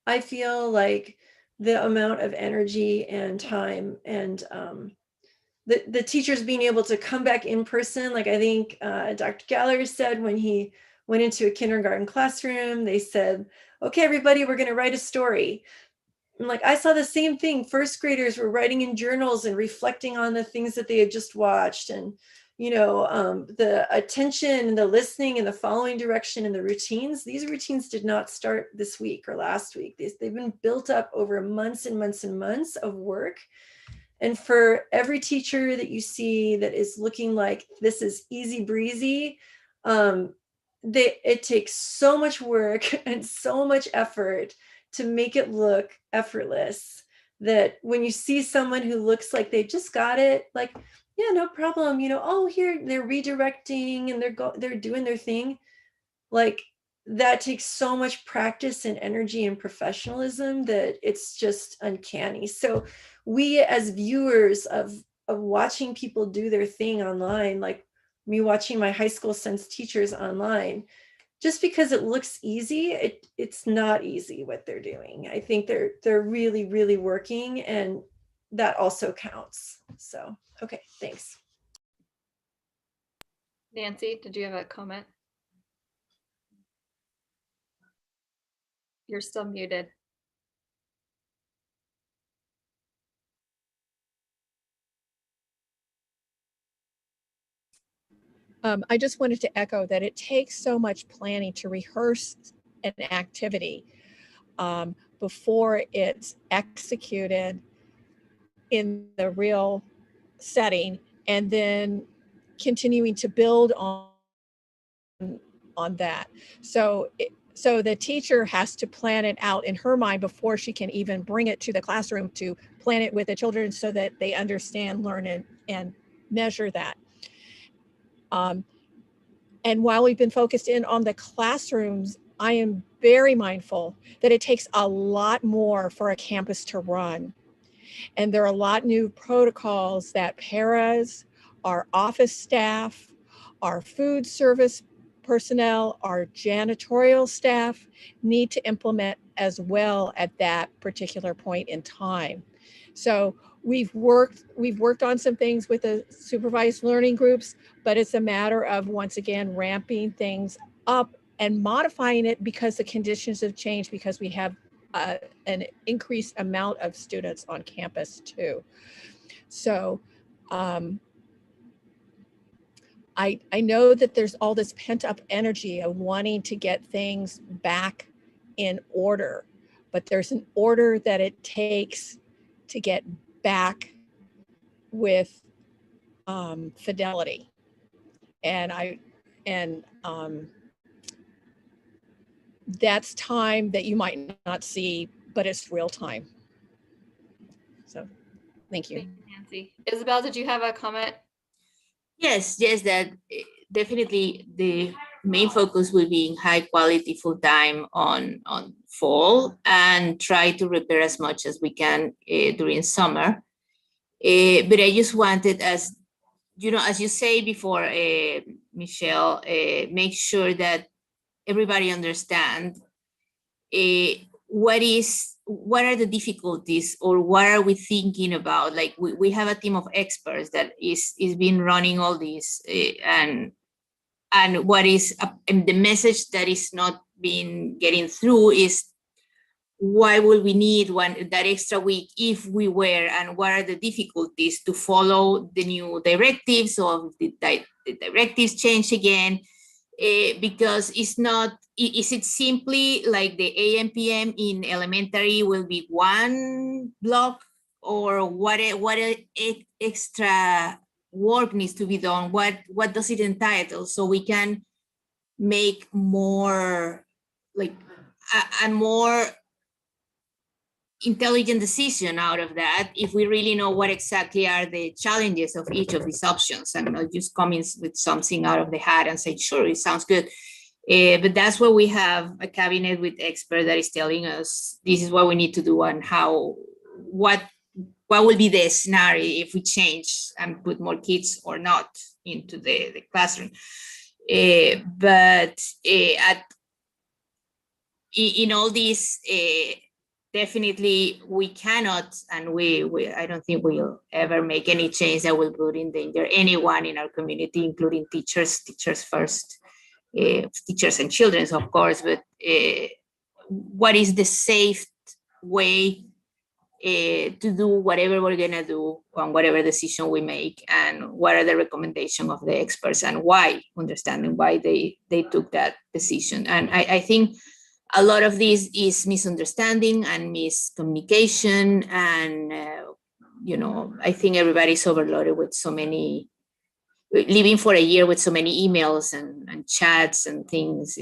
I feel like the amount of energy and time and the teachers being able to come back in person, like I think Dr. Gallagher said when he went into a kindergarten classroom, they said, okay, everybody, we're going to write a story. And like, I saw the same thing. First graders were writing in journals and reflecting on the things that they had just watched. And, you know, the attention and the listening and the following direction and the routines, these routines did not start this week or last week. They've been built up over months and months and months of work. And for every teacher that you see that is looking like this is easy breezy, it takes so much work and so much effort to make it look effortless, that when you see someone who looks like they just got it, like, yeah, no problem, you know, oh, here they're redirecting and they're doing their thing, like that takes so much practice and energy and professionalism that it's just uncanny. So we as viewers of watching people do their thing online, like me watching my high school sense teachers online. Just because it looks easy, it's not easy what they're doing. I think they're really, really working, and that also counts. So, okay, thanks. Nancy, did you have a comment? You're still muted. I just wanted to echo that it takes so much planning to rehearse an activity before it's executed in the real setting, and then continuing to build on that. So the teacher has to plan it out in her mind before she can even bring it to the classroom to plan it with the children so that they understand, learn, and measure that. And while we've been focused in on the classrooms, I am very mindful that it takes a lot more for a campus to run. And there are a lot of new protocols that paras, our office staff, our food service personnel, our janitorial staff need to implement as well at that particular point in time. So we've worked on some things with the supervised learning groups, but it's a matter of, once again, ramping things up and modifying it because the conditions have changed, because we have an increased amount of students on campus too. So I know that there's all this pent up energy of wanting to get things back in order, but there's an order that it takes to get back with fidelity. And that's time that you might not see, but it's real time. So thank you. Thank you, Nancy. Isabel, did you have a comment? Yes, that definitely the main focus will be in high quality full time on fall, and try to repair as much as we can during summer. But I just wanted, as you know, as you say before, Michelle, make sure that everybody understand what are the difficulties, or what are we thinking about. Like we have a team of experts that is been running all this, and what is and the message that is not being getting through is, why will we need that extra week if we were, and what are the difficulties to follow the new directives, or the directives change again? Because it's not, is it simply like the AM PM in elementary will be one block, or what extra work needs to be done? What does it entitle, so we can make more like a more intelligent decision out of that, if we really know what exactly are the challenges of each of these options, and not just coming with something out of the hat and say, sure, it sounds good. But that's where we have a cabinet with experts that is telling us this is what we need to do, and what will be the scenario if we change and put more kids or not into the classroom. But in all these, definitely we cannot, and I don't think we'll ever make any change that will put in danger anyone in our community, including teachers first, teachers and children, of course. But what is the safe way to do whatever we're gonna do on whatever decision we make, and what are the recommendations of the experts, and why, understanding why they took that decision. And I think a lot of this is misunderstanding and miscommunication, and I think everybody's overloaded with so many, living for a year with so many emails and chats and things.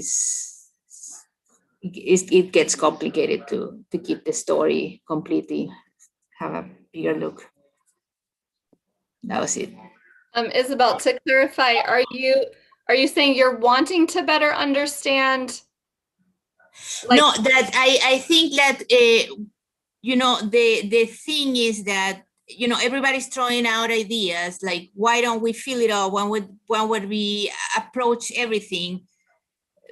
It gets complicated to keep the story completely, have a bigger look. That was it. Isabel, to clarify, are you saying you're wanting to better understand? No, that I think that the thing is that you know, everybody's throwing out ideas like, why don't we fill it all? When would we approach everything?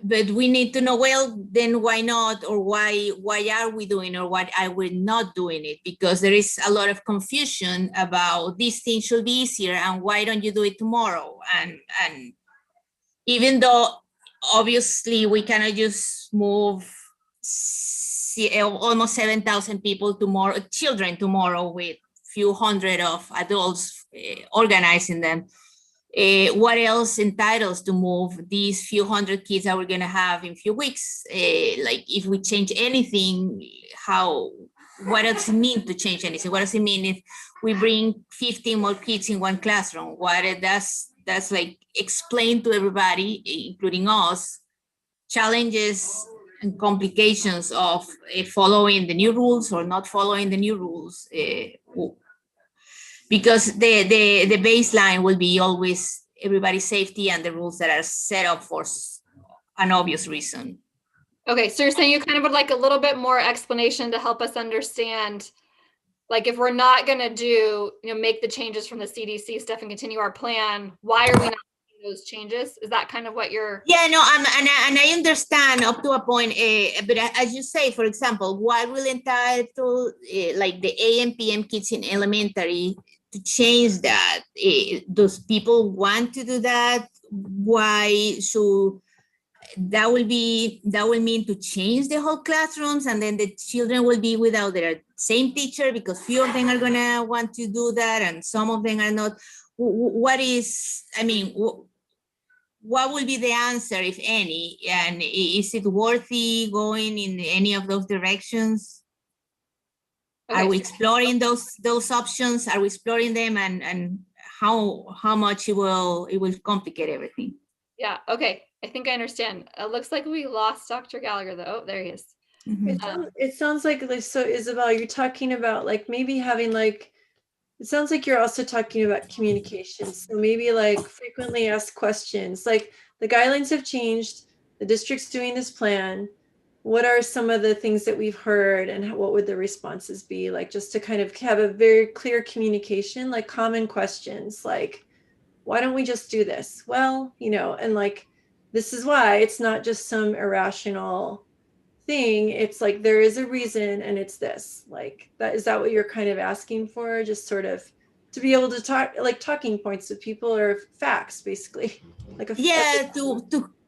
But we need to know, well, then why not? Or why are we doing, or why are we not doing it? Because there is a lot of confusion about this thing should be easier, and why don't you do it tomorrow? And even though obviously we cannot just move almost 7,000 people tomorrow, children tomorrow, with few hundred of adults organizing them. What else entitles to move these few hundred kids that we're going to have in a few weeks? Like, if we change anything, what does it mean to change anything? What does it mean if we bring 15 more kids in one classroom? What that's like explain to everybody, including us, challenges and complications of following the new rules or not following the new rules. Because the baseline will be always everybody's safety and the rules that are set up for an obvious reason. Okay, so you're saying you kind of would like a little bit more explanation to help us understand, like, if we're not going to do, make the changes from the CDC stuff and continue our plan, why are we not making those changes? Is that kind of what you're? Yeah, no, and I understand up to a point, but as you say, for example, why will entitle like the AM, PM kids in elementary to change that? Those people want to do that? Why? So that will mean to change the whole classrooms, and then the children will be without their same teacher because few of them are gonna want to do that and some of them are not. What will be the answer, if any? And is it worthy going in any of those directions? Okay. Are we exploring those options? Are we exploring them, and how much it will complicate everything? Yeah. Okay. I think I understand. It looks like we lost Dr. Gallagher though. Oh, there he is. Mm-hmm. It sounds like so, Isabel, you're talking about like maybe having like, it sounds like you're also talking about communication. So maybe like frequently asked questions, like the guidelines have changed, the district's doing this plan. What are some of the things that we've heard, and what would the responses be? Like, just to kind of have a very clear communication, like common questions, like, why don't we just do this? Well, and like, this is why. It's not just some irrational thing. It's like, there is a reason, and it's this. Like, is that what you're kind of asking for? Just sort of to be able to talk, like talking points with people, or facts, basically. Like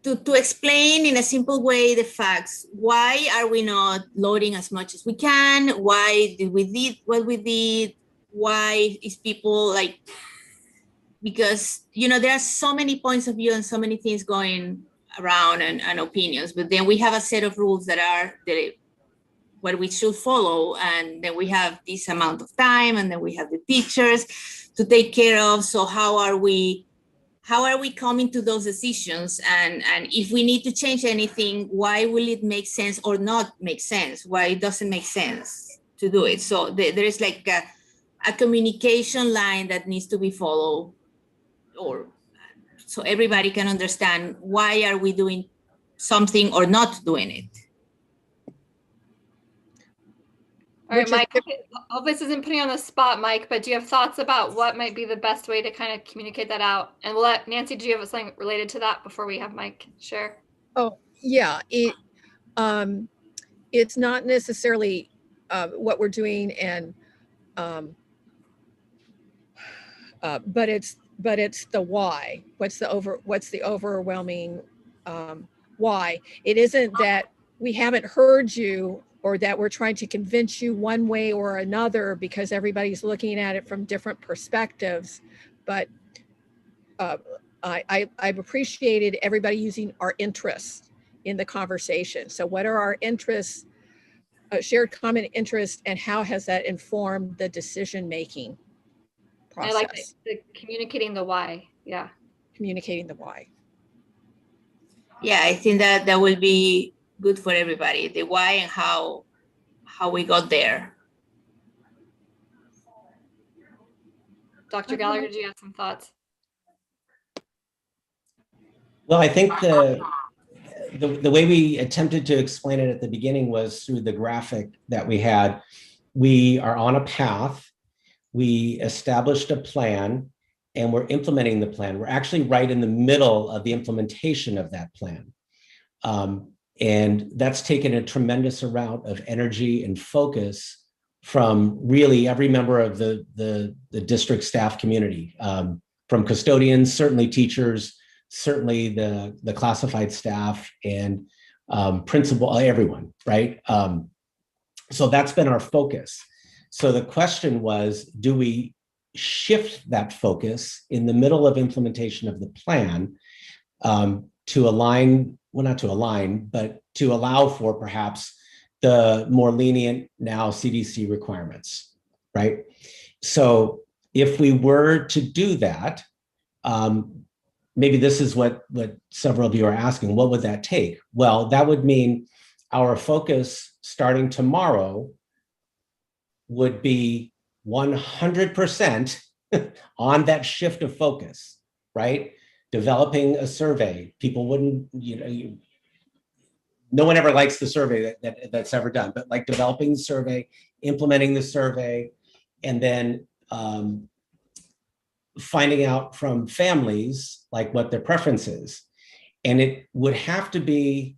to explain in a simple way the facts. Why are we not loading as much as we can? Why did we did what we did? Why is people like? Because there are so many points of view and so many things going around and opinions, but then we have a set of rules that are what we should follow, and then we have this amount of time, and then we have the teachers to take care of. So how are we coming to those decisions? And if we need to change anything, why will it make sense or not make sense? Why it doesn't make sense to do it? So there is like a communication line that needs to be followed, or so everybody can understand why are we doing something or not doing it. All right, Mike, I hope this isn't putting you on the spot, Mike, but do you have thoughts about what might be the best way to kind of communicate that out? And we'll let Nancy, do you have something related to that before we have Mike share? Oh, yeah. It's not necessarily what we're doing, and but it's the why. What's the overwhelming why? It isn't that we haven't heard you, or that we're trying to convince you one way or another, because everybody's looking at it from different perspectives. But I've appreciated everybody using our interests in the conversation. So what are our interests, shared common interest, and how has that informed the decision-making process? I like the communicating the why. Yeah. Communicating the why. Yeah, I think that will be good for everybody, the why and how we got there. Dr. Gallagher, do you have some thoughts? Well, I think the way we attempted to explain it at the beginning was through the graphic that we had. We are on a path. we established a plan and we're implementing the plan. We're actually right in the middle of the implementation of that plan. And that's taken a tremendous amount of energy and focus from really every member of the district staff community, from custodians, certainly teachers, certainly the classified staff, and principal, everyone, right? So that's been our focus. So the question was, do we shift that focus in the middle of implementation of the plan to align, well, not to align, but to allow for perhaps the more lenient now CDC requirements, right? So if we were to do that, maybe this is what several of you are asking, what would that take? Well, that would mean our focus starting tomorrow would be 100% on that shift of focus, right? Developing a survey. People wouldn't, no one ever likes the survey that's ever done, but like developing the survey, implementing the survey, and then finding out from families like what their preference is. And it would have to be,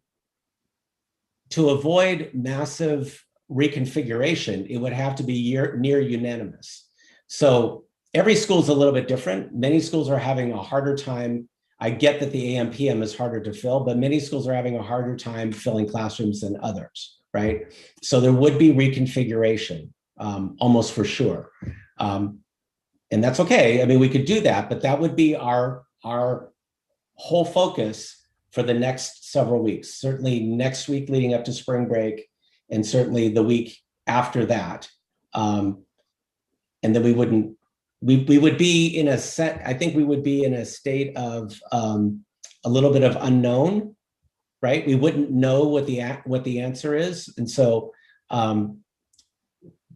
to avoid massive reconfiguration, it would have to be near unanimous. So every school is a little bit different. Many schools are having a harder time. I get that the AM/PM is harder to fill, but many schools are having a harder time filling classrooms than others, right? So there would be reconfiguration, almost for sure. And that's okay. I mean, we could do that, but that would be our whole focus for the next several weeks, certainly next week leading up to spring break, and certainly the week after that. And then we would be in a I think we would be in a state of a little bit of unknown, right? We wouldn't know what the answer is. And so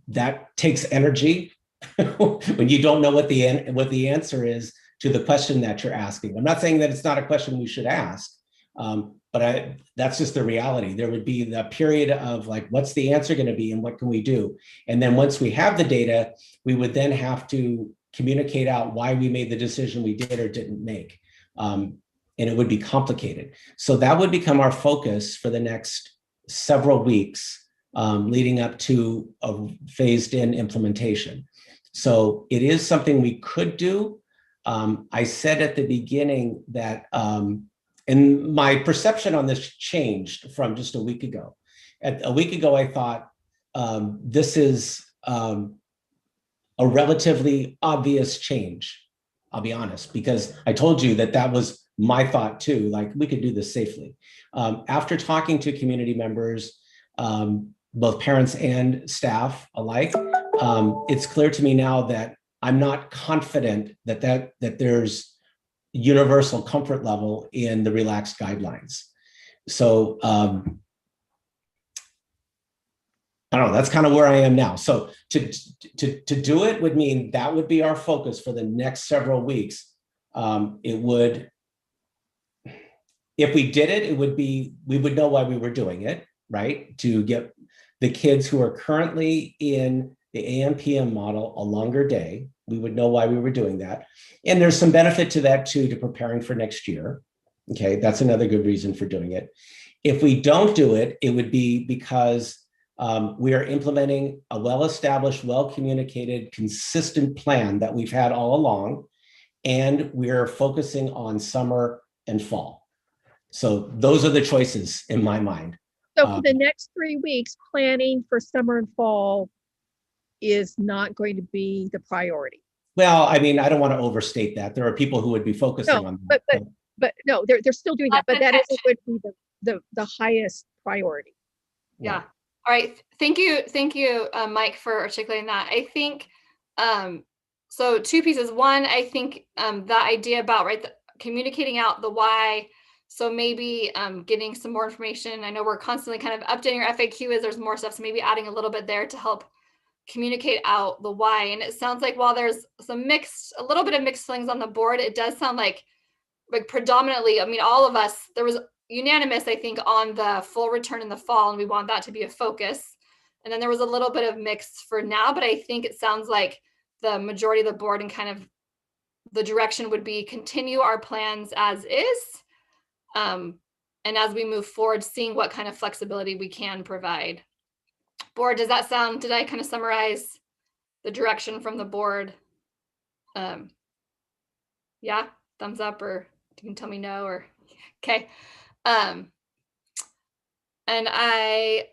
that takes energy when you don't know what the answer is to the question that you're asking. I'm not saying that it's not a question we should ask, but that's just the reality. There would be the period of like, what's the answer going to be and what can we do? And then once we have the data, we would then have to communicate out why we made the decision we did or didn't make. And it would be complicated. So that would become our focus for the next several weeks leading up to a phased in implementation. So it is something we could do. I said at the beginning that, and my perception on this changed from just a week ago. A week ago, I thought this is a relatively obvious change. I'll be honest, because I told you that was my thought too, like we could do this safely. After talking to community members, both parents and staff alike, it's clear to me now that I'm not confident that there's universal comfort level in the relaxed guidelines. So I don't know, that's kind of where I am now. So to do it would mean that would be our focus for the next several weeks. It would, if we did it, it would be, we would know why we were doing it, right? To get the kids who are currently in the AM/PM model a longer day. We would know why we were doing that. And there's some benefit to that too, to preparing for next year. Okay, that's another good reason for doing it. If we don't do it, it would be because we are implementing a well-established, well-communicated, consistent plan that we've had all along, and we're focusing on summer and fall. So those are the choices in my mind. So for the next 3 weeks, planning for summer and fall is not going to be the priority. Well, I mean, I don't want to overstate that. There are people who would be focusing on that. But no, they're still doing that, but that isn't going to be the highest priority. Yeah. All right. Thank you, Mike, for articulating that. I think, so 2 pieces. One, I think that idea about, communicating out the why. So maybe getting some more information. I know we're constantly kind of updating our FAQ as there's more stuff. So maybe adding a little bit there to help communicate out the why. And it sounds like while there's a little bit of mixed feelings on the board, it does sound like predominantly, I mean, all of us, there was unanimous, I think, on the full return in the fall, and we want that to be a focus. And then there was a little bit of mix for now, but I think it sounds like the majority of the board, and kind of the direction would be continue our plans as is. And as we move forward, seeing what kind of flexibility we can provide. Board, does that sound, did I kind of summarize the direction from the board? Yeah, thumbs up, or you can tell me no, or okay. And I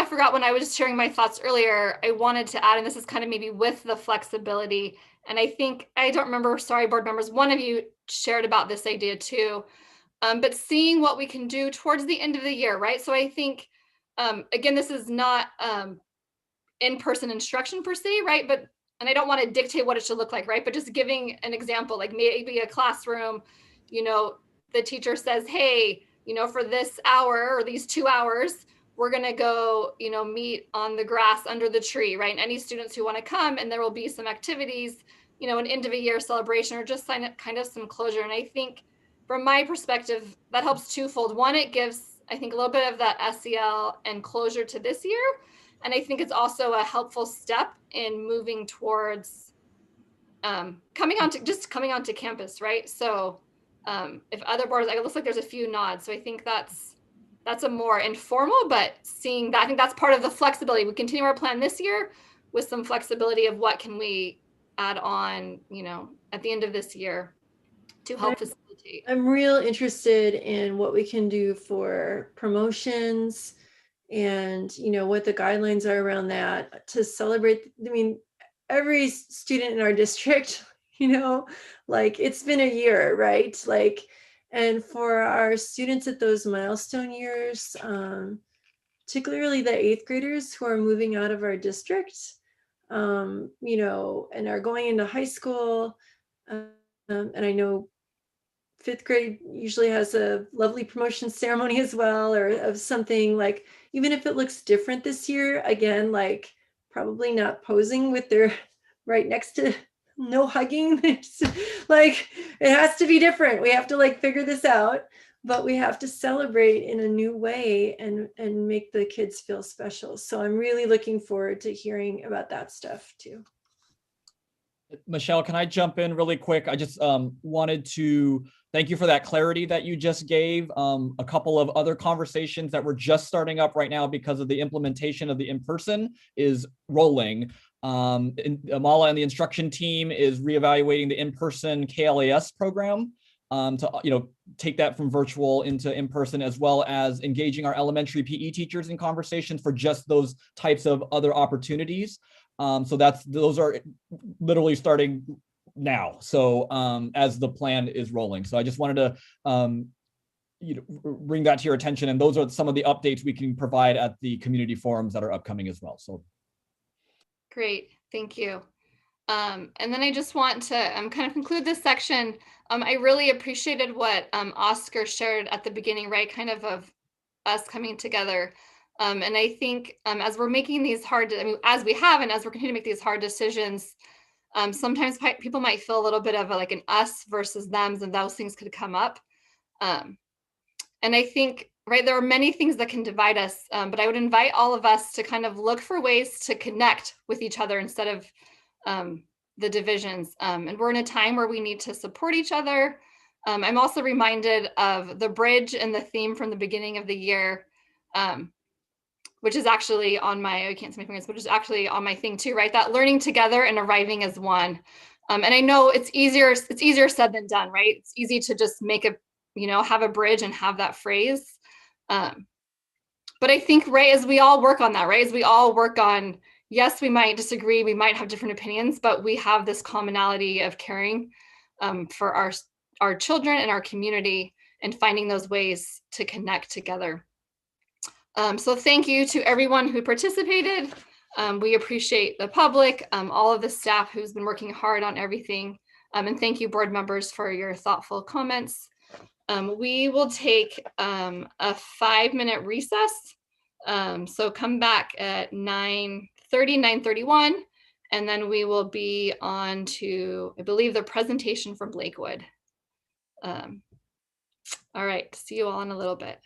forgot when I was sharing my thoughts earlier, I wanted to add, and this is kind of maybe with the flexibility, and I think, I don't remember, sorry, board members, one of you shared about this idea too, but seeing what we can do towards the end of the year, right? So I think, again, this is not in-person instruction per se, right? But, and I don't want to dictate what it should look like, right? But just giving an example, like maybe a classroom, you know, the teacher says, hey, you know, for this hour or these 2 hours, we're going to go, you know, meet on the grass under the tree, right? And any students who want to come, and there will be some activities, you know, an end of a year celebration, or just kind of some closure. And I think from my perspective, that helps twofold. One, it gives, I think, a little bit of that SEL and closure to this year. And I think it's also a helpful step in moving towards coming onto campus, right? So if other boards, it looks like there's a few nods. So I think that's a more informal, but seeing that, I think that's part of the flexibility. We continue our plan this year with some flexibility of what can we add on, you know, at the end of this year to help facilitate. I'm real interested in what we can do for promotions and, you know, what the guidelines are around that to celebrate. I mean, every student in our district, you know, like it's been a year, right? Like, and for our students at those milestone years, particularly the 8th graders who are moving out of our district, you know, and are going into high school. And I know 5th grade usually has a lovely promotion ceremony as well, or of something, like, even if it looks different this year, again, like probably not posing with their right next to no hugging. It's like, it has to be different. We have to like figure this out, but we have to celebrate in a new way and make the kids feel special. So I'm really looking forward to hearing about that stuff too. Michelle, can I jump in really quick? I just wanted to thank you for that clarity that you just gave. A couple of other conversations that we're just starting up right now because of the implementation of the in-person is rolling. Amala and the instruction team is reevaluating the in-person KLAS program to, you know, take that from virtual into in-person, as well as engaging our elementary PE teachers in conversations for just those types of other opportunities. So those are literally starting now. So as the plan is rolling. So I just wanted to you know, bring that to your attention. And those are some of the updates we can provide at the community forums that are upcoming as well. So great, thank you. And then I just want to kind of conclude this section. I really appreciated what Oscar shared at the beginning, right? Kind of us coming together. And I think as we're making these hard, I mean, as we have, and as we're continuing to make these hard decisions, sometimes people might feel a little bit of like an us versus thems, and those things could come up. And I think, right, there are many things that can divide us, but I would invite all of us to kind of look for ways to connect with each other instead of the divisions. And we're in a time where we need to support each other. I'm also reminded of the bridge and the theme from the beginning of the year, which is actually on my, I can't see my fingers, which is actually on my thing too, right? That learning together and arriving as one. And I know it's easier said than done, right? It's easy to just make a, you know, have a bridge and have that phrase. But I think, right, as we all work on that, right, as we all work on, yes, we might disagree, we might have different opinions, but we have this commonality of caring for our children and our community, and finding those ways to connect together. So thank you to everyone who participated. We appreciate the public, all of the staff who's been working hard on everything. And thank you, board members, for your thoughtful comments. We will take a 5-minute recess. So come back at 9:30, 9:31, and then we will be on to, I believe, the presentation from Lakewood. All right, see you all in a little bit.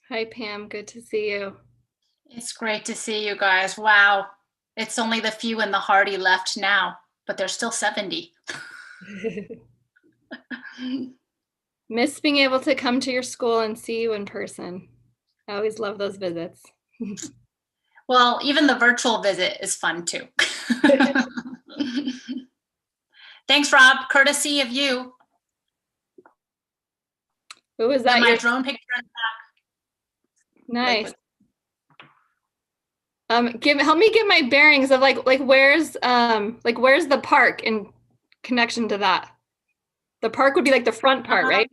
Hi, Pam. Good to see you. It's great to see you guys. Wow. It's only the few and the hardy left now, but there's still 70. Miss being able to come to your school and see you in person. I always love those visits. Well, even the virtual visit is fun too. Thanks, Rob. Courtesy of you. Who was that? My Your drone picture in the back. nice. Help me get my bearings of like where's the park in connection to that? The park would be like the front part, right?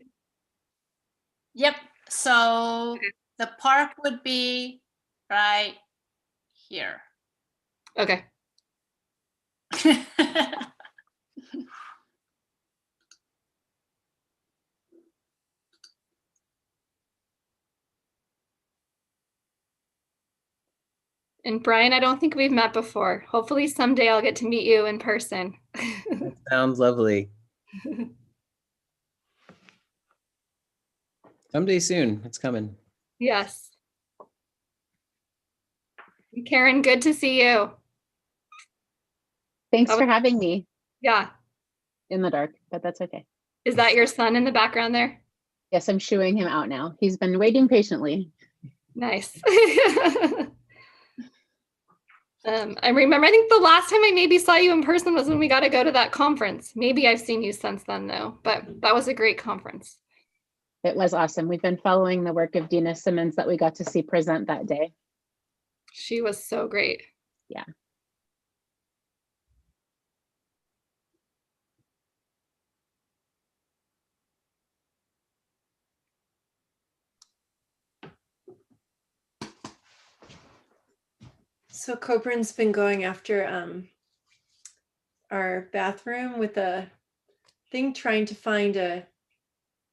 Yep. So the park would be right here. Okay. And Brian, I don't think we've met before. Hopefully someday I'll get to meet you in person. Sounds lovely. Someday soon. It's coming. Yes. Karen, good to see you. Thanks for having me. Yeah. In the dark, but that's okay. Is that your son in the background there? Yes, I'm shooing him out now. He's been waiting patiently. Nice. I remember, I think the last time I maybe saw you in person was when we got to go to that conference. Maybe I've seen you since then though, but that was a great conference. It was awesome. We've been following the work of Dina Simmons that we got to see present that day. She was so great. Yeah. So Coburn's been going after our bathroom with a thing, trying to find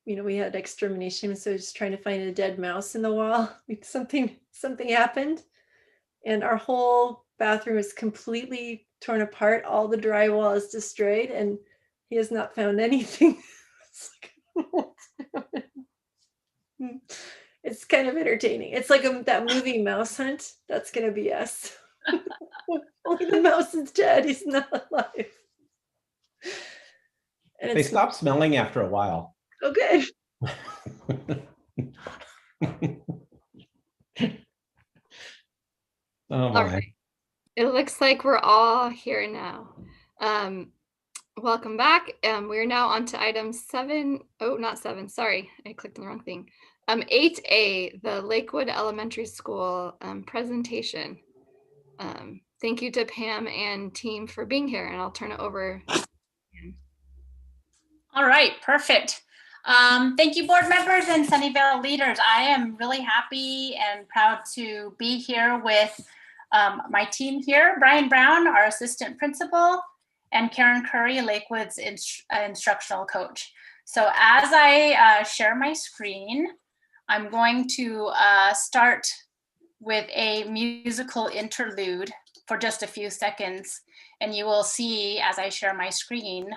we had extermination, so just trying to find a dead mouse in the wall. Something happened, and our whole bathroom is completely torn apart. All the drywall is destroyed, and he has not found anything. It's kind of entertaining. It's like that movie Mouse Hunt. That's gonna be us. Only the mouse is dead. He's not alive. And They stop smelling after a while. Oh, good. Oh All my. right. It looks like we're all here now. Welcome back. We're now on to item 7. Oh, not 7. Sorry, I clicked on the wrong thing. 8A, the Lakewood Elementary School presentation. Thank you to Pam and team for being here, and I'll turn it over. All right, perfect. Thank you, board members and Sunnyvale leaders. I am really happy and proud to be here with my team here, Brian Brown, our assistant principal, and Karen Curry, Lakewood's instructional coach. So as I share my screen, I'm going to start with a musical interlude for just a few seconds, and you will see as I share my screen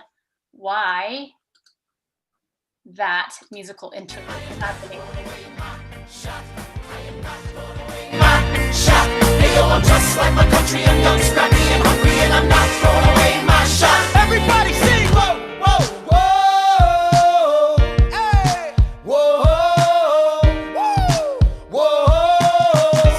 why that musical interlude is happening. I'm just like my country, I'm young, scrappy, and hungry, and I'm not throwing away my shot. Everybody sing, whoa, whoa, whoa, hey, whoa, whoa, whoa.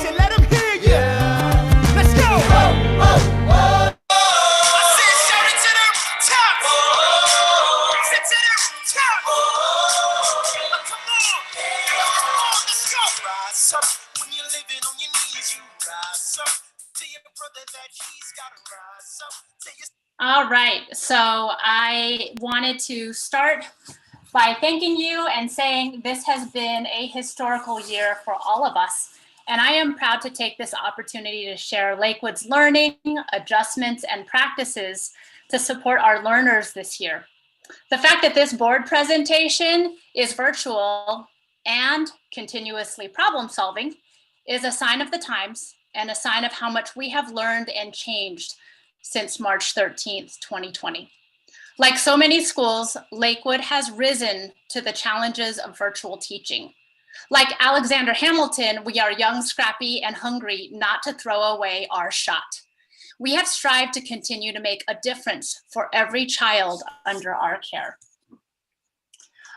Say, let them hear you. Yeah. Let's go. Whoa, whoa, whoa. I said, shout it to the top. Whoa. Say to the top. Whoa. Come on, let's go. Rise up when you're living on your knees, you rise up. All right, so I wanted to start by thanking you and saying this has been a historical year for all of us. And I am proud to take this opportunity to share Lakewood's learning, adjustments, and practices to support our learners this year. The fact that this board presentation is virtual and continuously problem solving is a sign of the times and a sign of how much we have learned and changed since March 13th, 2020. Like so many schools, Lakewood has risen to the challenges of virtual teaching. Like Alexander Hamilton, we are young, scrappy, and hungry not to throw away our shot. We have strived to continue to make a difference for every child under our care.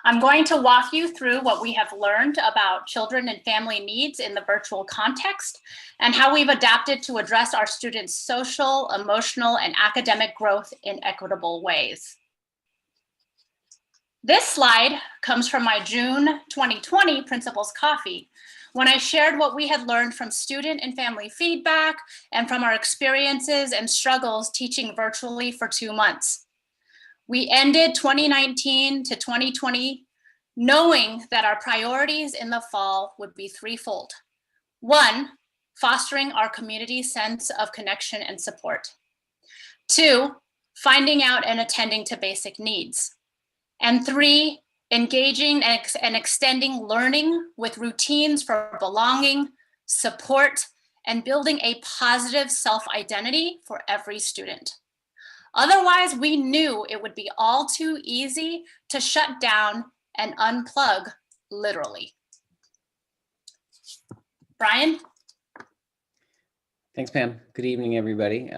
I'm going to walk you through what we have learned about children and family needs in the virtual context and how we've adapted to address our students' social, emotional, and academic growth in equitable ways. This slide comes from my June 2020 Principal's Coffee, when I shared what we had learned from student and family feedback and from our experiences and struggles teaching virtually for 2 months. We ended 2019 to 2020 knowing that our priorities in the fall would be threefold. 1, fostering our community's sense of connection and support. 2, finding out and attending to basic needs. And 3, engaging and extending learning with routines for belonging, support, and building a positive self-identity for every student. Otherwise, we knew it would be all too easy to shut down and unplug, literally. Brian? Thanks, Pam. Good evening, everybody.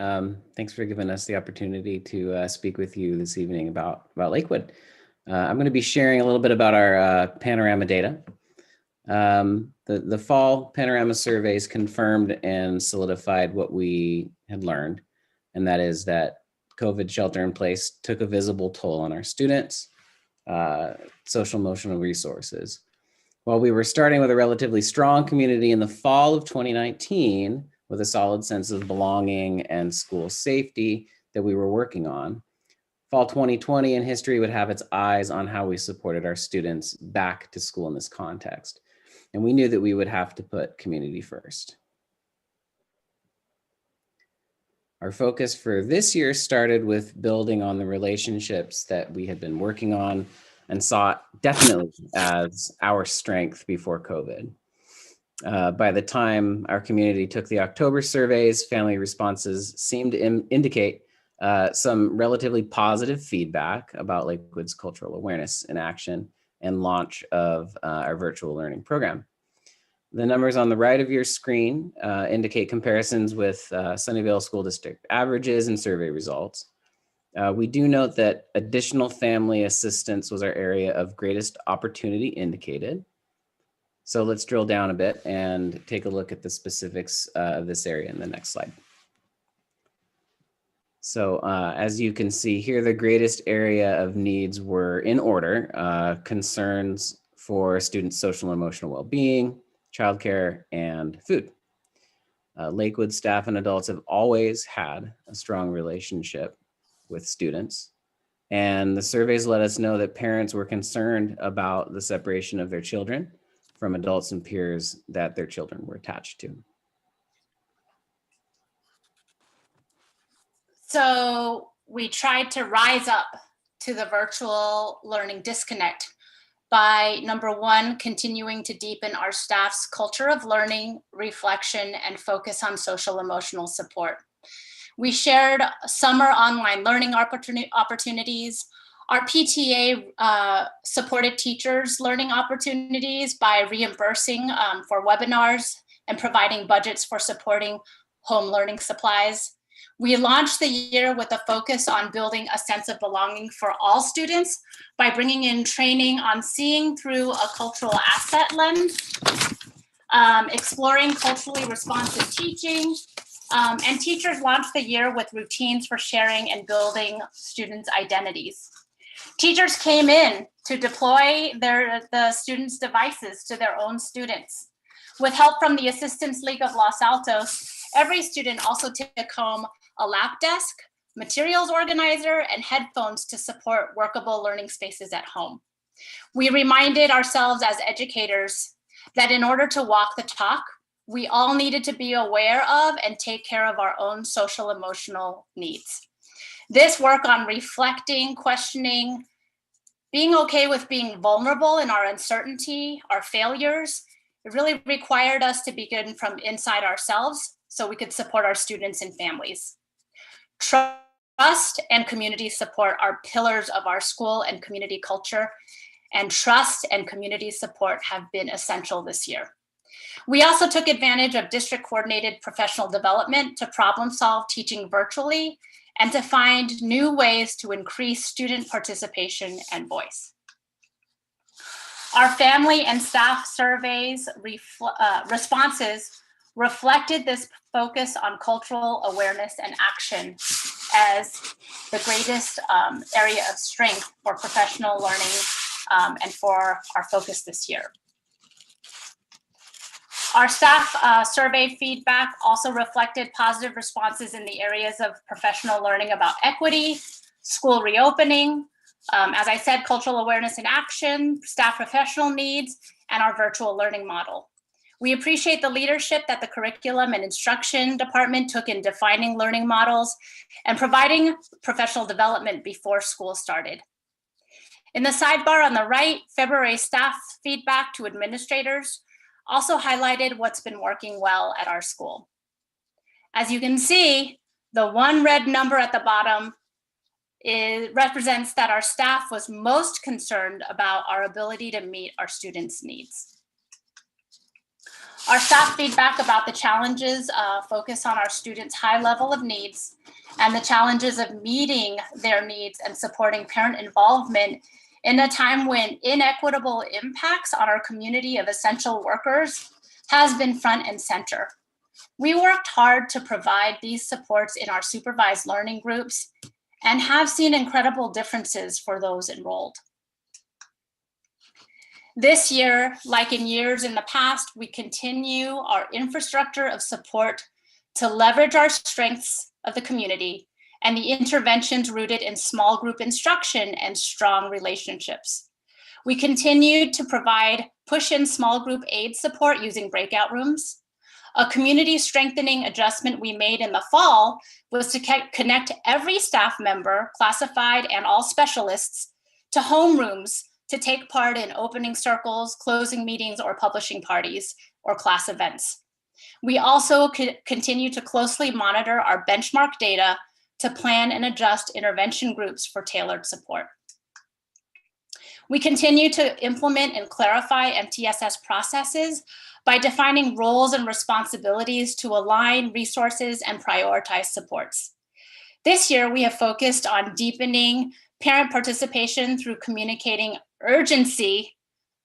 Thanks for giving us the opportunity to speak with you this evening about Lakewood. I'm going to be sharing a little bit about our panorama data. The fall panorama surveys confirmed and solidified what we had learned, and that is that COVID shelter in place took a visible toll on our students, social emotional resources. While we were starting with a relatively strong community in the fall of 2019 with a solid sense of belonging and school safety that we were working on, fall 2020 in history would have its eyes on how we supported our students back to school in this context. And we knew that we would have to put community first. Our focus for this year started with building on the relationships that we had been working on and saw it definitely as our strength before COVID. By the time our community took the October surveys, family responses seemed to indicate some relatively positive feedback about Lakewood's cultural awareness in action and launch of our virtual learning program. The numbers on the right of your screen indicate comparisons with Sunnyvale School District averages and survey results. We do note that additional family assistance was our area of greatest opportunity indicated. So let's drill down a bit and take a look at the specifics of this area in the next slide. So as you can see here, the greatest area of needs were in order: concerns for students' social and emotional well-being, childcare, and food. Lakewood staff and adults have always had a strong relationship with students, and the surveys let us know that parents were concerned about the separation of their children from adults and peers that their children were attached to. So we tried to rise up to the virtual learning disconnect by, number 1, continuing to deepen our staff's culture of learning, reflection, and focus on social emotional support. We shared summer online learning opportunities. Our PTA supported teachers' learning opportunities by reimbursing for webinars and providing budgets for supporting home learning supplies. We launched the year with a focus on building a sense of belonging for all students by bringing in training on seeing through a cultural asset lens, exploring culturally responsive teaching, and teachers launched the year with routines for sharing and building students' identities. Teachers came in to deploy the students' devices to their own students. With help from the Assistance League of Los Altos, every student also took home a lap desk, materials organizer, and headphones to support workable learning spaces at home. We reminded ourselves as educators that in order to walk the talk, we all needed to be aware of and take care of our own social emotional needs. This work on reflecting, questioning, being okay with being vulnerable in our uncertainty, our failures, it really required us to begin from inside ourselves so we could support our students and families. Trust and community support are pillars of our school and community culture, and trust and community support have been essential this year. We also took advantage of district coordinated professional development to problem solve teaching virtually and to find new ways to increase student participation and voice. Our family and staff surveys responses reflected this focus on cultural awareness and action as the greatest area of strength for professional learning and for our focus this year. Our staff survey feedback also reflected positive responses in the areas of professional learning about equity, school reopening, as I said, cultural awareness and action, staff professional needs, and our virtual learning model. We appreciate the leadership that the curriculum and instruction department took in defining learning models and providing professional development before school started. In the sidebar on the right, February staff feedback to administrators also highlighted what's been working well at our school. As you can see, the one red number at the bottom represents that our staff was most concerned about our ability to meet our students' needs. Our staff feedback about the challenges focus on our students' high level of needs and the challenges of meeting their needs and supporting parent involvement in a time when inequitable impacts on our community of essential workers has been front and center. We worked hard to provide these supports in our supervised learning groups and have seen incredible differences for those enrolled. This year, like in years in the past, we continue our infrastructure of support to leverage our strengths of the community and the interventions rooted in small group instruction and strong relationships. We continue to provide push-in small group aid support using breakout rooms. A community strengthening adjustment we made in the fall was to connect every staff member, classified and all specialists, to homerooms to take part in opening circles, closing meetings, or publishing parties or class events. We also continue to closely monitor our benchmark data to plan and adjust intervention groups for tailored support. We continue to implement and clarify MTSS processes by defining roles and responsibilities to align resources and prioritize supports. This year, we have focused on deepening parent participation through communicating urgency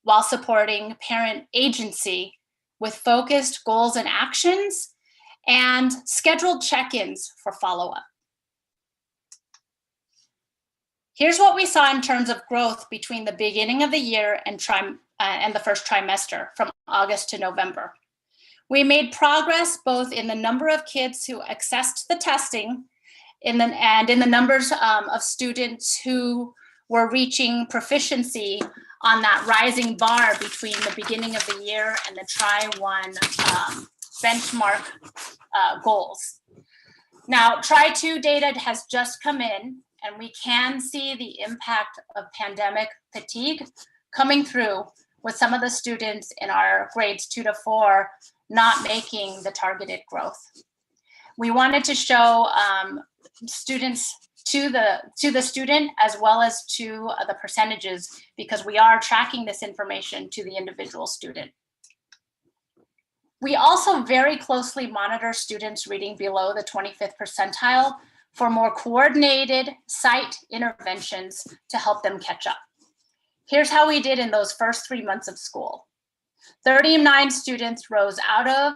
while supporting parent agency with focused goals and actions and scheduled check-ins for follow-up. Here's what we saw in terms of growth between the beginning of the year and the first trimester from August to November. We made progress both in the number of kids who accessed the testing and in the numbers of students who were reaching proficiency on that rising bar between the beginning of the year and the Tri-1 benchmark goals. Now, Tri-2 data has just come in, and we can see the impact of pandemic fatigue coming through with some of the students in our grades 2 to 4 not making the targeted growth. We wanted to show students to the student as well as to the percentages because we are tracking this information to the individual student. We also very closely monitor students reading below the 25th percentile for more coordinated site interventions to help them catch up. Here's how we did in those first 3 months of school. 39 students rose out of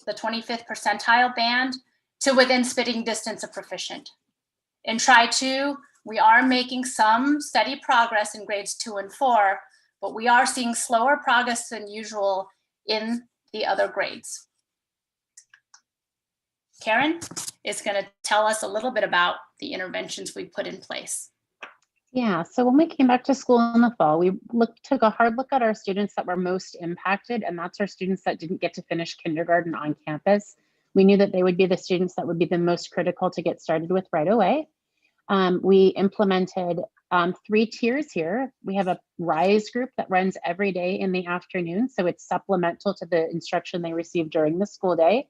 the 25th percentile band to within spitting distance of proficient. In Tri-2, we are making some steady progress in grades 2 and 4, but we are seeing slower progress than usual in the other grades. Karen is going to tell us a little bit about the interventions we put in place. Yeah, so when we came back to school in the fall, we took a hard look at our students that were most impacted, and that's our students that didn't get to finish kindergarten on campus. We knew that they would be the students that would be the most critical to get started with right away. We implemented 3 tiers here. We have a RISE group that runs every day in the afternoon, so it's supplemental to the instruction they receive during the school day.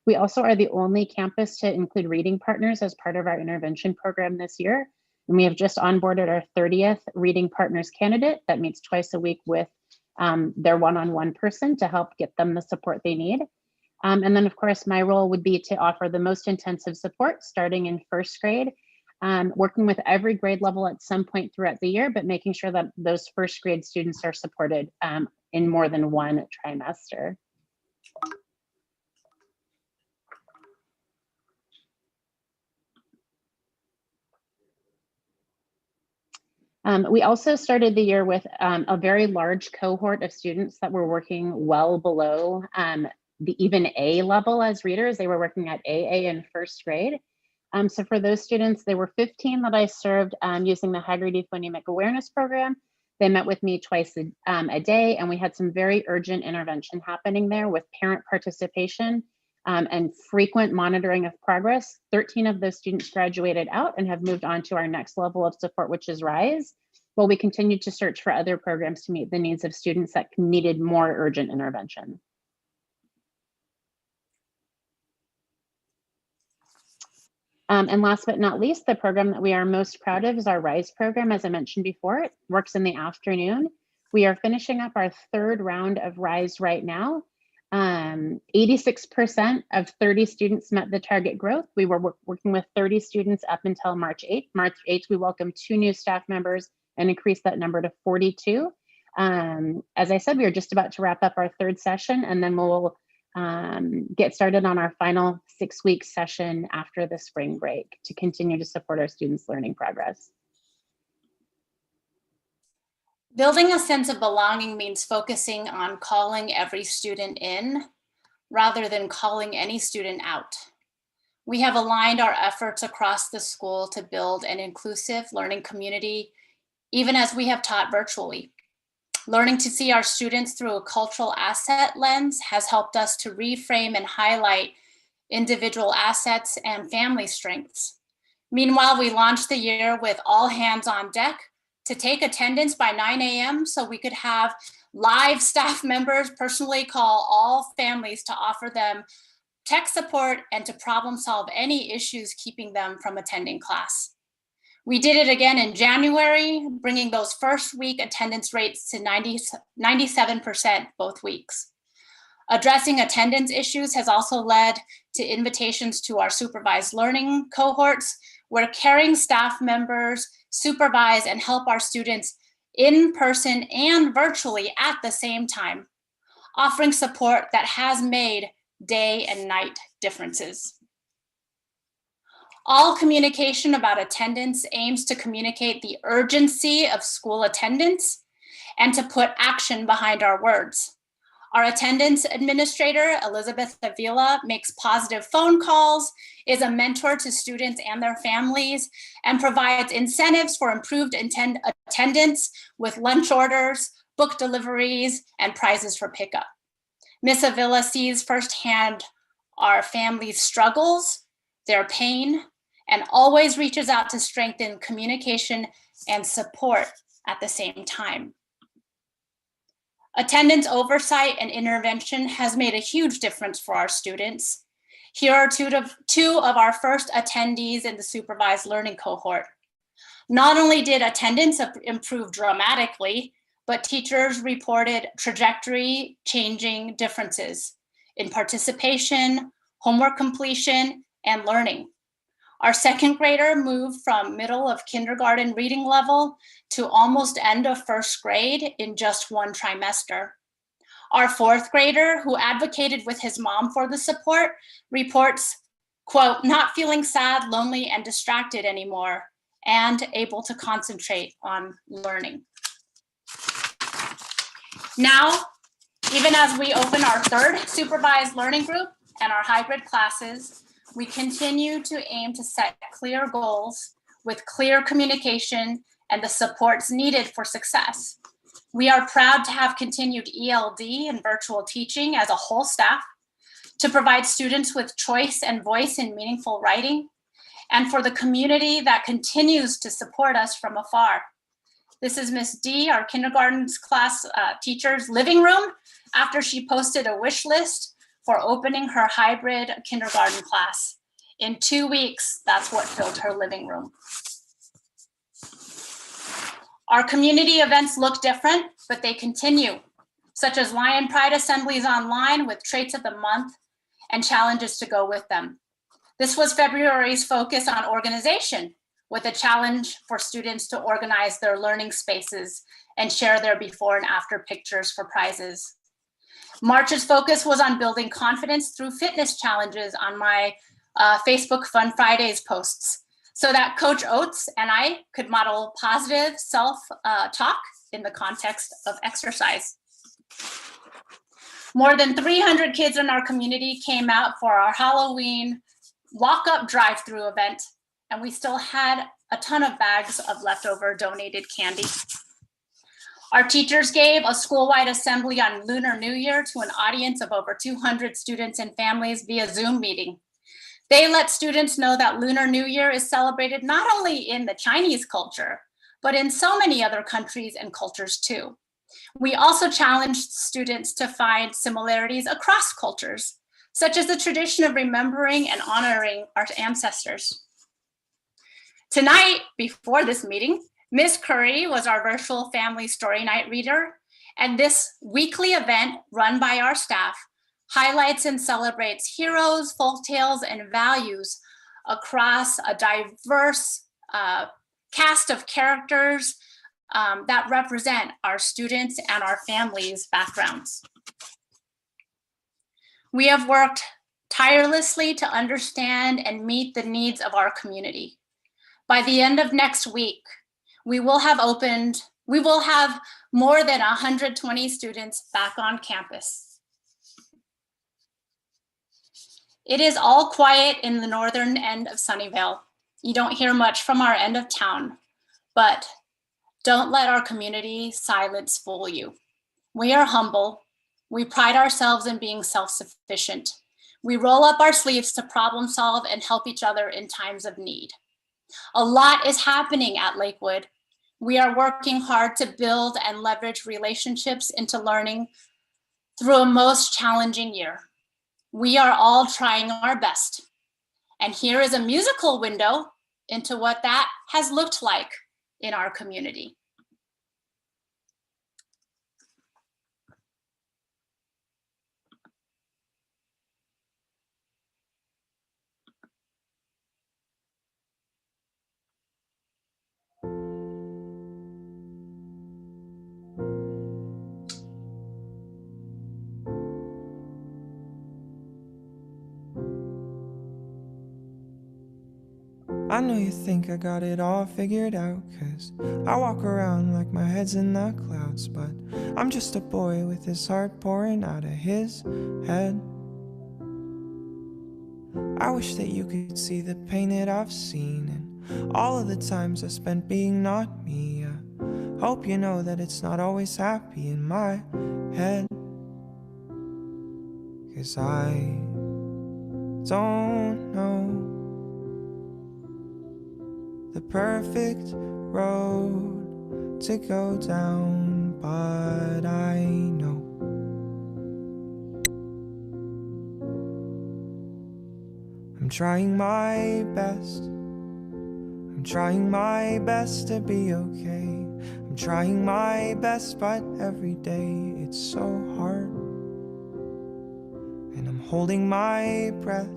We also are the only campus to include reading partners as part of our intervention program this year. And we have just onboarded our 30th Reading Partners candidate that meets twice a week with their one-on-one person to help get them the support they need. And then of course, my role would be to offer the most intensive support starting in first grade, working with every grade level at some point throughout the year, but making sure that those first grade students are supported in more than one trimester. We also started the year with a very large cohort of students that were working well below the even A level as readers. They were working at AA in first grade. So for those students, there were 15 that I served using the Haggerty Phonemic Awareness Program. They met with me twice a day, and we had some very urgent intervention happening there with parent participation and frequent monitoring of progress. 13 of those students graduated out and have moved on to our next level of support, which is RISE, while we continue to search for other programs to meet the needs of students that needed more urgent intervention. And last but not least, the program that we are most proud of is our RISE program. As I mentioned before, it works in the afternoon. We are finishing up our third round of RISE right now. 86% of 30 students met the target growth. We were working with 30 students up until March 8th. March 8th, we welcomed 2 new staff members and increased that number to 42. As I said, we are just about to wrap up our third session, and then we'll get started on our final 6-week session after the spring break to continue to support our students' learning progress. Building a sense of belonging means focusing on calling every student in rather than calling any student out. We have aligned our efforts across the school to build an inclusive learning community, even as we have taught virtually. Learning to see our students through a cultural asset lens has helped us to reframe and highlight individual assets and family strengths. Meanwhile, we launched the year with all hands on deck to take attendance by 9 a.m. so we could have live staff members personally call all families to offer them tech support and to problem solve any issues keeping them from attending class. We did it again in January, bringing those first week attendance rates to 97% both weeks. Addressing attendance issues has also led to invitations to our supervised learning cohorts, where caring staff members supervise and help our students in person and virtually at the same time, offering support that has made day and night differences. All communication about attendance aims to communicate the urgency of school attendance and to put action behind our words. Our attendance administrator, Elizabeth Avila, makes positive phone calls, is a mentor to students and their families, and provides incentives for improved attendance with lunch orders, book deliveries, and prizes for pickup. Ms. Avila sees firsthand our families' struggles, their pain, and always reaches out to strengthen communication and support at the same time. Attendance oversight and intervention has made a huge difference for our students. Here are two of our first attendees in the supervised learning cohort. Not only did attendance improve dramatically, but teachers reported trajectory changing differences in participation, homework completion, and learning. Our second grader moved from middle of kindergarten reading level to almost end of first grade in just 1 trimester. Our fourth grader, who advocated with his mom for the support, reports, quote, not feeling sad, lonely, and distracted anymore, and able to concentrate on learning. Now, even as we open our third supervised learning group and our hybrid classes, we continue to aim to set clear goals with clear communication and the supports needed for success. We are proud to have continued ELD and virtual teaching as a whole staff, to provide students with choice and voice in meaningful writing, and for the community that continues to support us from afar. This is Miss D, our kindergarten's class teacher's living room, after she posted a wish list for opening her hybrid kindergarten class. In 2 weeks, that's what filled her living room. Our community events look different, but they continue, such as Lion Pride Assemblies online with traits of the month and challenges to go with them. This was February's focus on organization, with a challenge for students to organize their learning spaces and share their before and after pictures for prizes. March's focus was on building confidence through fitness challenges on my Facebook Fun Fridays posts, so that Coach Oates and I could model positive self-talk in the context of exercise. More than 300 kids in our community came out for our Halloween walk-up drive-through event, and we still had a ton of bags of leftover donated candy. Our teachers gave a school-wide assembly on Lunar New Year to an audience of over 200 students and families via Zoom meeting. They let students know that Lunar New Year is celebrated not only in the Chinese culture, but in so many other countries and cultures too. We also challenged students to find similarities across cultures, such as the tradition of remembering and honoring our ancestors. Tonight, before this meeting, Ms. Curry was our virtual family story night reader, and this weekly event run by our staff highlights and celebrates heroes, folktales, and values across a diverse cast of characters that represent our students and our families' backgrounds. We have worked tirelessly to understand and meet the needs of our community. By the end of next week, we will have more than 120 students back on campus. It is all quiet in the northern end of Sunnyvale. You don't hear much from our end of town, but don't let our community silence fool you. We are humble. We pride ourselves in being self-sufficient. We roll up our sleeves to problem solve and help each other in times of need. A lot is happening at Lakewood. We are working hard to build and leverage relationships into learning through a most challenging year. We are all trying our best. And here is a musical window into what that has looked like in our community. I know you think I got it all figured out, 'cause I walk around like my head's in the clouds, but I'm just a boy with his heart pouring out of his head. I wish that you could see the pain that I've seen and all of the times I spent being not me. I hope you know that it's not always happy in my head, 'cause I don't know the perfect road to go down, but I know I'm trying my best. I'm trying my best to be okay. I'm trying my best, but every day it's so hard. And I'm holding my breath.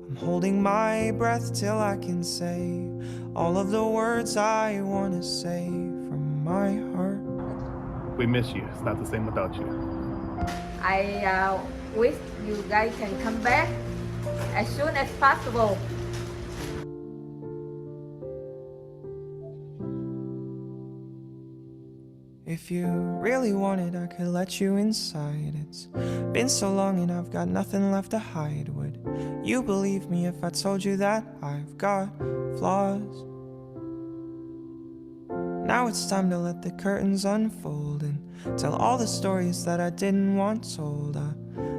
I'm holding my breath till I can say all of the words I want to say from my heart. We miss you. It's not the same without you. I wish you guys can come back as soon as possible. If you really wanted, I could let you inside. It's been so long and I've got nothing left to hide. Would you believe me if I told you that I've got flaws? Now it's time to let the curtains unfold and tell all the stories that I didn't want told. I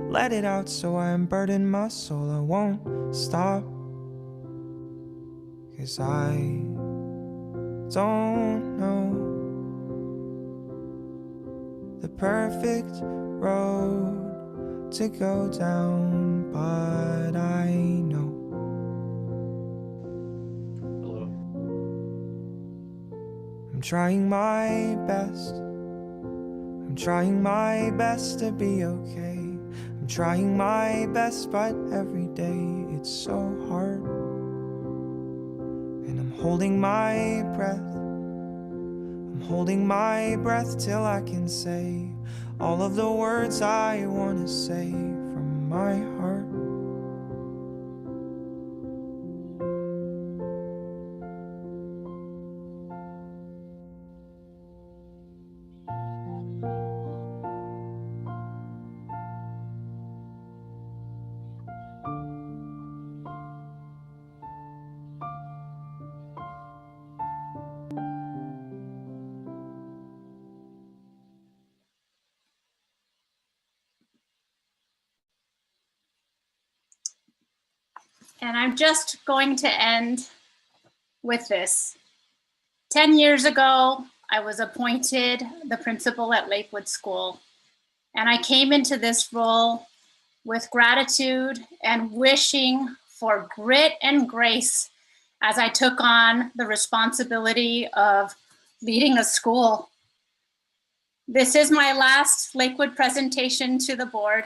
let it out so I unburden my soul. I won't stop, 'cause I don't know the perfect road to go down, but I know I'm I'm trying my best. I'm trying my best to be okay. I'm trying my best, but every day it's so hard. And I'm holding my breath. I'm holding my breath till I can say all of the words I want to say from my heart. And I'm just going to end with this. 10 years ago, I was appointed the principal at Lakewood School. And I came into this role with gratitude and wishing for grit and grace as I took on the responsibility of leading a school. This is my last Lakewood presentation to the board,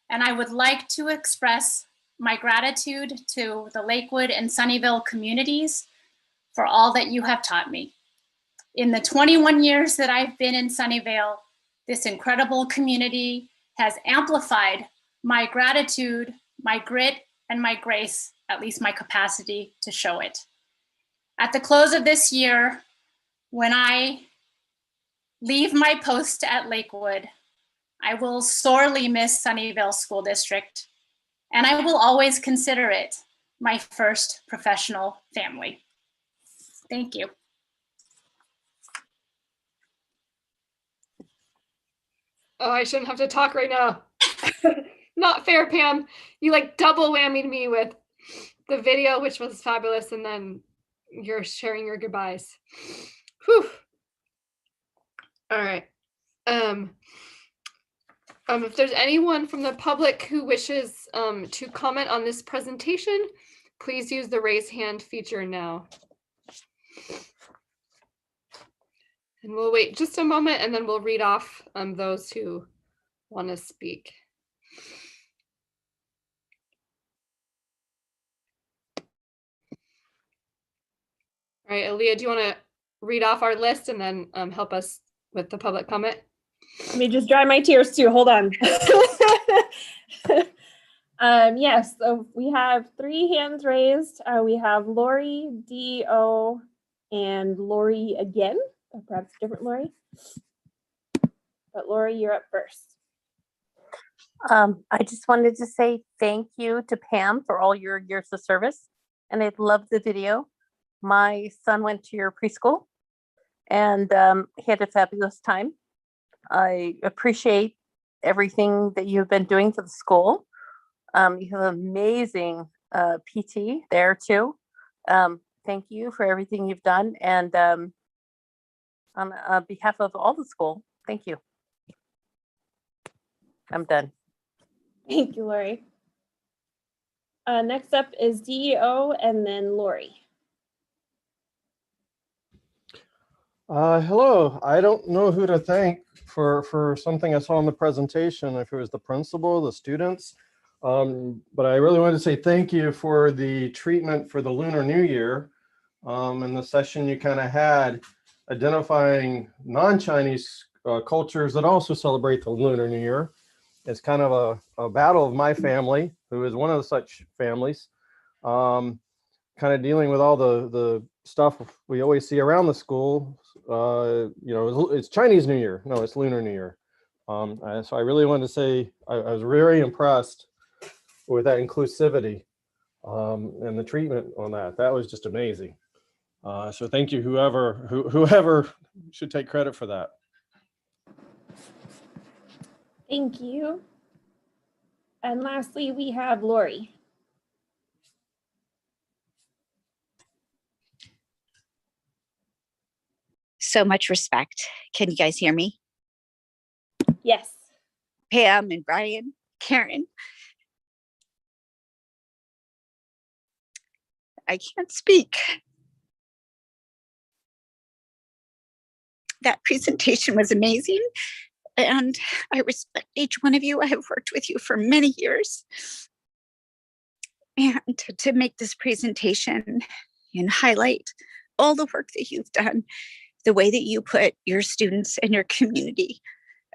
and I would like to express my gratitude to the Lakewood and Sunnyvale communities for all that you have taught me. In the 21 years that I've been in Sunnyvale, this incredible community has amplified my gratitude, my grit, and my grace, at least my capacity to show it. At the close of this year, when I leave my post at Lakewood, I will sorely miss Sunnyvale School District, and I will always consider it my first professional family. Thank you. Oh, I shouldn't have to talk right now. Not fair, Pam. You like double whammied me with the video, which was fabulous, and then you're sharing your goodbyes. Whew. All right. If there's anyone from the public who wishes to comment on this presentation, please use the raise hand feature now. And we'll wait just a moment and then we'll read off those who want to speak. All right, Aaliyah, do you want to read off our list and then help us with the public comment? Let me just dry my tears too. Hold on. Yes, so we have 3 hands raised. We have Lori, D.O., and Lori again. Or perhaps different Lori. But Lori, you're up first. I just wanted to say thank you to Pam for all your years of service. And I love the video. My son went to your preschool and he had a fabulous time. I appreciate everything that you've been doing for the school. You have amazing PT there too. Thank you for everything you've done. And on behalf of all the school, thank you. I'm done. Thank you, Lori. Next up is DEO and then Lori. Hello. I don't know who to thank for something I saw in the presentation, if it was the principal, the students. But I really wanted to say thank you for the treatment for the Lunar New Year and the session you kind of had identifying non-Chinese cultures that also celebrate the Lunar New Year. It's kind of a battle of my family, who is one of such families, kind of dealing with all the stuff we always see around the school. You know, it's Chinese New Year. No, it's Lunar New Year. So I really wanted to say I was very impressed with that inclusivity and the treatment on that. That was just amazing. So thank you, whoever should take credit for that. Thank you. And lastly, we have Lori. So much respect. Can you guys hear me? Yes. Pam and Brian, Karen. I can't speak. That presentation was amazing. And I respect each one of you. I have worked with you for many years. And to make this presentation and highlight all the work that you've done, the way that you put your students and your community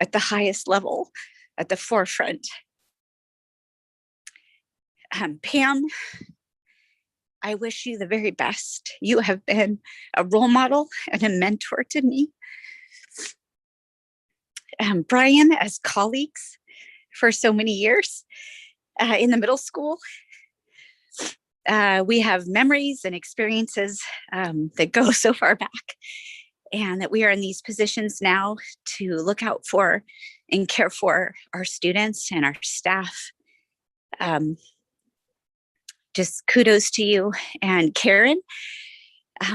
at the highest level, at the forefront. Pam, I wish you the very best. You have been a role model and a mentor to me. Brian, as colleagues for so many years in the middle school, we have memories and experiences that go so far back, and that we are in these positions now to look out for and care for our students and our staff. Just kudos to you. And Karen,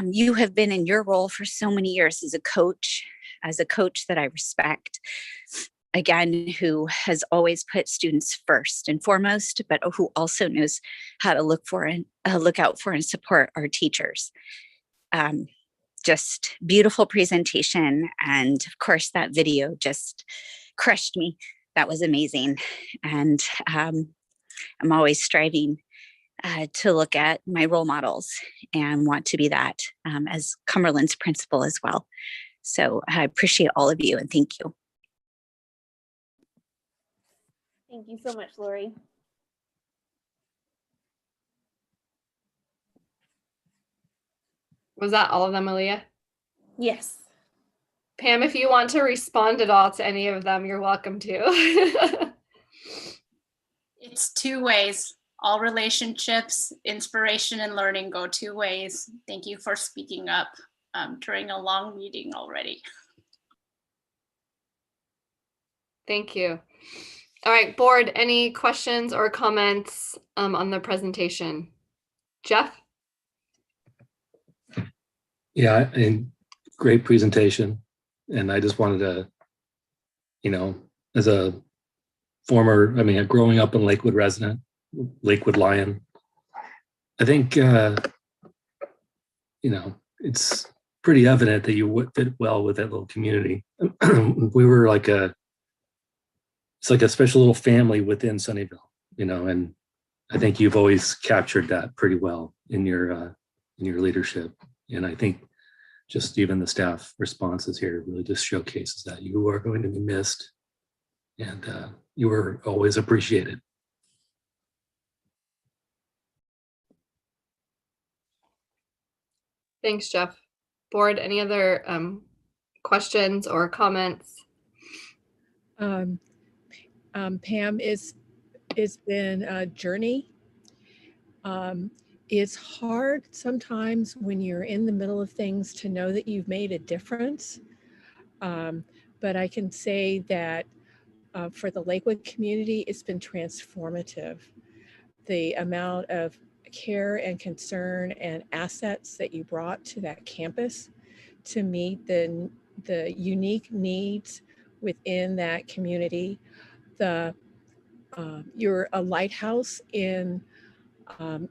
you have been in your role for so many years as a coach that I respect. Again, who has always put students first and foremost, but who also knows how to look out for and support our teachers. Just beautiful presentation. And of course, that video just crushed me. That was amazing. And I'm always striving to look at my role models and want to be that as Cumberland's principal as well. So I appreciate all of you and thank you. Thank you so much, Lori. Was that all of them, Aaliyah? Yes. Pam, if you want to respond at all to any of them, you're welcome to. It's two ways. All relationships, inspiration, and learning go two ways. Thank you for speaking up during a long meeting already. Thank you. All right, board, any questions or comments on the presentation? Jeff? Yeah, and great presentation. And I just wanted to, as a growing up in Lakewood resident, Lakewood Lion, I think, it's pretty evident that you would fit well with that little community. We were it's like a special little family within Sunnyvale, and I think you've always captured that pretty well in your leadership. And I think just even the staff responses here really just showcases that you are going to be missed and you were always appreciated. Thanks, Jeff. Board, any other questions or comments? Pam, it's been a journey. It's hard sometimes when you're in the middle of things to know that you've made a difference. But I can say that for the Lakewood community, it's been transformative. The amount of care and concern and assets that you brought to that campus to meet the unique needs within that community. You're a lighthouse in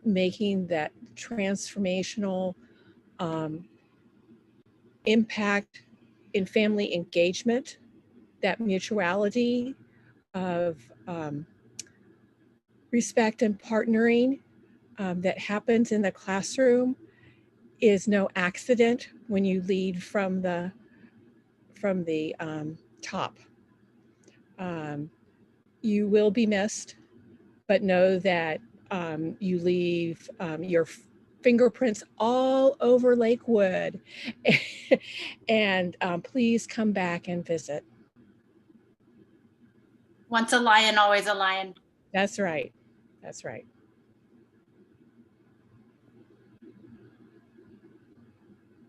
making that transformational impact in family engagement, that mutuality of respect and partnering that happens in the classroom is no accident when you lead from the top. You will be missed, but know that you leave your fingerprints all over Lakewood. And please come back and visit. Once a lion, always a lion. That's right. That's right.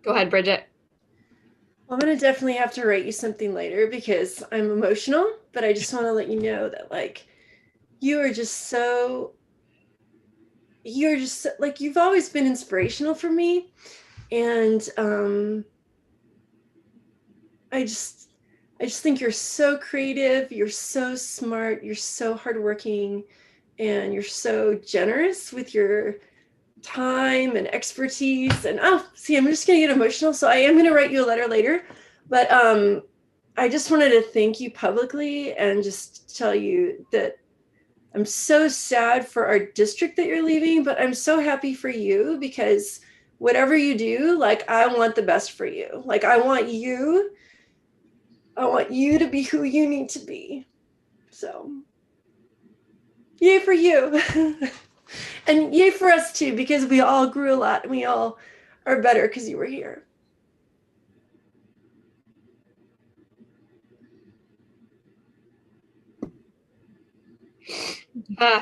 Go ahead, Bridget. I'm going to definitely have to write you something later because I'm emotional, but I just want to let you know that you're just you've always been inspirational for me. And I just think you're so creative, you're so smart, you're so hardworking, and you're so generous with your time and expertise. And I'm just gonna get emotional, so I am gonna write you a letter later, But I just wanted to thank you publicly and just tell you that I'm so sad for our district that you're leaving, but I'm so happy for you, because whatever you do, like, I want the best for you. Like, I want you to be who you need to be. So yay for you. And yay for us too, because we all grew a lot and we all are better because you were here.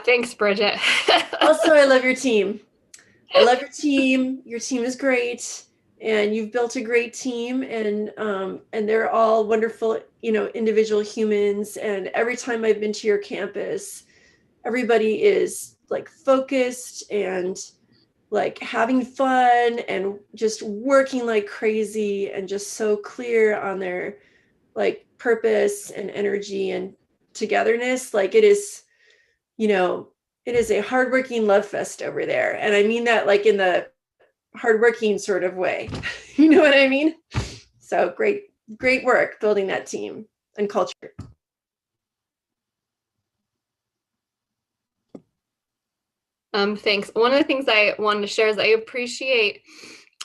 Thanks, Bridget. Also, I love your team. I love your team. Your team is great, and you've built a great team, and they're all wonderful, individual humans. And every time I've been to your campus, everybody is like focused and like having fun and just working like crazy and just so clear on their like purpose and energy and togetherness. Like, it is, it is a hardworking love fest over there. And I mean that like in the hardworking sort of way. You know what I mean? So great work building that team and culture. Thanks. One of the things I wanted to share is I appreciate,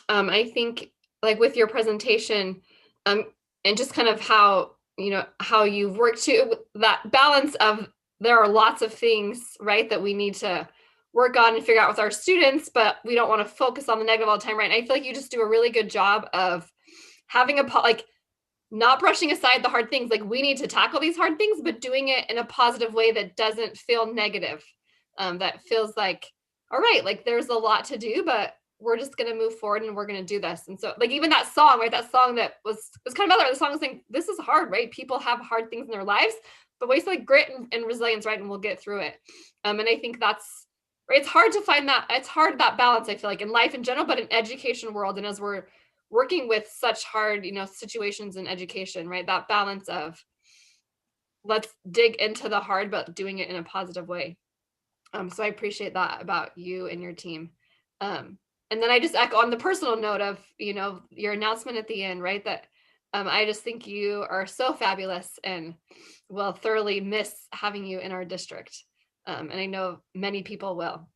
I think, like with your presentation, and just kind of how you've worked to that balance of, there are lots of things, right, that we need to work on and figure out with our students, but we don't want to focus on the negative all the time, right? And I feel like you just do a really good job of having not brushing aside the hard things. Like, we need to tackle these hard things, but doing it in a positive way that doesn't feel negative. That feels like, all right, like there's a lot to do, but we're just going to move forward and we're going to do this. And so like, even that song, right? That song that was kind of other, the song was saying, this is hard, right? People have hard things in their lives, but waste like grit and resilience, right? And we'll get through it. And I think that's, right? It's hard to find that, that balance, I feel like, in life in general, but in education world. And as we're working with such hard, situations in education, right? That balance of, let's dig into the hard, but doing it in a positive way. So I appreciate that about you and your team. And then I just echo on the personal note of, your announcement at the end, right? That I just think you are so fabulous and will thoroughly miss having you in our district. And I know many people will,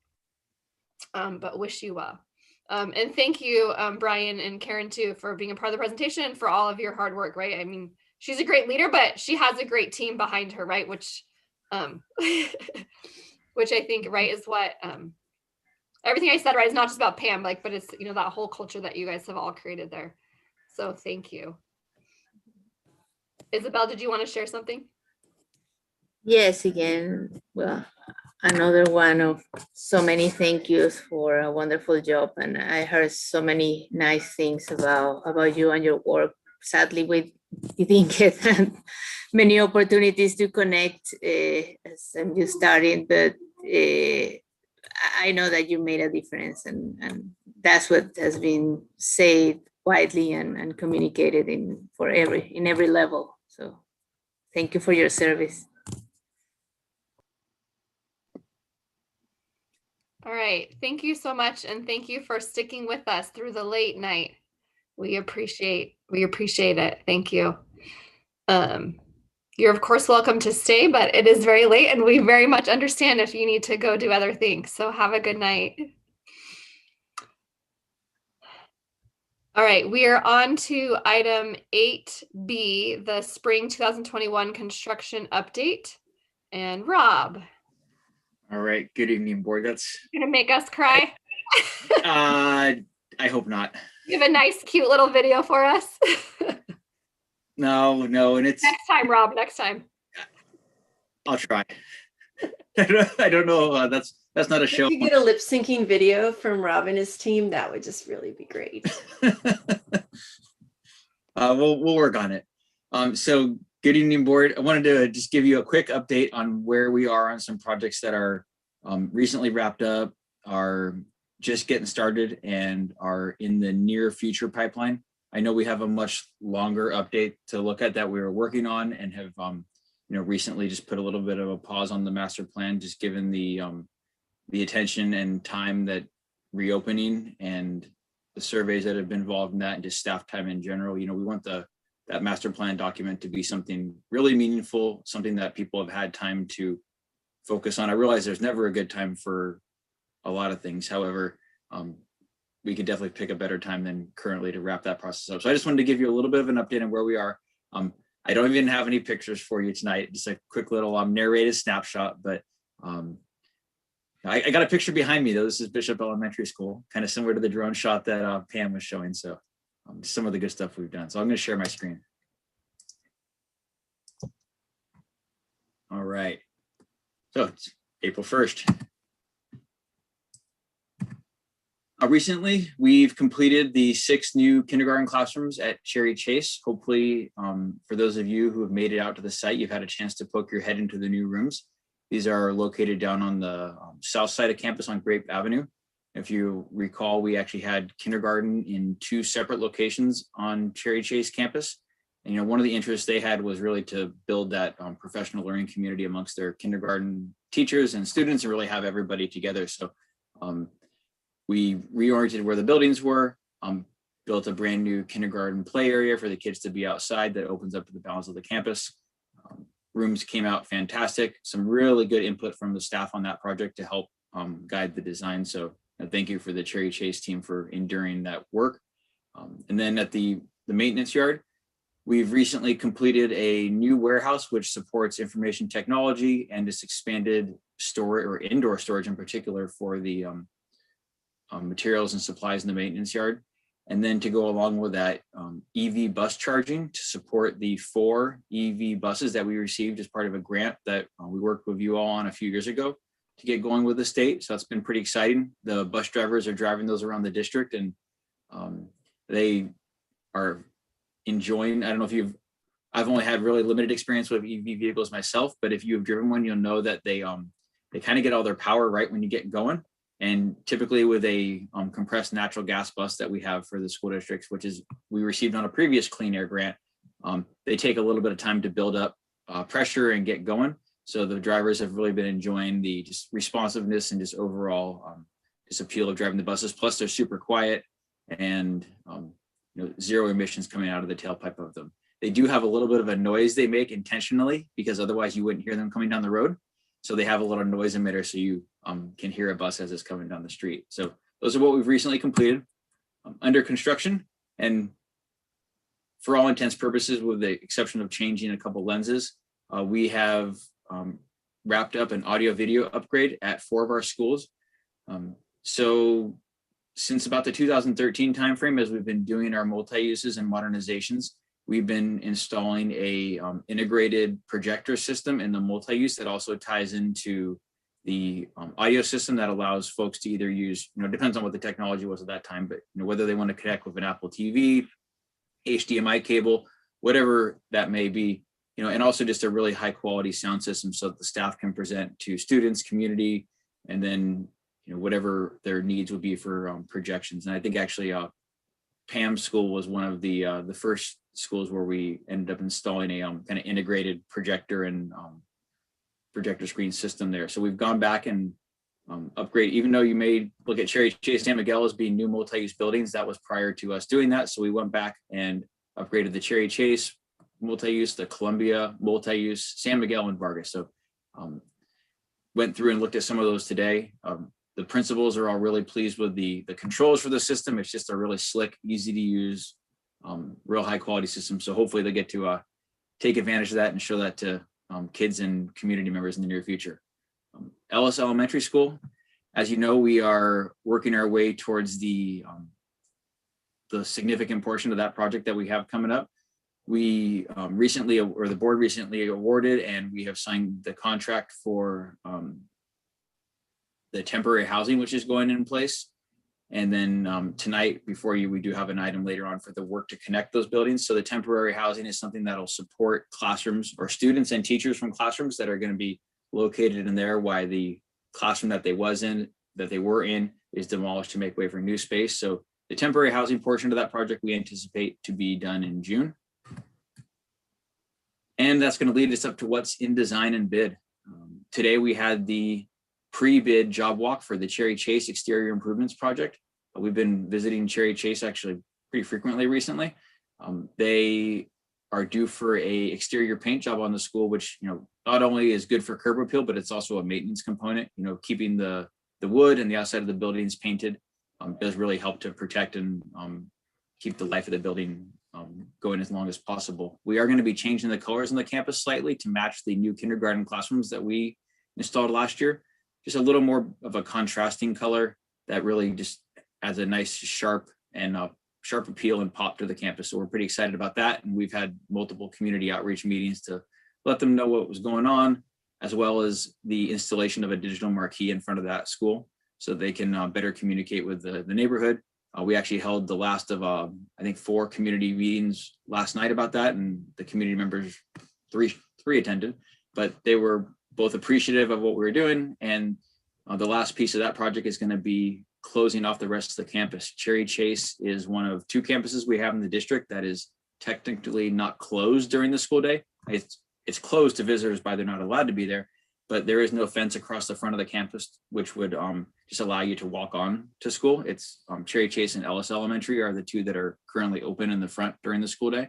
but wish you well. And thank you, Brian and Karen too, for being a part of the presentation and for all of your hard work, right? I mean, she's a great leader, but she has a great team behind her, right? Which I think, right, is what everything I said, right, is not just about Pam, but it's, that whole culture that you guys have all created there. So thank you. Isabel, did you want to share something? Yes, again, well, another one of so many thank yous for a wonderful job. And I heard so many nice things about you and your work. Sadly, you didn't get many opportunities to connect as I'm just starting, but I know that you made a difference, and that's what has been said widely and communicated in every level. So thank you for your service. All right, thank you so much, and thank you for sticking with us through the late night. We appreciate it. Thank you. You're of course welcome to stay, but it is very late and we very much understand if you need to go do other things. So have a good night. All right, we are on to item 8B, the spring 2021 construction update. And Rob. All right, good evening, board. That's gonna make us cry. I hope not. You have a nice, cute little video for us. No, and it's next time, Rob. Next time. I'll try. I don't know. That's not a show. If you get a lip syncing video from Rob and his team, that would just really be great. We'll work on it. So good evening, board. I wanted to just give you a quick update on where we are on some projects that are recently wrapped up, are just getting started, and are in the near future pipeline. I know we have a much longer update to look at that we were working on, and have recently just put a little bit of a pause on the master plan, just given the attention and time that reopening and the surveys that have been involved in that, and just staff time in general. We want the that master plan document to be something really meaningful, something that people have had time to focus on. I realize there's never a good time for a lot of things. However, we could definitely pick a better time than currently to wrap that process up. So I just wanted to give you a little bit of an update on where we are. I don't even have any pictures for you tonight, just a quick little narrated snapshot, but I got a picture behind me though. This is Bishop Elementary School, kind of similar to the drone shot that Pam was showing. So some of the good stuff we've done. So I'm going to share my screen. All right. So it's April 1st. Recently, we've completed the 6 new kindergarten classrooms at Cherry Chase. Hopefully, for those of you who have made it out to the site, you've had a chance to poke your head into the new rooms. These are located down on the south side of campus on Grape Avenue. If you recall, we actually had kindergarten in 2 separate locations on Cherry Chase campus. And, one of the interests they had was really to build that professional learning community amongst their kindergarten teachers and students and really have everybody together. So we reoriented where the buildings were, built a brand new kindergarten play area for the kids to be outside that opens up to the balance of the campus. Rooms came out fantastic. Some really good input from the staff on that project to help guide the design. So thank you for the Cherry Chase team for enduring that work. And then at the maintenance yard, we've recently completed a new warehouse which supports information technology and this expanded storage or indoor storage in particular for the materials and supplies in the maintenance yard. And then to go along with that, EV bus charging to support the 4 EV buses that we received as part of a grant that we worked with you all on a few years ago to get going with the state. So that's been pretty exciting. The bus drivers are driving those around the district and they are enjoying, I don't know if I've only had really limited experience with EV vehicles myself, but if you've driven one, you'll know that they kind of get all their power right when you get going. And typically with a compressed natural gas bus that we have for the school districts, which is we received on a previous clean air grant, they take a little bit of time to build up pressure and get going. So the drivers have really been enjoying the just responsiveness and just overall just appeal of driving the buses. Plus they're super quiet and 0 emissions coming out of the tailpipe of them. They do have a little bit of a noise they make intentionally because otherwise you wouldn't hear them coming down the road. So they have a little noise emitter so you can hear a bus as it's coming down the street. So those are what we've recently completed under construction. And for all intents purposes, with the exception of changing a couple lenses, we have wrapped up an audio video upgrade at 4 of our schools. So since about the 2013 timeframe, as we've been doing our multi-uses and modernizations, we've been installing a integrated projector system in the multi-use that also ties into the audio system that allows folks to either use, depends on what the technology was at that time, but whether they want to connect with an Apple TV, HDMI cable, whatever that may be, and also just a really high quality sound system so that the staff can present to students, community, and then whatever their needs would be for projections. And I think actually Pam's school was one of the first schools where we ended up installing a kind of integrated projector and projector screen system there. So we've gone back and upgrade, even though you may look at Cherry Chase, San Miguel as being new multi-use buildings, that was prior to us doing that. So we went back and upgraded the Cherry Chase multi-use, the Columbia multi-use, San Miguel and Vargas. So went through and looked at some of those today. The principals are all really pleased with the controls for the system. It's just a really slick, easy to use, real high quality system. So hopefully they get to take advantage of that and show that to kids and community members in the near future. Ellis Elementary School, as you know, we are working our way towards the significant portion of that project that we have coming up. We recently, or the board recently awarded, and we have signed the contract for the temporary housing, which is going in place. And then tonight, before you, we do have an item later on for the work to connect those buildings. So the temporary housing is something that'll support classrooms or students and teachers from classrooms that are going to be located in there while the classroom that they were in is demolished to make way for new space. So the temporary housing portion of that project, we anticipate to be done in June. And that's going to lead us up to what's in design and bid. Today, we had the pre-bid job walk for the Cherry Chase exterior improvements project. We've been visiting Cherry Chase actually pretty frequently recently. They are due for a exterior paint job on the school, which, not only is good for curb appeal, but it's also a maintenance component. Keeping the wood and the outside of the buildings painted does really help to protect and keep the life of the building going as long as possible. We are going to be changing the colors on the campus slightly to match the new kindergarten classrooms that we installed last year. Just a little more of a contrasting color that really just adds a nice sharp appeal and pop to the campus. So we're pretty excited about that. And we've had multiple community outreach meetings to let them know what was going on, as well as the installation of a digital marquee in front of that school so they can better communicate with the neighborhood. We actually held the last of, I think, 4 community meetings last night about that, and the community members, three attended, but they were both appreciative of what we were doing. And the last piece of that project is going to be closing off the rest of the campus. Cherry Chase is one of 2 campuses we have in the district that is technically not closed during the school day. It's closed to visitors by they're not allowed to be there, but there is no fence across the front of the campus, which would just allow you to walk on to school. It's Cherry Chase and Ellis Elementary are the 2 that are currently open in the front during the school day.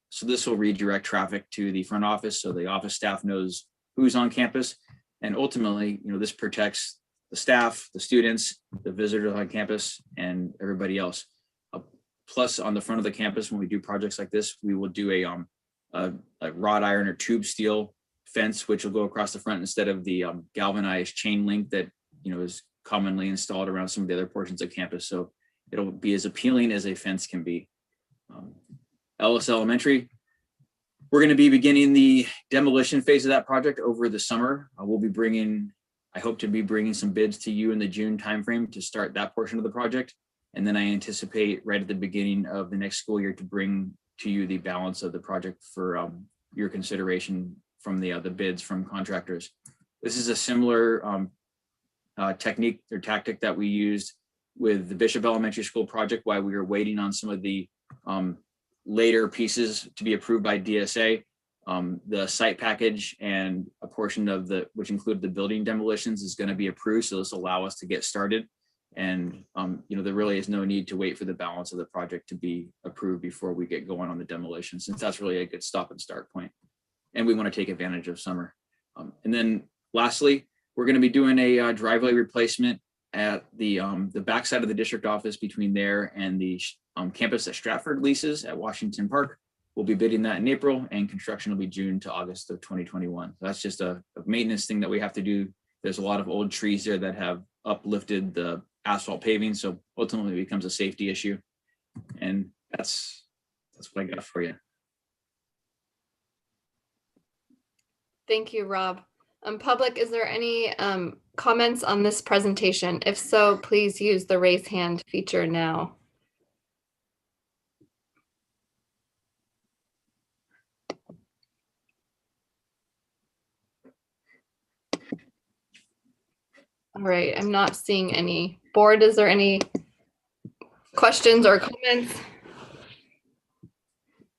So this will redirect traffic to the front office so the office staff knows who's on campus. And ultimately, this protects the staff, the students, the visitors on campus, and everybody else. Plus, on the front of the campus, when we do projects like this, we will do a wrought iron or tube steel fence, which will go across the front instead of the galvanized chain link that is commonly installed around some of the other portions of campus. So it'll be as appealing as a fence can be. Ellis Elementary, we're going to be beginning the demolition phase of that project over the summer. I hope to be bringing some bids to you in the June timeframe to start that portion of the project. And then I anticipate right at the beginning of the next school year to bring to you the balance of the project for your consideration from the bids from contractors. This is a similar technique or tactic that we used with the Bishop Elementary School project while we were waiting on some of the later pieces to be approved by DSA. The site package and a portion of which included the building demolitions is going to be approved. So this will allow us to get started. And, there really is no need to wait for the balance of the project to be approved before we get going on the demolition, since that's really a good stop and start point. And we want to take advantage of summer. And then lastly, we're going to be doing a driveway replacement at the backside of the district office between there and the campus that Stratford leases at Washington Park. We'll be bidding that in April, and construction will be June to August of 2021. So that's just a maintenance thing that we have to do. There's a lot of old trees there that have uplifted the asphalt paving, so ultimately it becomes a safety issue. And that's what I got for you. Thank you, Rob. Public, is there any comments on this presentation? If so, please use the raise hand feature now. All right, I'm not seeing any. Board, is there any questions or comments?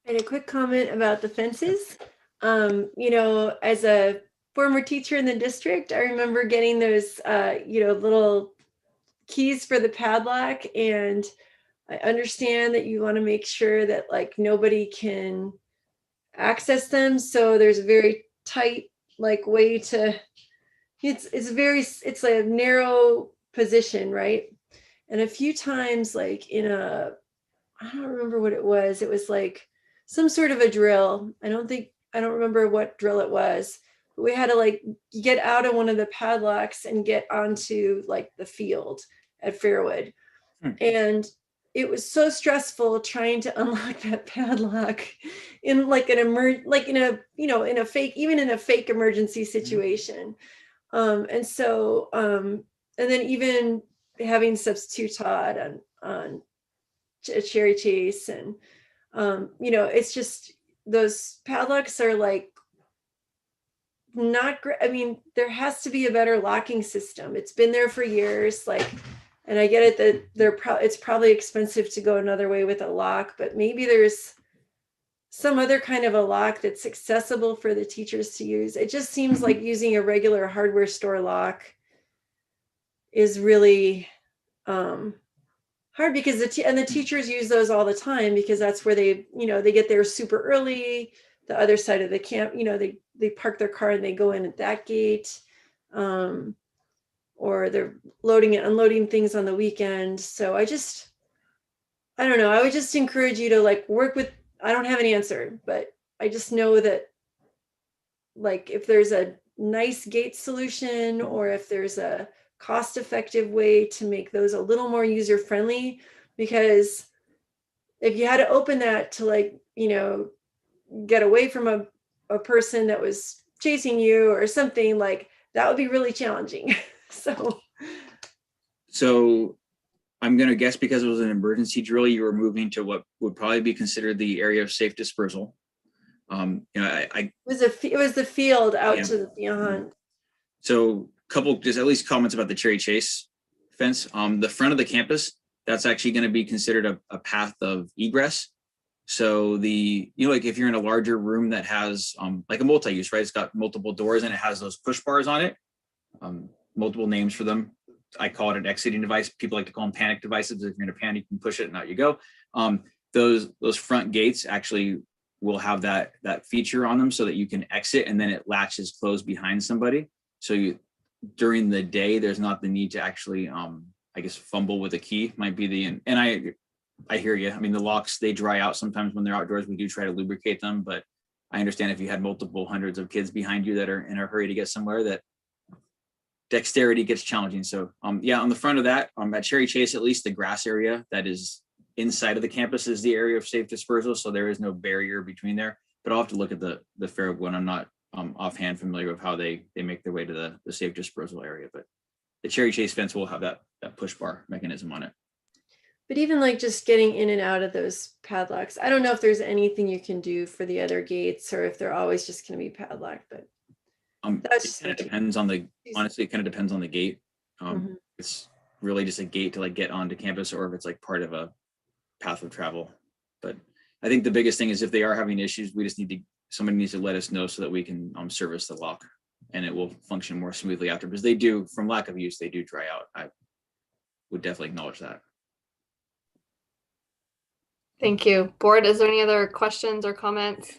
And a quick comment about the fences. As a former teacher in the district, I remember getting those, little keys for the padlock. And I understand that you want to make sure that nobody can access them. So there's a very tight way to, it's a narrow position, right? And a few times I don't remember what it was some sort of a drill. I don't remember what drill it was, but we had to get out of one of the padlocks and get onto the field at Fairwood. And it was so stressful trying to unlock that padlock in in a fake emergency situation. And then even having substitute taught on Cherry Chase, and it's just, those padlocks are not great. I mean, there has to be a better locking system. It's been there for years, and I get it that it's probably expensive to go another way with a lock, but maybe there's some other kind of a lock that's accessible for the teachers to use. It just seems like using a regular hardware store lock is really hard because the teachers use those all the time because that's where they, they get there super early. The other side of the camp, they park their car and they go in at that gate, or they're loading and unloading things on the weekend. So I don't know. I would just encourage you to like work with, I don't have an answer, but I just know that like if there's a nice gate solution or if there's a cost-effective way to make those a little more user-friendly, because if you had to open that to like, get away from a person that was chasing you or something, like that would be really challenging. So I'm going to guess because it was an emergency drill, you were moving to what would probably be considered the area of safe dispersal. It was the field out Yeah. to the beyond. So couple, just at least comments about the Cherry Chase fence. The front of the campus, that's actually going to be considered a path of egress. So like if you're in a larger room that has like a multi-use, right? It's got multiple doors and it has those push bars on it. Multiple names for them. I call it an exiting device. People like to call them panic devices. If you're in a panic, you can push it and out you go. Those front gates actually will have that feature on them so that you can exit and then it latches closed behind somebody. So during the day, there's not the need to actually, I guess, fumble with a key might be and I hear you. I mean, the locks, they dry out sometimes when they're outdoors. We do try to lubricate them, but I understand if you had multiple hundreds of kids behind you that are in a hurry to get somewhere, that dexterity gets challenging. So yeah, on the front of that, at Cherry Chase, at least the grass area that is inside of the campus is the area of safe dispersal. So there is no barrier between there, but I'll have to look at the Fairwood one. I'm not offhand familiar with how they make their way to the safe dispersal area, but the Cherry Chase fence will have that push bar mechanism on it. But even like just getting in and out of those padlocks, I don't know if there's anything you can do for the other gates or if they're always just going to be padlocked, but it kind of depends on honestly, it kind of depends on the gate. It's really just a gate to like get onto campus or if it's like part of a path of travel. But I think the biggest thing is if they are having issues, we just somebody needs to let us know so that we can service the lock and it will function more smoothly after, because they do, from lack of use, they do dry out. I would definitely acknowledge that. Thank you. Board, is there any other questions or comments?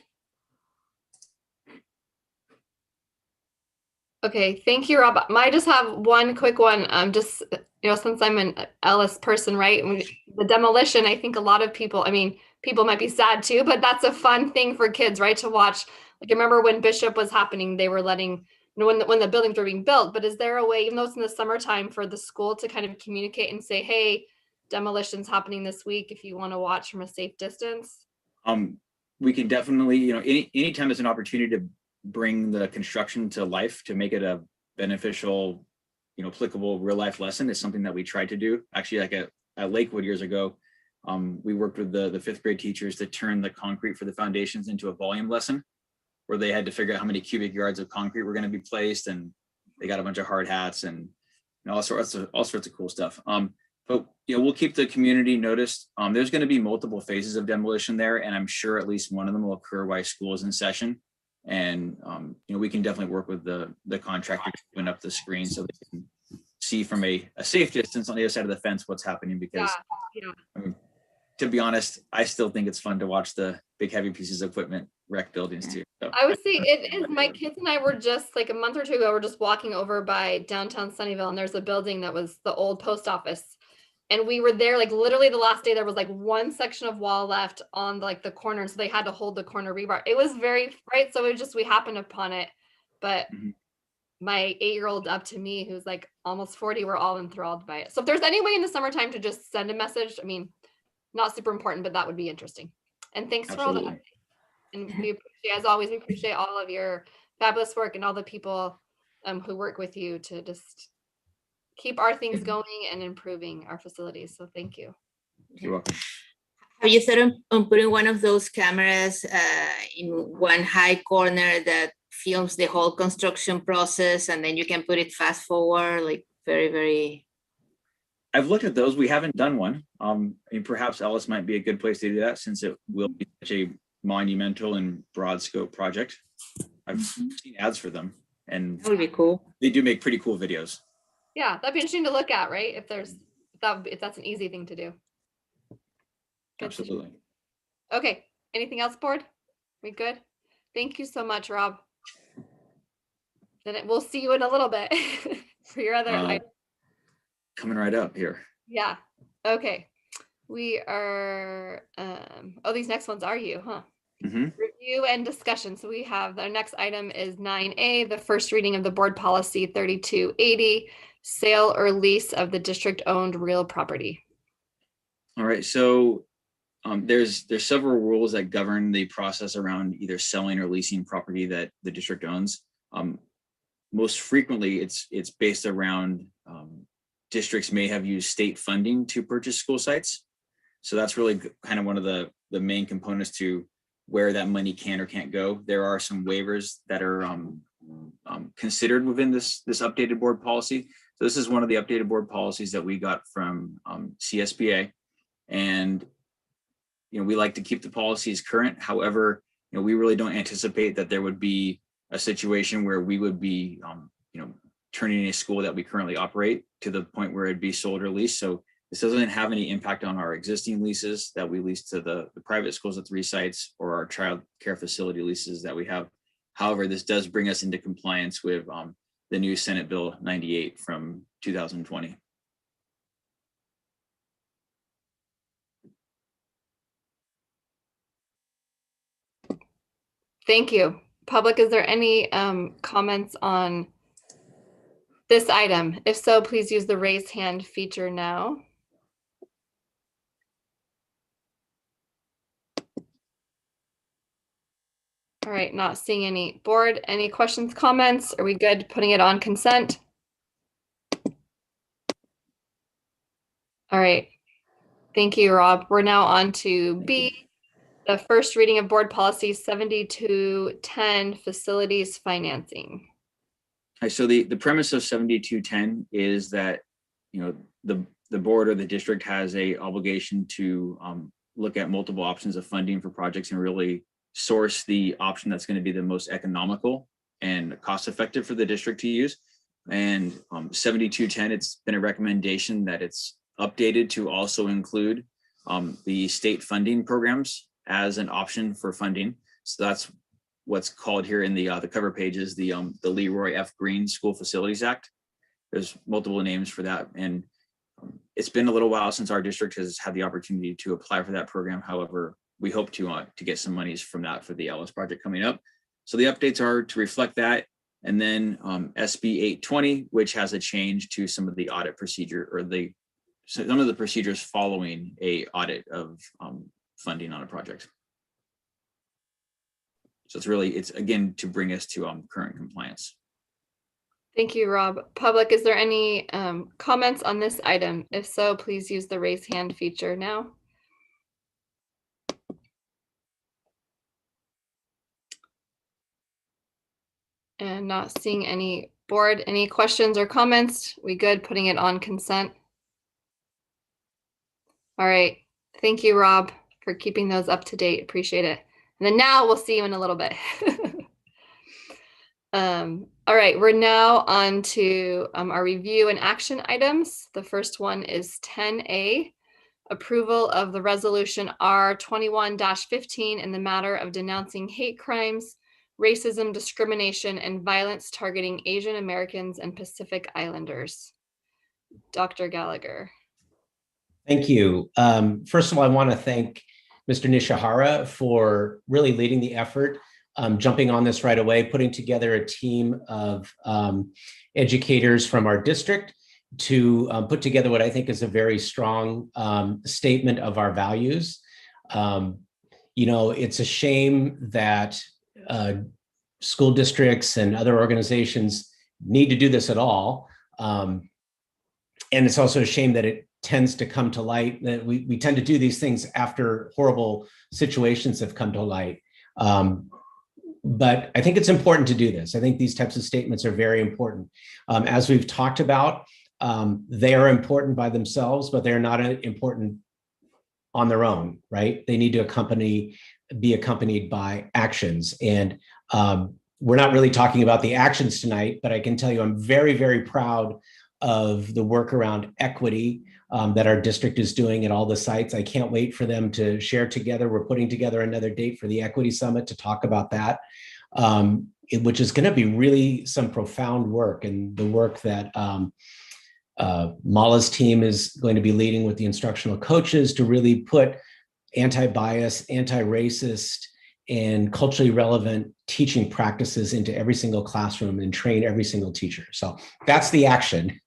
Okay, thank you, Rob. I just have one quick one. Just, since I'm an Ellis person, right? The demolition, I think a lot of people, people might be sad too, but that's a fun thing for kids, right? To watch. Like I remember when Bishop was happening, they were letting, when the buildings were being built, but is there a way, even though it's in the summertime, for the school to kind of communicate and say, hey, demolition's happening this week if you want to watch from a safe distance? We can definitely, anytime there's an opportunity to bring the construction to life, to make it a beneficial, applicable real life lesson, is something that we tried to do. Actually, like at Lakewood years ago, we worked with the fifth grade teachers to turn the concrete for the foundations into a volume lesson, where they had to figure out how many cubic yards of concrete were going to be placed, and they got a bunch of hard hats and all sorts of cool stuff. But we'll keep the community noticed. There's going to be multiple phases of demolition there, and I'm sure at least one of them will occur while school is in session. And we can definitely work with the contractor to open up the screen so they can see from a safe distance on the other side of the fence what's happening. Because to be honest, I still think it's fun to watch the big heavy pieces of equipment wreck buildings too. So. I would say it is. My kids and I were just like a month or two ago, we're just walking over by downtown Sunnyvale, and there's a building that was the old post office. And we were there, like literally the last day, there was like one section of wall left on like the corner. So they had to hold the corner rebar. It was very, right. So it just, we happened upon it. But my 8-year-old up to me, who's like almost 40, we're all enthralled by it. So if there's any way in the summertime to just send a message, not super important, but that would be interesting. And thanks for all that. And we appreciate, as always, we appreciate all of your fabulous work and all the people who work with you to just keep our things going and improving our facilities. So thank you. You're welcome. Have you thought on putting one of those cameras in one high corner that films the whole construction process, and then you can put it fast forward, like very, very... I've looked at those. We haven't done one. Perhaps Ellis might be a good place to do that, since it will be such a monumental and broad scope project. I've seen ads for them, and that would be cool. They do make pretty cool videos. Yeah, that'd be interesting to look at, right? If that's an easy thing to do. Good to know. Absolutely. Okay, anything else, board? We good? Thank you so much, Rob. Then we'll see you in a little bit for your other item. Coming right up here. Yeah, okay. We are, oh, these next ones are you, huh? Review and discussion. So we have, our next item is 9A, the first reading of the board policy 3280, sale or lease of the district-owned real property. All right, so there's several rules that govern the process around either selling or leasing property that the district owns. Most frequently, it's based around districts may have used state funding to purchase school sites. So that's really kind of one of the main components to where that money can or can't go. There are some waivers that are considered within this updated board policy. So this is one of the updated board policies that we got from CSBA. And we like to keep the policies current. However, we really don't anticipate that there would be a situation where we would be turning a school that we currently operate to the point where it'd be sold or leased. So this doesn't have any impact on our existing leases that we lease to the private schools at 3 sites or our child care facility leases that we have. However, this does bring us into compliance with the new Senate Bill 98 from 2020. Thank you. Public, is there any comments on this item? If so, please use the raise hand feature now. All right, not seeing any. Board, any questions, comments? Are we good putting it on consent? All right, thank you, Rob. We're now on to B, the first reading of board policy 7210, facilities financing. Right, so the premise of 7210 is that the board or the district has a obligation to look at multiple options of funding for projects and really source the option that's going to be the most economical and cost effective for the district to use. And 7210, it's been a recommendation that it's updated to also include the state funding programs as an option for funding. So that's what's called here in the cover page is the Leroy F. Green School Facilities Act. There's multiple names for that. And it's been a little while since our district has had the opportunity to apply for that program. However, we hope to get some monies from that for the Ellis project coming up. So the updates are to reflect that. And then SB 820, which has a change to some of the audit procedure or some of the procedures following a audit of funding on a project. So it's again to bring us to current compliance. Thank you, Rob. Public, is there any comments on this item? If so, please use the raise hand feature now. And not seeing any. Board, any questions or comments? We good putting it on consent? All right. Thank you, Rob, for keeping those up to date. Appreciate it. And then now we'll see you in a little bit. All right, we're now on to our review and action items. The first one is 10A, approval of the resolution R21-15 in the matter of denouncing hate crimes, racism, discrimination, and violence targeting Asian Americans and Pacific Islanders. Dr. Gallagher. Thank you. First of all, I want to thank Mr. Nishihara for really leading the effort, jumping on this right away, putting together a team of educators from our district to put together what I think is a very strong statement of our values. It's a shame that school districts and other organizations need to do this at all. And it's also a shame that it tends to come to light, that we tend to do these things after horrible situations have come to light. But I think it's important to do this. I think these types of statements are very important. As we've talked about, they are important by themselves, but they're not important on their own, right? They need to be accompanied by actions. And we're not really talking about the actions tonight, but I can tell you I'm very, very proud of the work around equity that our district is doing at all the sites. I can't wait for them to share together. We're putting together another date for the Equity Summit to talk about that, which is going to be really some profound work, and the work that Mala's team is going to be leading with the instructional coaches to really put anti-bias, anti-racist, and culturally relevant teaching practices into every single classroom and train every single teacher. So that's the action,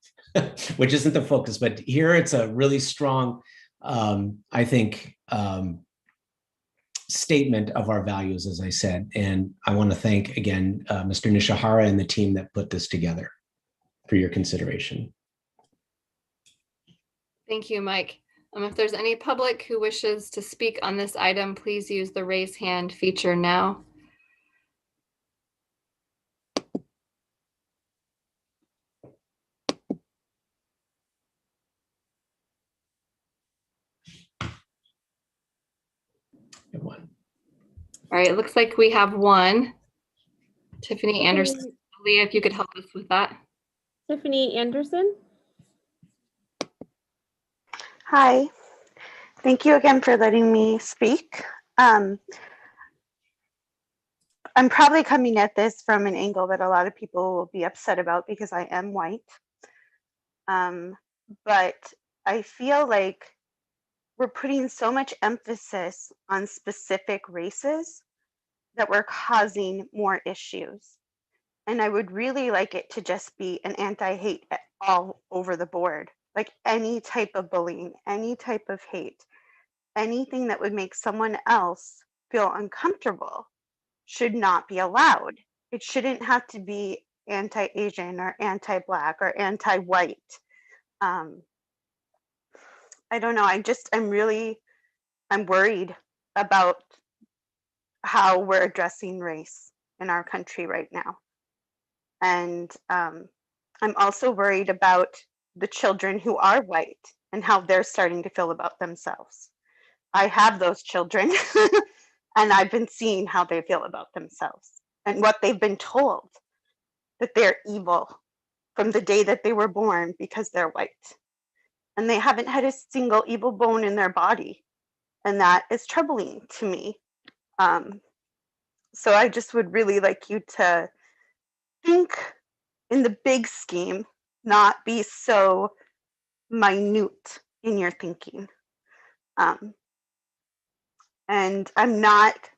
which isn't the focus, but here it's a really strong, I think, statement of our values, as I said. And I want to thank again, Mr. Nishihara and the team that put this together for your consideration. Thank you, Mike. If there's any public who wishes to speak on this item, please use the raise hand feature now. Good one. All right, it looks like we have one. Tiffany Anderson. Leah, if you could help us with that. Tiffany Anderson. Hi, thank you again for letting me speak. I'm probably coming at this from an angle that a lot of people will be upset about because I am white. But I feel like we're putting so much emphasis on specific races that we're causing more issues. And I would really like it to just be an anti-hate all over the board. Like any type of bullying, any type of hate, anything that would make someone else feel uncomfortable should not be allowed. It shouldn't have to be anti-Asian or anti-Black or anti-white. I don't know. I'm worried about how we're addressing race in our country right now. And I'm also worried about the children who are white and how they're starting to feel about themselves. I have those children and I've been seeing how they feel about themselves and what they've been told, that they're evil from the day that they were born because they're white. And they haven't had a single evil bone in their body. And that is troubling to me. So I just would really like you to think in the big scheme, not be so minute in your thinking. And I'm not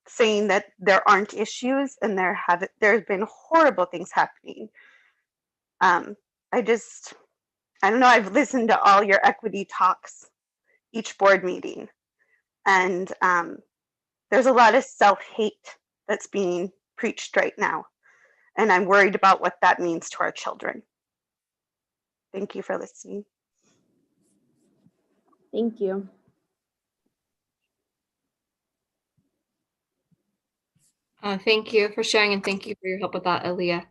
saying that there aren't issues, and there's been horrible things happening. I don't know, I've listened to all your equity talks, each board meeting, and there's a lot of self-hate that's being preached right now. And I'm worried about what that means to our children. Thank you for listening. Thank you. Thank you for sharing, and thank you for your help with that, Aaliyah.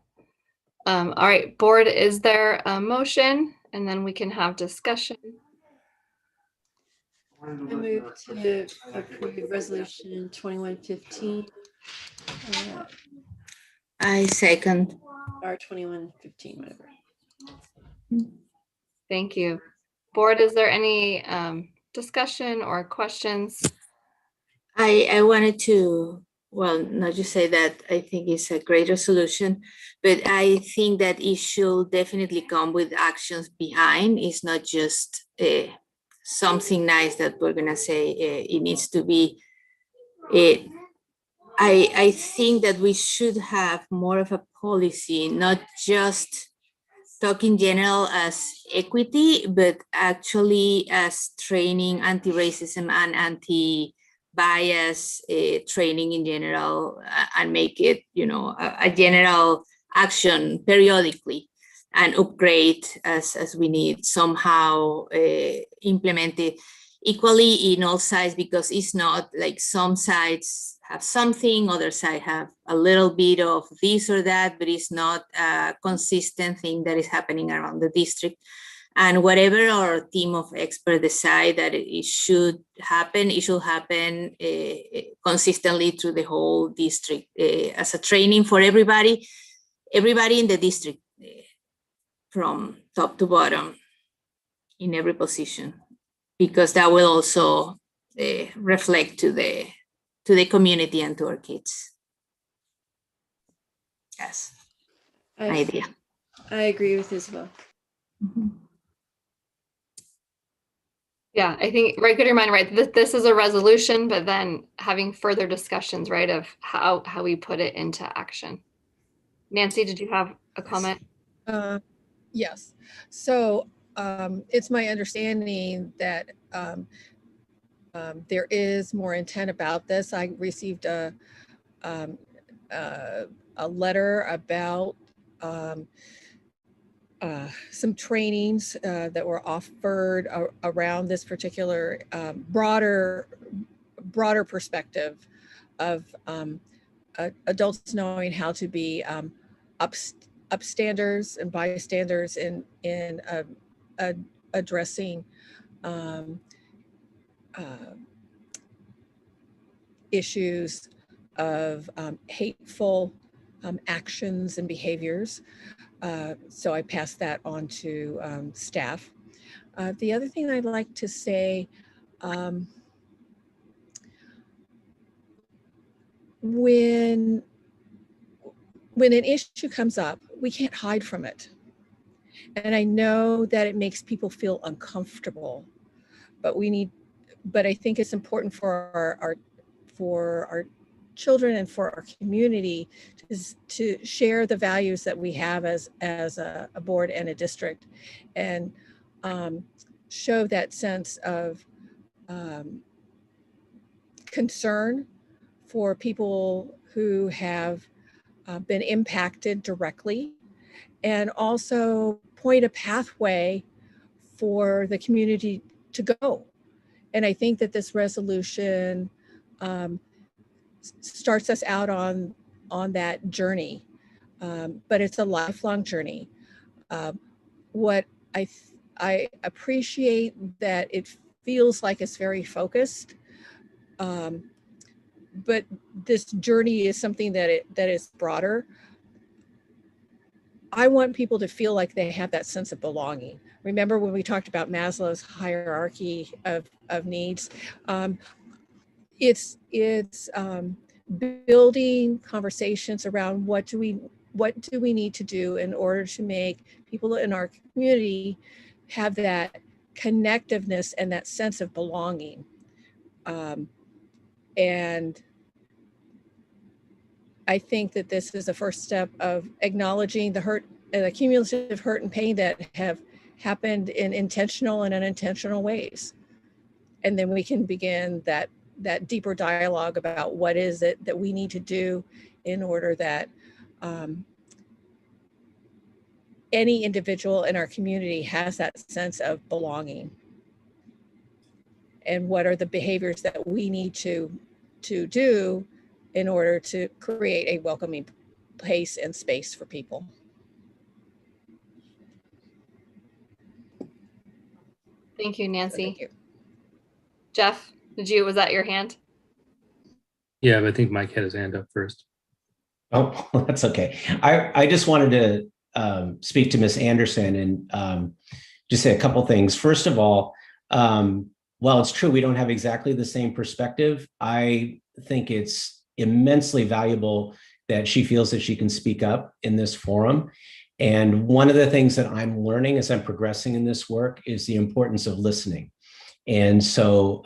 All right, board, is there a motion? And then we can have discussion. I move to approve resolution 2115. I second. Or 2115, whatever. Thank you. Board, is there any discussion or questions? I wanted to, well, not just say that I think it's a great resolution, but I think that it should definitely come with actions behind. It's not just something nice that we're gonna say. It needs to be. I think that we should have more of a policy, not just talk in general as equity, but actually as training anti-racism and anti-bias training in general, and make it, a general action periodically and upgrade as we need, somehow implemented equally in all sides, because it's not like some sides have something, other side have a little bit of this or that, but it's not a consistent thing that is happening around the district. And whatever our team of experts decide that it should happen, it should happen consistently through the whole district as a training for everybody in the district, from top to bottom in every position, because that will also reflect to the community and to our kids. Yes, idea. I agree with Isabel. Yeah, I think right, good reminder, right? This is a resolution, but then having further discussions, right, of how we put it into action. Nancy, did you have a comment? Yes. So it's my understanding that there is more intent about this. I received a letter about some trainings that were offered around this particular broader perspective of adults knowing how to be upstanders and bystanders in addressing issues of hateful actions and behaviors. So I passed that on to staff. The other thing I'd like to say, when an issue comes up, we can't hide from it. And I know that it makes people feel uncomfortable, but I think it's important for our children and for our community to share the values that we have as a board and a district, and show that sense of concern for people who have been impacted directly, and also point a pathway for the community to go. And I think that this resolution starts us out on that journey, but it's a lifelong journey. What I appreciate that it feels like it's very focused, but this journey is something that is broader. I want people to feel like they have that sense of belonging. Remember when we talked about Maslow's hierarchy of needs? It's building conversations around what do we need to do in order to make people in our community have that connectiveness and that sense of belonging. And I think that this is the first step of acknowledging the hurt, the cumulative hurt and pain that have happened in intentional and unintentional ways. And then we can begin that deeper dialogue about what is it that we need to do in order that any individual in our community has that sense of belonging. And what are the behaviors that we need to do in order to create a welcoming place and space for people. Thank you, Nancy. Thank you. Jeff, was that your hand? Yeah, but I think Mike had his hand up first. Oh, that's okay. I just wanted to speak to Ms. Anderson and just say a couple things. First of all, while it's true we don't have exactly the same perspective, I think it's immensely valuable that she feels that she can speak up in this forum. And one of the things that I'm learning as I'm progressing in this work is the importance of listening. And so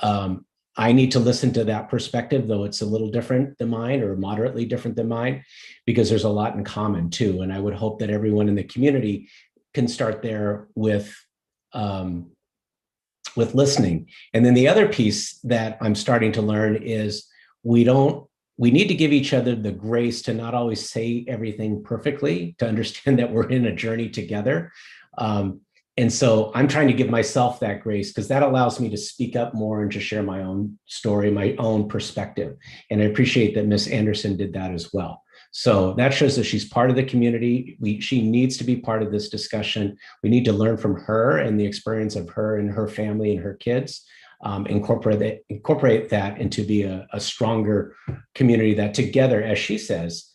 I need to listen to that perspective, though it's a little different than mine or moderately different than mine, because there's a lot in common too. And I would hope that everyone in the community can start there with listening. And then the other piece that I'm starting to learn is we need to give each other the grace to not always say everything perfectly, to understand that we're in a journey together. And so I'm trying to give myself that grace, because that allows me to speak up more and to share my own story, my own perspective. And I appreciate that Ms. Anderson did that as well. So that shows that she's part of the community. She needs to be part of this discussion. We need to learn from her and the experience of her and her family and her kids. Incorporate that into be a stronger community that together, as she says,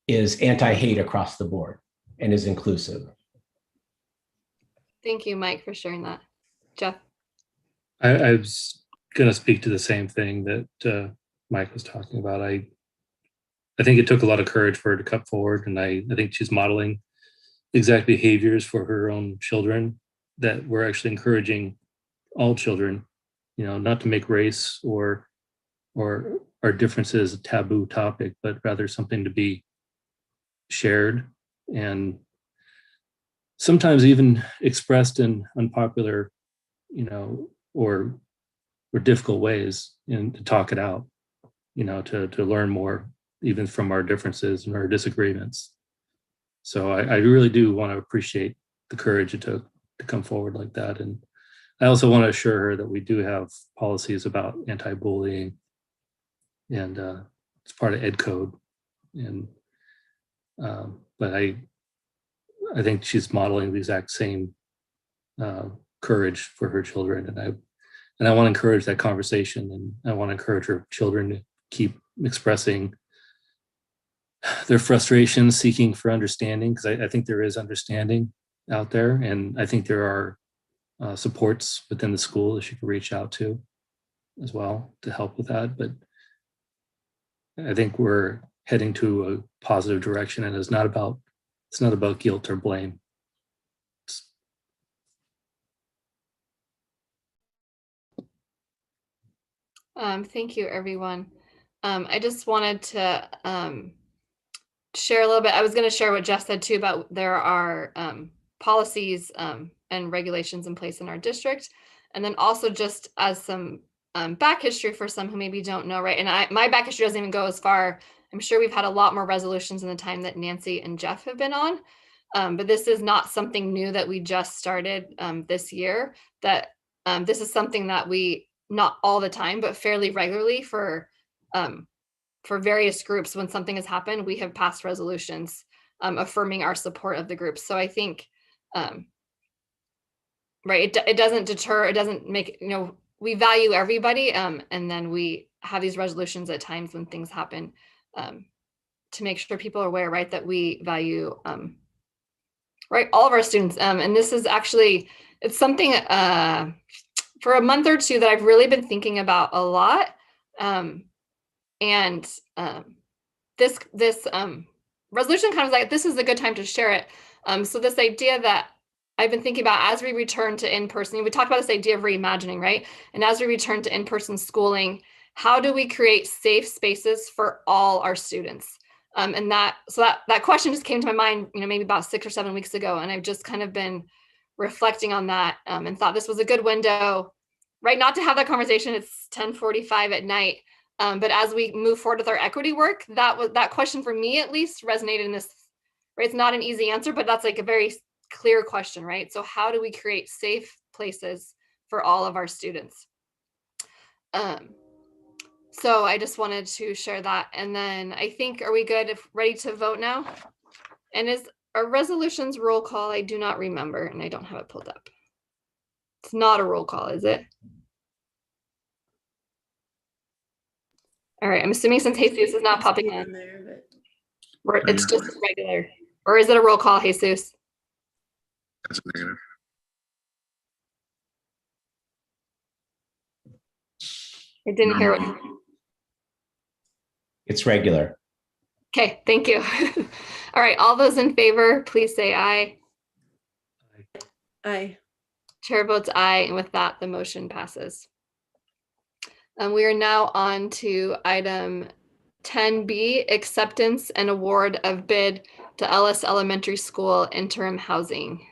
is anti-hate across the board and is inclusive. Thank you, Mike, for sharing that. Jeff? I was going to speak to the same thing that Mike was talking about. I think it took a lot of courage for her to come forward, and I think she's modeling exact behaviors for her own children that we're actually encouraging all children, not to make race or our differences a taboo topic, but rather something to be shared and sometimes even expressed in unpopular, or difficult ways, and to talk it out, to learn more even from our differences and our disagreements. So I really do want to appreciate the courage it took to come forward like that. And I also want to assure her that we do have policies about anti-bullying, and it's part of Ed Code. And but I think she's modeling the exact same courage for her children, and I want to encourage that conversation, and I want to encourage her children to keep expressing their frustration, seeking for understanding, because I think there is understanding out there, and I think there are supports within the school that she can reach out to as well to help with that. But I think we're heading to a positive direction, and it's not about guilt or blame. Thank you, everyone. I just wanted to share a little bit. I was going to share what Jeff said too, about there are policies and regulations in place in our district. And then also just as some back history for some who maybe don't know, right? And my back history doesn't even go as far. I'm sure we've had a lot more resolutions in the time that Nancy and Jeff have been on. But this is not something new that we just started this year. That this is something that we, not all the time, but fairly regularly for various groups, when something has happened, we have passed resolutions affirming our support of the groups. So I think, right, it doesn't deter, it doesn't make, we value everybody, and then we have these resolutions at times when things happen to make sure people are aware, right, that we value, right, all of our students. And this is actually, it's something for a month or two that I've really been thinking about a lot. And this resolution kind of like, this is a good time to share it. So this idea that I've been thinking about as we return to in-person, we talked about this idea of reimagining, right? And as we return to in-person schooling, how do we create safe spaces for all our students? And that question just came to my mind, maybe about 6 or 7 weeks ago. And I've just kind of been reflecting on that and thought this was a good window, right? Not to have that conversation. It's 10:45 at night. But as we move forward with our equity work, that question for me at least resonated in this, right? It's not an easy answer, but that's like a very clear question, right? So how do we create safe places for all of our students? So I just wanted to share that. And then I think, are we good, ready to vote now? And is a resolutions roll call? I do not remember, and I don't have it pulled up. It's not a roll call, is it? All right, I'm assuming since Jesus is not popping in, it's just regular. Or is it a roll call, Jesus? That's negative. I didn't hear it. It's regular. Okay, thank you. All right, all those in favor, please say aye. Aye. Chair votes aye, and with that, the motion passes. We are now on to item 10B, acceptance and award of bid to Ellis Elementary School interim housing.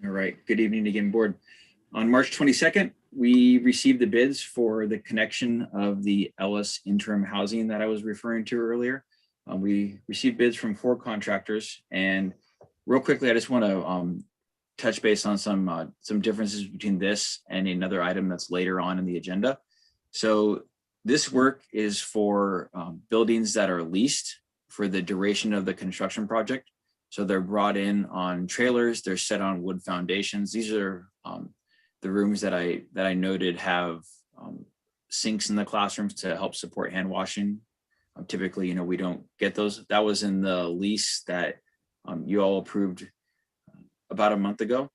All right, good evening again, board. On March 22nd, we received the bids for the connection of the Ellis interim housing that I was referring to earlier. We received bids from 4 contractors, and real quickly, I just want to touch base on some differences between this and another item that's later on in the agenda. So this work is for buildings that are leased for the duration of the construction project. So they're brought in on trailers, they're set on wood foundations. These are the rooms that I noted have sinks in the classrooms to help support hand washing. Typically, we don't get those. That was in the lease that you all approved about a month ago.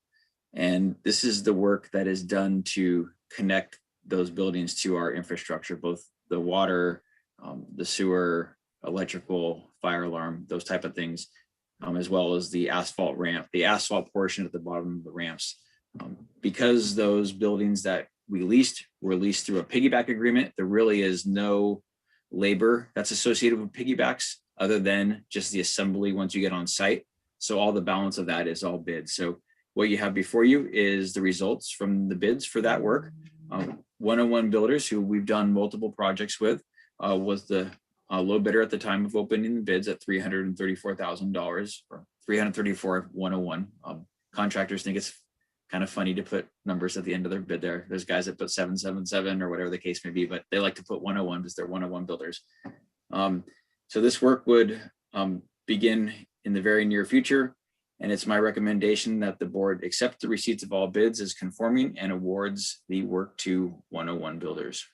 And this is the work that is done to connect those buildings to our infrastructure, both the water, the sewer, electrical, fire alarm, those type of things, as well as the asphalt ramp, the asphalt portion at the bottom of the ramps. Because those buildings that we leased were leased through a piggyback agreement, there really is no labor that's associated with piggybacks other than just the assembly once you get on site. So all the balance of that is all bid. So what you have before you is the results from the bids for that work. 101 Builders, who we've done multiple projects with, was the low bidder at the time of opening the bids at $334,000 or $334,101. Contractors think it's kind of funny to put numbers at the end of their bid there. There's guys that put 777 or whatever the case may be, but they like to put 101 because they're 101 Builders. So this work would begin in the very near future. And it's my recommendation that the board accept the receipts of all bids as conforming and awards the work to 101 Builders.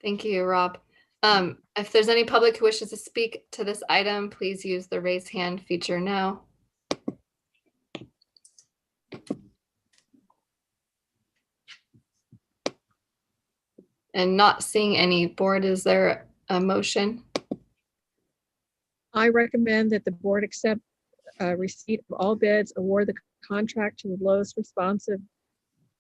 Thank you, Rob. If there's any public who wishes to speak to this item, please use the raise hand feature now. And not seeing any board, is there a motion? I recommend that the board accept receipt of all bids, award the contract to the lowest responsive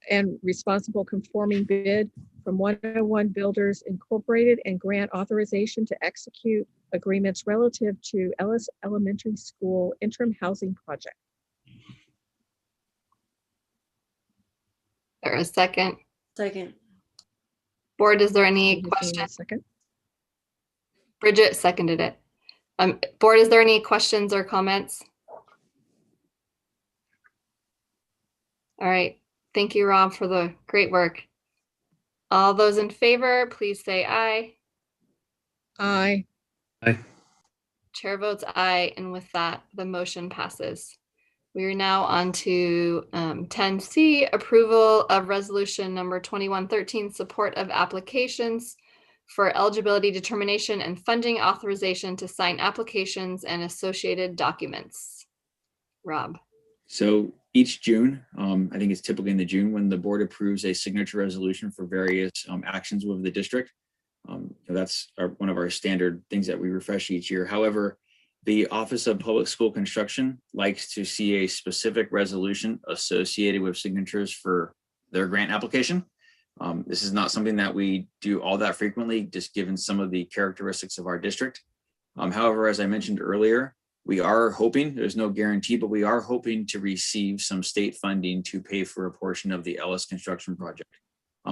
and responsible conforming bid from 101 Builders Incorporated and grant authorization to execute agreements relative to Ellis Elementary School interim housing project. There a second? Second. Board, is there any questions? Second. Bridget seconded it. Board, is there any questions or comments? All right. Thank you, Rob, for the great work. All those in favor, please say aye. Aye. Aye. Chair votes aye, and with that, the motion passes. We are now on to 10C, approval of resolution number 2113, support of applications for eligibility determination and funding authorization to sign applications and associated documents. Rob. So each June, I think it's typically in the June when the board approves a signature resolution for various actions with the district. That's one of our standard things that we refresh each year. However, the Office of Public School Construction likes to see a specific resolution associated with signatures for their grant application. This is not something that we do all that frequently, just given some of the characteristics of our district. However, as I mentioned earlier, we are hoping, there's no guarantee, but we are hoping to receive some state funding to pay for a portion of the Ellis construction project.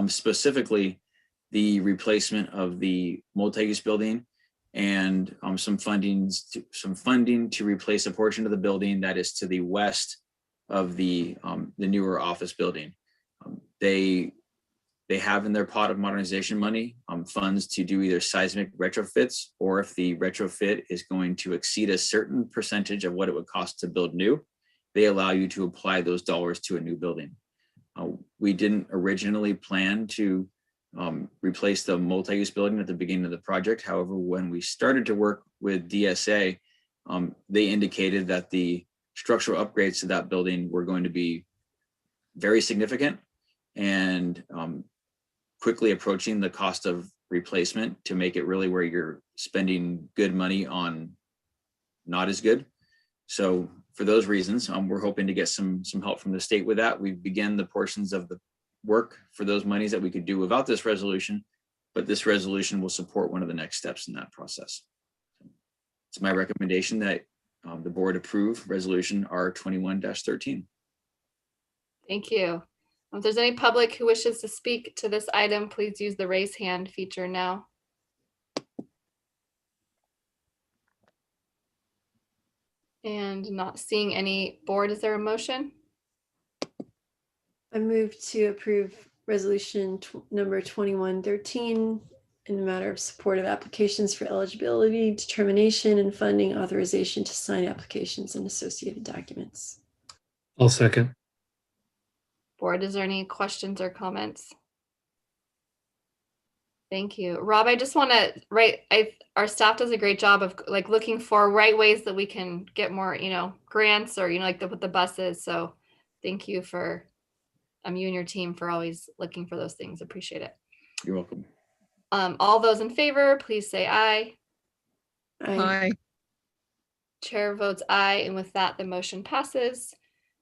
Specifically, the replacement of the multi-use building and some funding to replace a portion of the building that is to the west of the newer office building. They have in their pot of modernization money funds to do either seismic retrofits, or if the retrofit is going to exceed a certain percentage of what it would cost to build new, they allow you to apply those dollars to a new building. We didn't originally plan to replace the multi-use building at the beginning of the project. However, when we started to work with DSA, they indicated that the structural upgrades to that building were going to be very significant and quickly approaching the cost of replacement to make it really where you're spending good money on not as good. So for those reasons, we're hoping to get some help from the state with that. We began the portions of the work for those monies that we could do without this resolution, but this resolution will support one of the next steps in that process. It's my recommendation that the board approve resolution R21-13. Thank you. If there's any public who wishes to speak to this item, please use the raise hand feature now. And not seeing any board, is there a motion? I move to approve resolution number 2113 in the matter of supportive applications for eligibility, determination, and funding authorization to sign applications and associated documents. I'll second. Board, is there any questions or comments? Thank you. Rob, I just want to, our staff does a great job of like looking for ways that we can get more, grants or, like with the buses. So thank you for, you and your team for always looking for those things. Appreciate it. You're welcome. All those in favor, please say aye. Aye. Chair votes aye, and with that, the motion passes.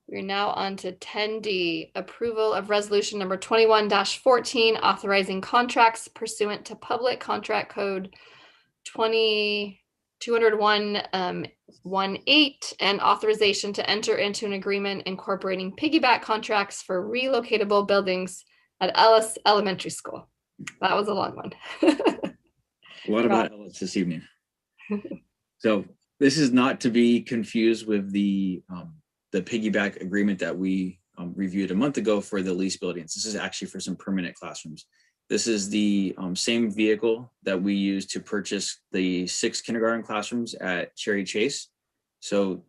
We're now on to 10D, approval of resolution number 21-14, authorizing contracts pursuant to Public Contract Code 201-18 and authorization to enter into an agreement incorporating piggyback contracts for relocatable buildings at Ellis Elementary School. That was a long one. What about Ellis this evening? So this is not to be confused with the piggyback agreement that we reviewed a month ago for the lease buildings. This is actually for some permanent classrooms. This is the same vehicle that we use to purchase the 6 kindergarten classrooms at Cherry Chase. So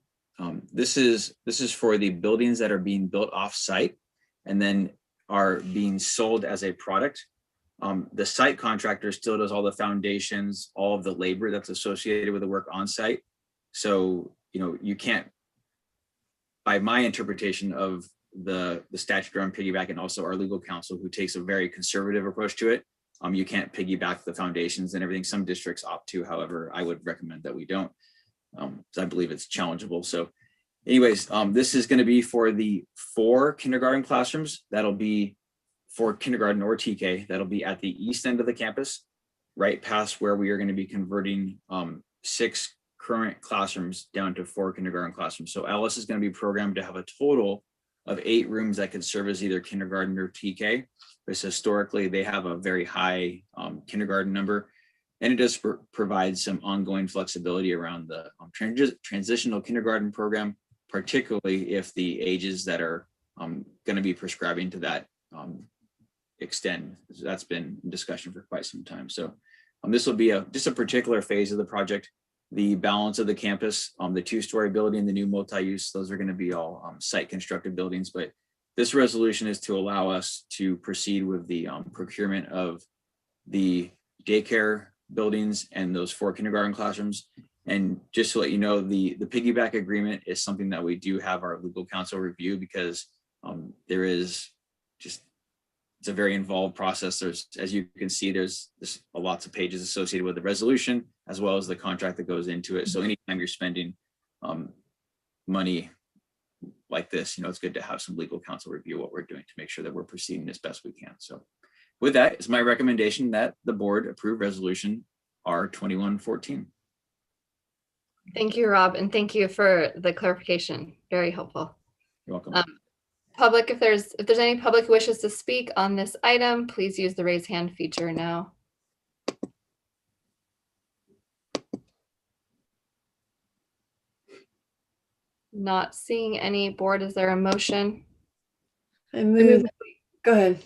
this is for the buildings that are being built off site and then are being sold as a product. The site contractor still does all the foundations, all of the labor that's associated with the work on site. So, you can't, by my interpretation of the statute around piggyback and also our legal counsel who takes a very conservative approach to it, you can't piggyback the foundations and everything. Some districts opt to, however, I would recommend that we don't. I believe it's challengeable. So anyways, this is going to be for the 4 kindergarten classrooms. That'll be for kindergarten or TK. That'll be at the east end of the campus, right past where we are going to be converting 6 current classrooms down to 4 kindergarten classrooms. So Ellis is going to be programmed to have a total of 8 rooms that could serve as either kindergarten or TK. Because historically they have a very high kindergarten number, and it does provide some ongoing flexibility around the transitional kindergarten program, particularly if the ages that are going to be prescribing to that extend. That's been in discussion for quite some time. So this will be just a particular phase of the project. The balance of the campus, the 2-story building, the new multi-use, those are going to be all site constructed buildings. But this resolution is to allow us to proceed with the procurement of the daycare buildings and those 4 kindergarten classrooms. And just to let you know, the piggyback agreement is something that we do have our legal counsel review, because there is just, it's a very involved process. There's, as you can see, there's lots of pages associated with the resolution, as well as the contract that goes into it. So anytime you're spending money like this, it's good to have some legal counsel review what we're doing to make sure that we're proceeding as best we can. So with that, it's my recommendation that the board approve resolution R2114. Thank you, Rob, and thank you for the clarification. Very helpful. You're welcome. Public, if there's any public who wishes to speak on this item, please use the raise hand feature now. Not seeing any. Board, is there a motion? I move. Go ahead.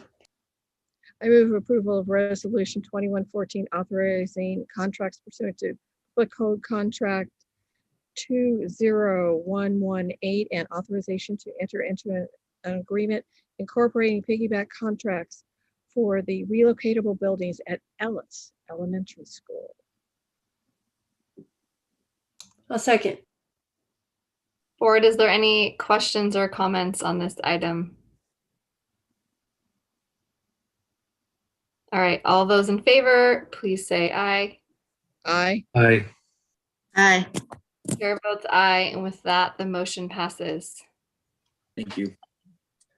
I move approval of resolution 2114 authorizing contracts pursuant to Public Code Contract 20118 and authorization to enter into an agreement incorporating piggyback contracts for the relocatable buildings at Ellis Elementary School. I'll second. Board, is there any questions or comments on this item? All right, all those in favor, please say aye. Aye. Aye. Aye. Chair votes aye, and with that, the motion passes. Thank you.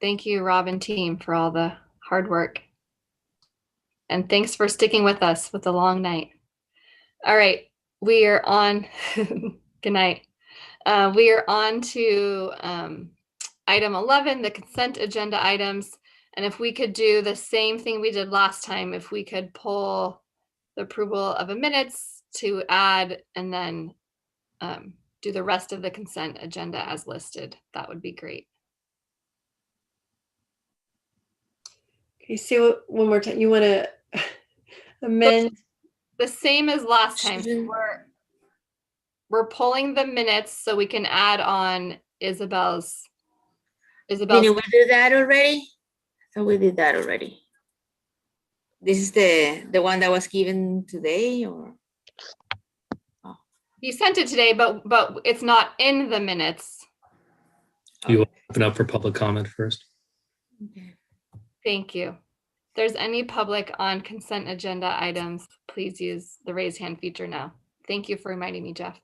Thank you, Rob and team, for all the hard work. And thanks for sticking with us with the long night. All right, we are on, good night. We are on to item 11, the consent agenda items. And if we could do the same thing we did last time, if we could pull the approval of the minutes to add and then do the rest of the consent agenda as listed, that would be great. Okay, say one more time. You want to amend? The same as last time. We're pulling the minutes so we can add on Isabel's. Didn't we do that already? I thought we did that already. This is the one that was given today, or? You sent it today, but it's not in the minutes. You open up for public comment first. Thank you. If there's any public on consent agenda items, please use the raise hand feature now. Thank you for reminding me, Jeff.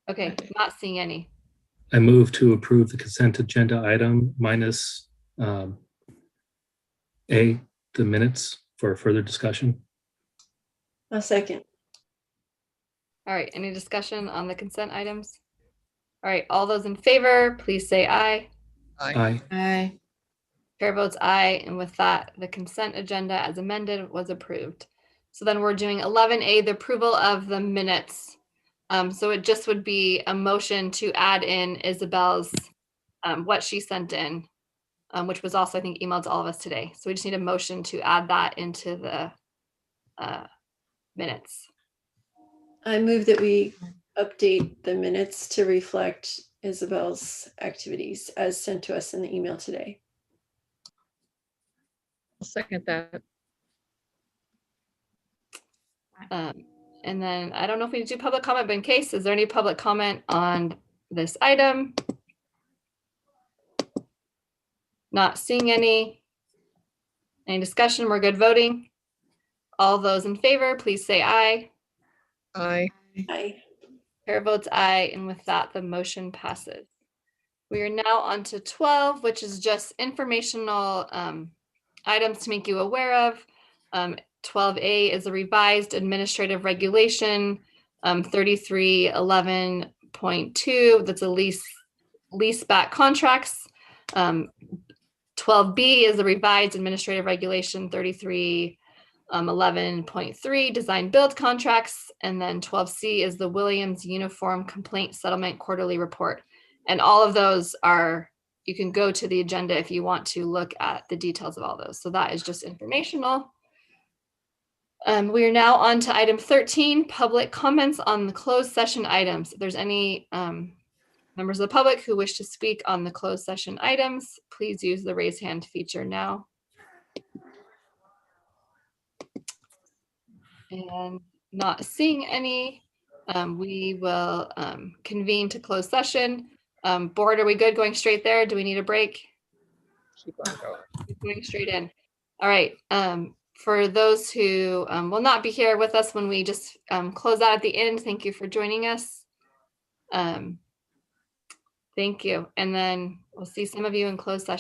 Okay, not seeing any. I move to approve the consent agenda item minus A, the minutes for further discussion. A second. All right, any discussion on the consent items? All right, all those in favor, please say aye. Aye. Aye. Chair votes aye, and with that, the consent agenda as amended was approved. So then we're doing 11A, the approval of the minutes. So it just would be a motion to add in Isabel's, what she sent in, which was also, I think, emailed to all of us today. So we just need a motion to add that into the minutes. I move that we update the minutes to reflect Isabel's activities as sent to us in the email today. I'll second that. And then I don't know if we do public comment, but in case, is there any public comment on this item? Not seeing any. Any discussion? We're good voting. All those in favor, please say aye. Aye. Aye. Chair votes aye, and with that, the motion passes. We are now on to 12, which is just informational items to make you aware of. 12A is a revised administrative regulation, 3311.2, that's a lease back contracts. 12B is the revised administrative regulation, 3311.3, design build contracts. And then 12C is the Williams Uniform Complaint Settlement Quarterly Report. And all of those are, you can go to the agenda if you want to look at the details of all those. So that is just informational. We are now on to item 13, public comments on the closed session items. If there's any members of the public who wish to speak on the closed session items, please use the raise hand feature now. And not seeing any, we will convene to closed session. Board, are we good going straight there? Do we need a break? Keep on going. Keep going straight in. All right. For those who will not be here with us when we just close out at the end, thank you for joining us. Thank you. And then we'll see some of you in closed session.